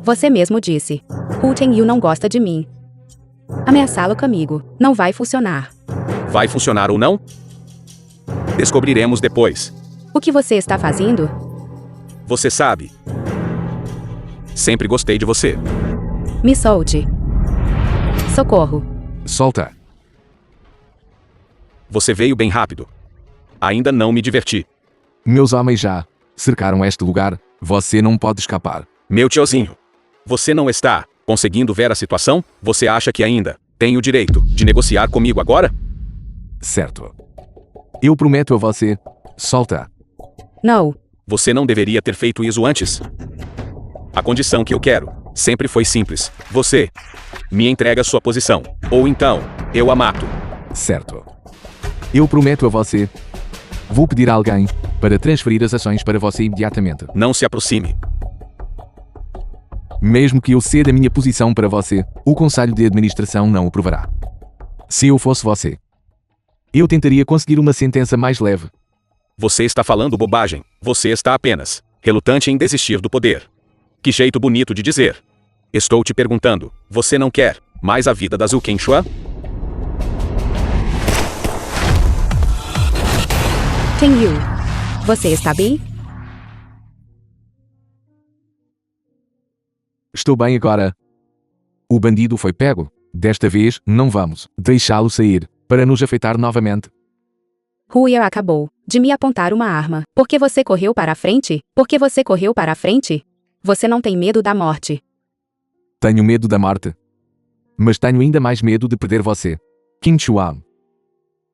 Você mesmo disse. Hu Teng-yu não gosta de mim. Ameaçá-lo comigo não vai funcionar. Vai funcionar ou não? Descobriremos depois. O que você está fazendo? Você sabe. Sempre gostei de você. Me solte. Socorro. Solta. Você veio bem rápido. Ainda não me diverti. Meus homens já cercaram este lugar. Você não pode escapar. Meu tiozinho. Você não está conseguindo ver a situação? Você acha que ainda tem o direito de negociar comigo agora? Certo. Eu prometo a você. Solta. Não. Você não deveria ter feito isso antes. A condição que eu quero sempre foi simples. Você me entrega sua posição, ou então eu a mato. Certo. Eu prometo a você. Vou pedir a alguém para transferir as ações para você imediatamente. Não se aproxime. Mesmo que eu ceda a minha posição para você, o Conselho de Administração não o provará. Se eu fosse você, eu tentaria conseguir uma sentença mais leve. Você está falando bobagem. Você está apenas relutante em desistir do poder. Que jeito bonito de dizer. Estou te perguntando, você não quer mais a vida da Zhu Kenshua? Tenyu. Você está bem? Estou bem agora. O bandido foi pego. Desta vez, não vamos deixá-lo sair para nos afetar novamente. Huia acabou de me apontar uma arma. Por que você correu para a frente? Por que você correu para a frente? Você não tem medo da morte. Tenho medo da morte. Mas tenho ainda mais medo de perder você. Qin Chuan.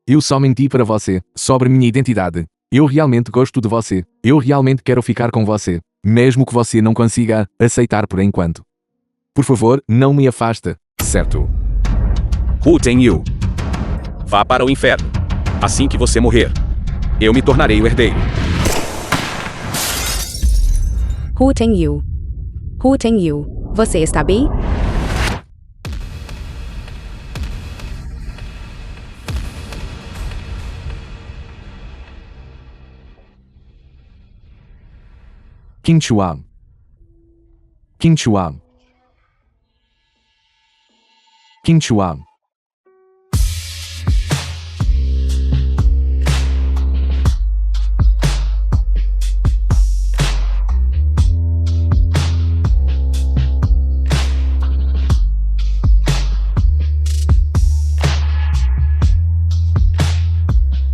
Eu só menti para você sobre minha identidade. Eu realmente gosto de você. Eu realmente quero ficar com você. Mesmo que você não consiga aceitar por enquanto. Por favor, não me afaste, certo? Hu Tenyu. Vá para o inferno. Assim que você morrer, eu me tornarei o herdeiro. Hu Tenyu. Hu Tenyu. Você está bem? Qin Chuan. Qin Chuan. Qin Chuan.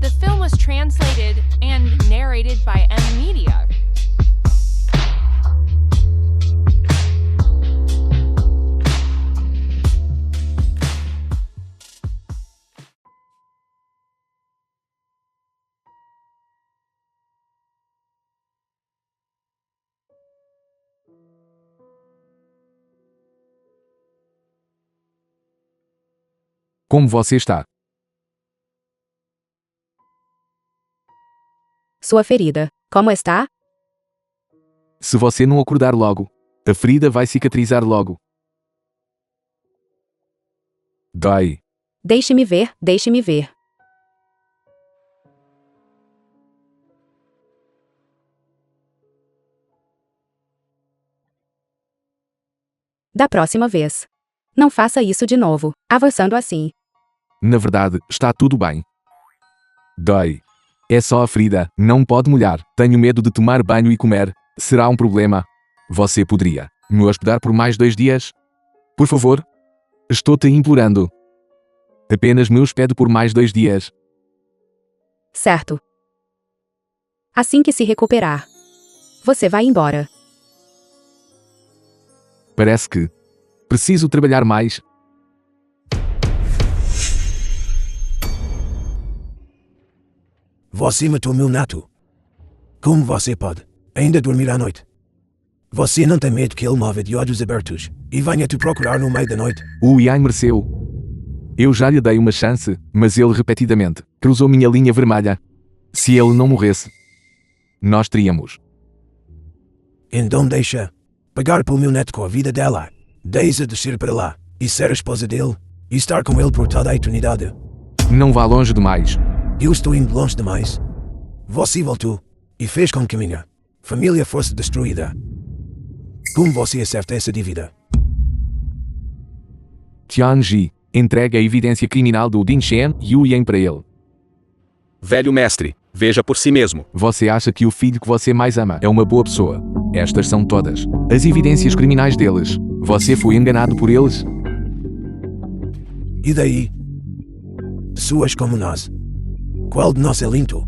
The film was translated and narrated by M Media. Como você está? Sua ferida. Como está? Se você não acordar logo, a ferida vai cicatrizar logo. Dói. Deixe-me ver, deixe-me ver. Da próxima vez. Não faça isso de novo, avançando assim. Na verdade, está tudo bem. Dói. É só a ferida, não pode molhar. Tenho medo de tomar banho e comer. Será um problema? Você poderia me hospedar por mais 2 dias? Por favor? Estou-te implorando. Apenas me hospede por mais 2 dias. Certo. Assim que se recuperar, você vai embora. Parece que preciso trabalhar mais. Você matou meu neto. Como você pode ainda dormir à noite? Você não tem medo que ele move de olhos abertos e venha te procurar no meio da noite? O Ian mereceu. Eu já lhe dei uma chance, mas ele repetidamente cruzou minha linha vermelha. Se ele não morresse, nós teríamos. Então deixa pagar pelo meu neto com a vida dela. Deixa descer para lá e ser a esposa dele e estar com ele por toda a eternidade. Não vá longe demais. Eu estou indo longe demais. Você voltou e fez com que minha família fosse destruída. Como você acerta essa dívida? Tianji, entregue a evidência criminal do Din Shen e o Yan para ele. Velho mestre, veja por si mesmo. Você acha que o filho que você mais ama é uma boa pessoa? Estas são todas as evidências criminais deles. Você foi enganado por eles? E daí? Pessoas como nós. Qual de nós é limpo?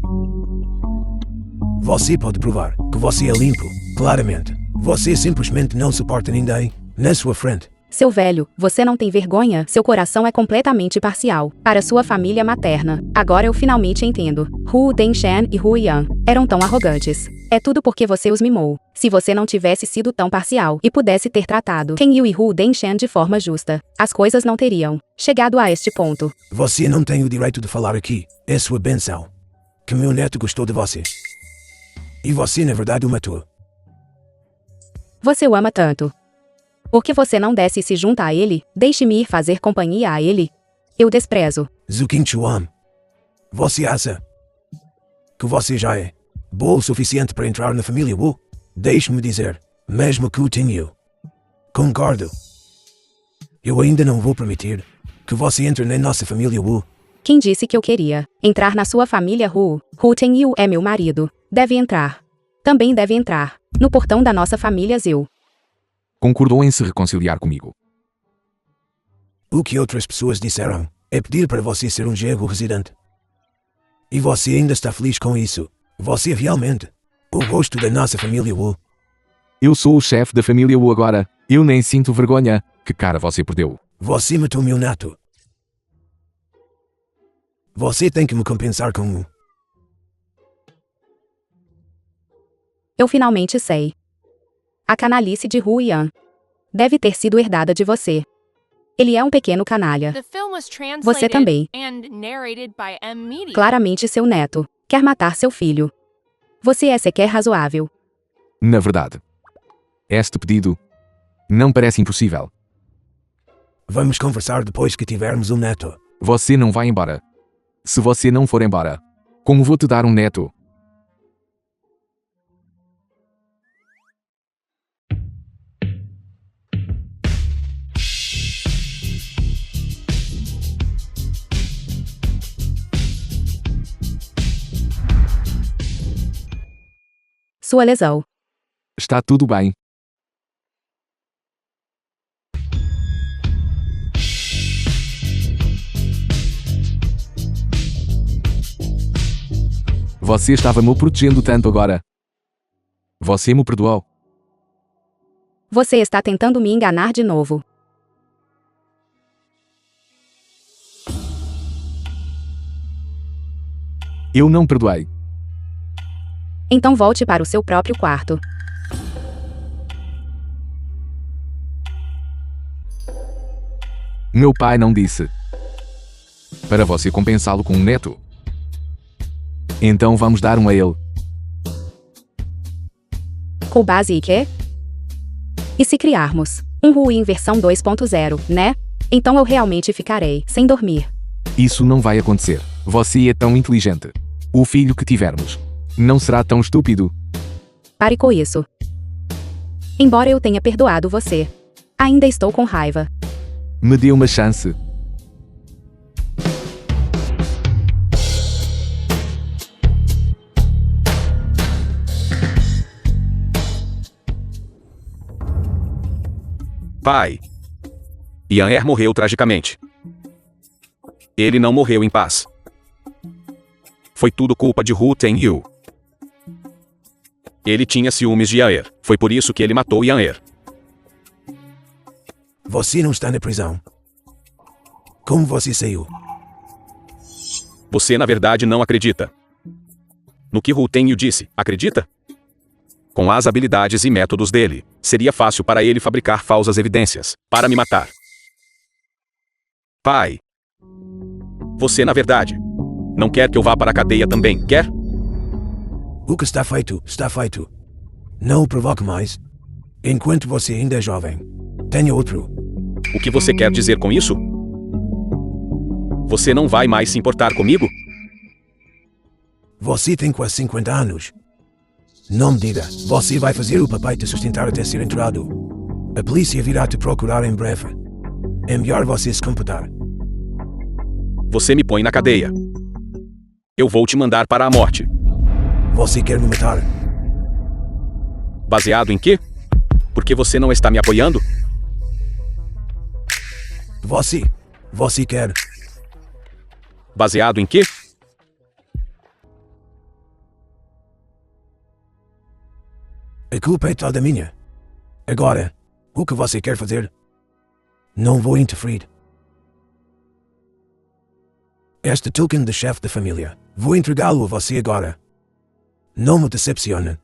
Você pode provar que você é limpo, claramente. Você simplesmente não suporta ninguém na sua frente. Seu velho, você não tem vergonha? Seu coração é completamente parcial para sua família materna. Agora eu finalmente entendo. Hu Dengshan e Hu Yan eram tão arrogantes. É tudo porque você os mimou. Se você não tivesse sido tão parcial e pudesse ter tratado Ken Yu e Hu Dengshan de forma justa, as coisas não teriam chegado a este ponto. Você não tem o direito de falar aqui. É sua benção. Que meu neto gostou de você. E você na verdade o matou. Você o ama tanto. Por que você não desce e se junta a ele? Deixe-me ir fazer companhia a ele. Eu desprezo. Zukin Chuan. Você acha que você já é bom o suficiente para entrar na família Wu? Deixe-me dizer, mesmo que o tenha. Concordo. Eu ainda não vou permitir que você entre na nossa família Wu. Quem disse que eu queria entrar na sua família Hu? Hu Tenyu é meu marido. Deve entrar. Também deve entrar no portão da nossa família Zeu. Concordou em se reconciliar comigo. O que outras pessoas disseram é pedir para você ser um genro residente. E você ainda está feliz com isso. Você é realmente o rosto da nossa família Wu. Eu sou o chefe da família Wu agora. Eu nem sinto vergonha. Que cara você perdeu? Você matou meu neto. Você tem que me compensar com um. Eu finalmente sei. A canalice de Hu Yan deve ter sido herdada de você. Ele é um pequeno canalha. The film was Você translated também. and narrated by M Media. Claramente seu neto quer matar seu filho. Você é sequer razoável. Na verdade, este pedido não parece impossível. Vamos conversar depois que tivermos um neto. Você não vai embora. Se você não for embora, como vou te dar um neto? Sua lesão. Está tudo bem. Você estava me protegendo tanto agora. Você me perdoou. Você está tentando me enganar de novo. Eu não perdoei. Então volte para o seu próprio quarto. Meu pai não disse para você compensá-lo com um neto. Então vamos dar um a ele. Com base em quê? E se criarmos um Ruim versão 2.0, né? Então eu realmente ficarei sem dormir. Isso não vai acontecer. Você é tão inteligente. O filho que tivermos não será tão estúpido. Pare com isso. Embora eu tenha perdoado você, ainda estou com raiva. Me dê uma chance. Pai. Yan-Er morreu tragicamente. Ele não morreu em paz. Foi tudo culpa de Hu Tenyu. Ele tinha ciúmes de Yan-Er. Foi por isso que ele matou Yan-Er. Você não está na prisão. Como você saiu? Você na verdade não acredita no que Hu Tenyu disse, acredita? Com as habilidades e métodos dele, seria fácil para ele fabricar falsas evidências para me matar. Pai. Você na verdade não quer que eu vá para a cadeia também, quer? O que está feito, está feito. Não o provoque mais. Enquanto você ainda é jovem. Tenha outro. O que você quer dizer com isso? Você não vai mais se importar comigo? Você tem quase 50 anos. Não me diga, você vai fazer o papai te sustentar até ser enterrado. A polícia virá te procurar em breve. É melhor você se comportar. Você me põe na cadeia. Eu vou te mandar para a morte. Você quer me matar? Baseado em quê? Porque você não está me apoiando? Você quer? Baseado em quê? A culpa é toda minha. Agora, o que você quer fazer? Não vou interferir. Este token de chefe da família. Vou entregá-lo a você agora. Não me decepcione.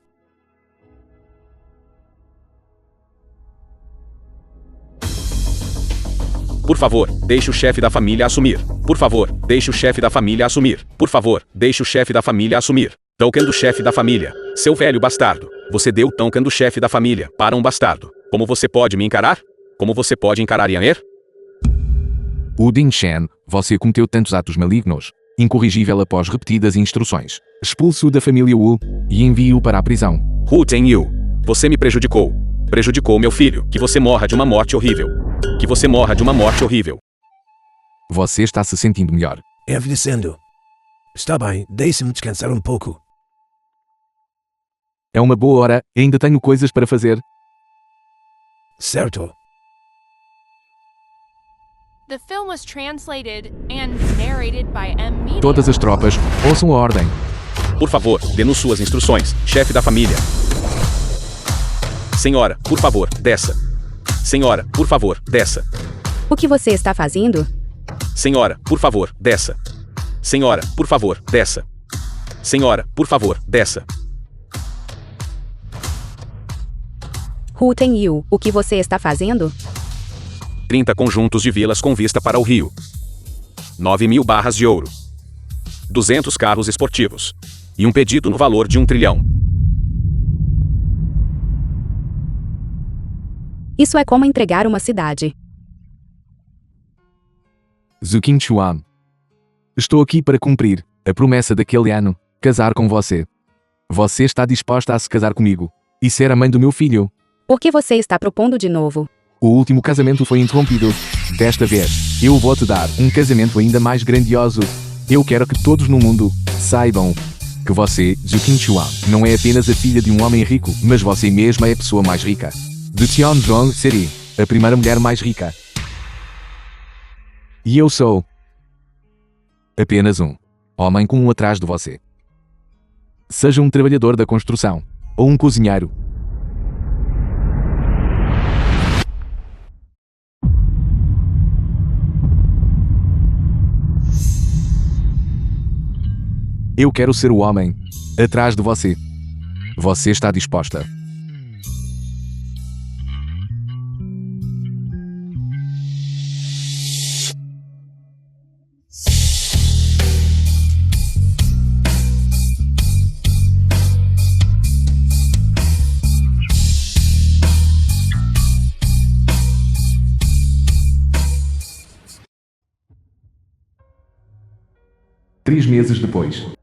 Por favor, deixe o chefe da família assumir. Por favor, deixe o chefe da família assumir. Por favor, deixe o chefe da família assumir. Token do chefe da família. Seu velho bastardo. Você deu o token do chefe da família para um bastardo. Como você pode me encarar? Como você pode encarar Yaner? Wu Dingshan, você cometeu tantos atos malignos. Incorrigível após repetidas instruções. Expulse-o da família Wu e envie-o para a prisão. Hu Tenyu. Você me prejudicou. Prejudicou meu filho. Que você morra de uma morte horrível. Que você morra de uma morte horrível. Você está se sentindo melhor. Envelhecendo. Está bem, deixe-me descansar um pouco. É uma boa hora, ainda tenho coisas para fazer. Certo. The film was translated and narrated by Media. Todas as tropas, ouçam a ordem. Por favor, dê-nos suas instruções, chefe da família. Senhora, por favor, desça. Senhora, por favor, desça. O que você está fazendo? Senhora, por favor, desça. Senhora, por favor, desça. Senhora, por favor, desça. Hu Tenyu, o que você está fazendo? 30 conjuntos de vilas com vista para o rio. 9.000 barras de ouro. 200 carros esportivos. E um pedido no valor de 1 trilhão. Isso é como entregar uma cidade. Zuqin Chuan. Estou aqui para cumprir a promessa daquele ano, casar com você. Você está disposta a se casar comigo e ser a mãe do meu filho. Por que você está propondo de novo? O último casamento foi interrompido. Desta vez, eu vou te dar um casamento ainda mais grandioso. Eu quero que todos no mundo saibam que você, Zuqin Chuan, não é apenas a filha de um homem rico, mas você mesma é a pessoa mais rica. De Tianzhong Seri, a primeira mulher mais rica. E eu sou apenas um homem comum atrás de você. Seja um trabalhador da construção ou um cozinheiro. Eu quero ser o homem atrás de você. Você está disposta? Três meses depois.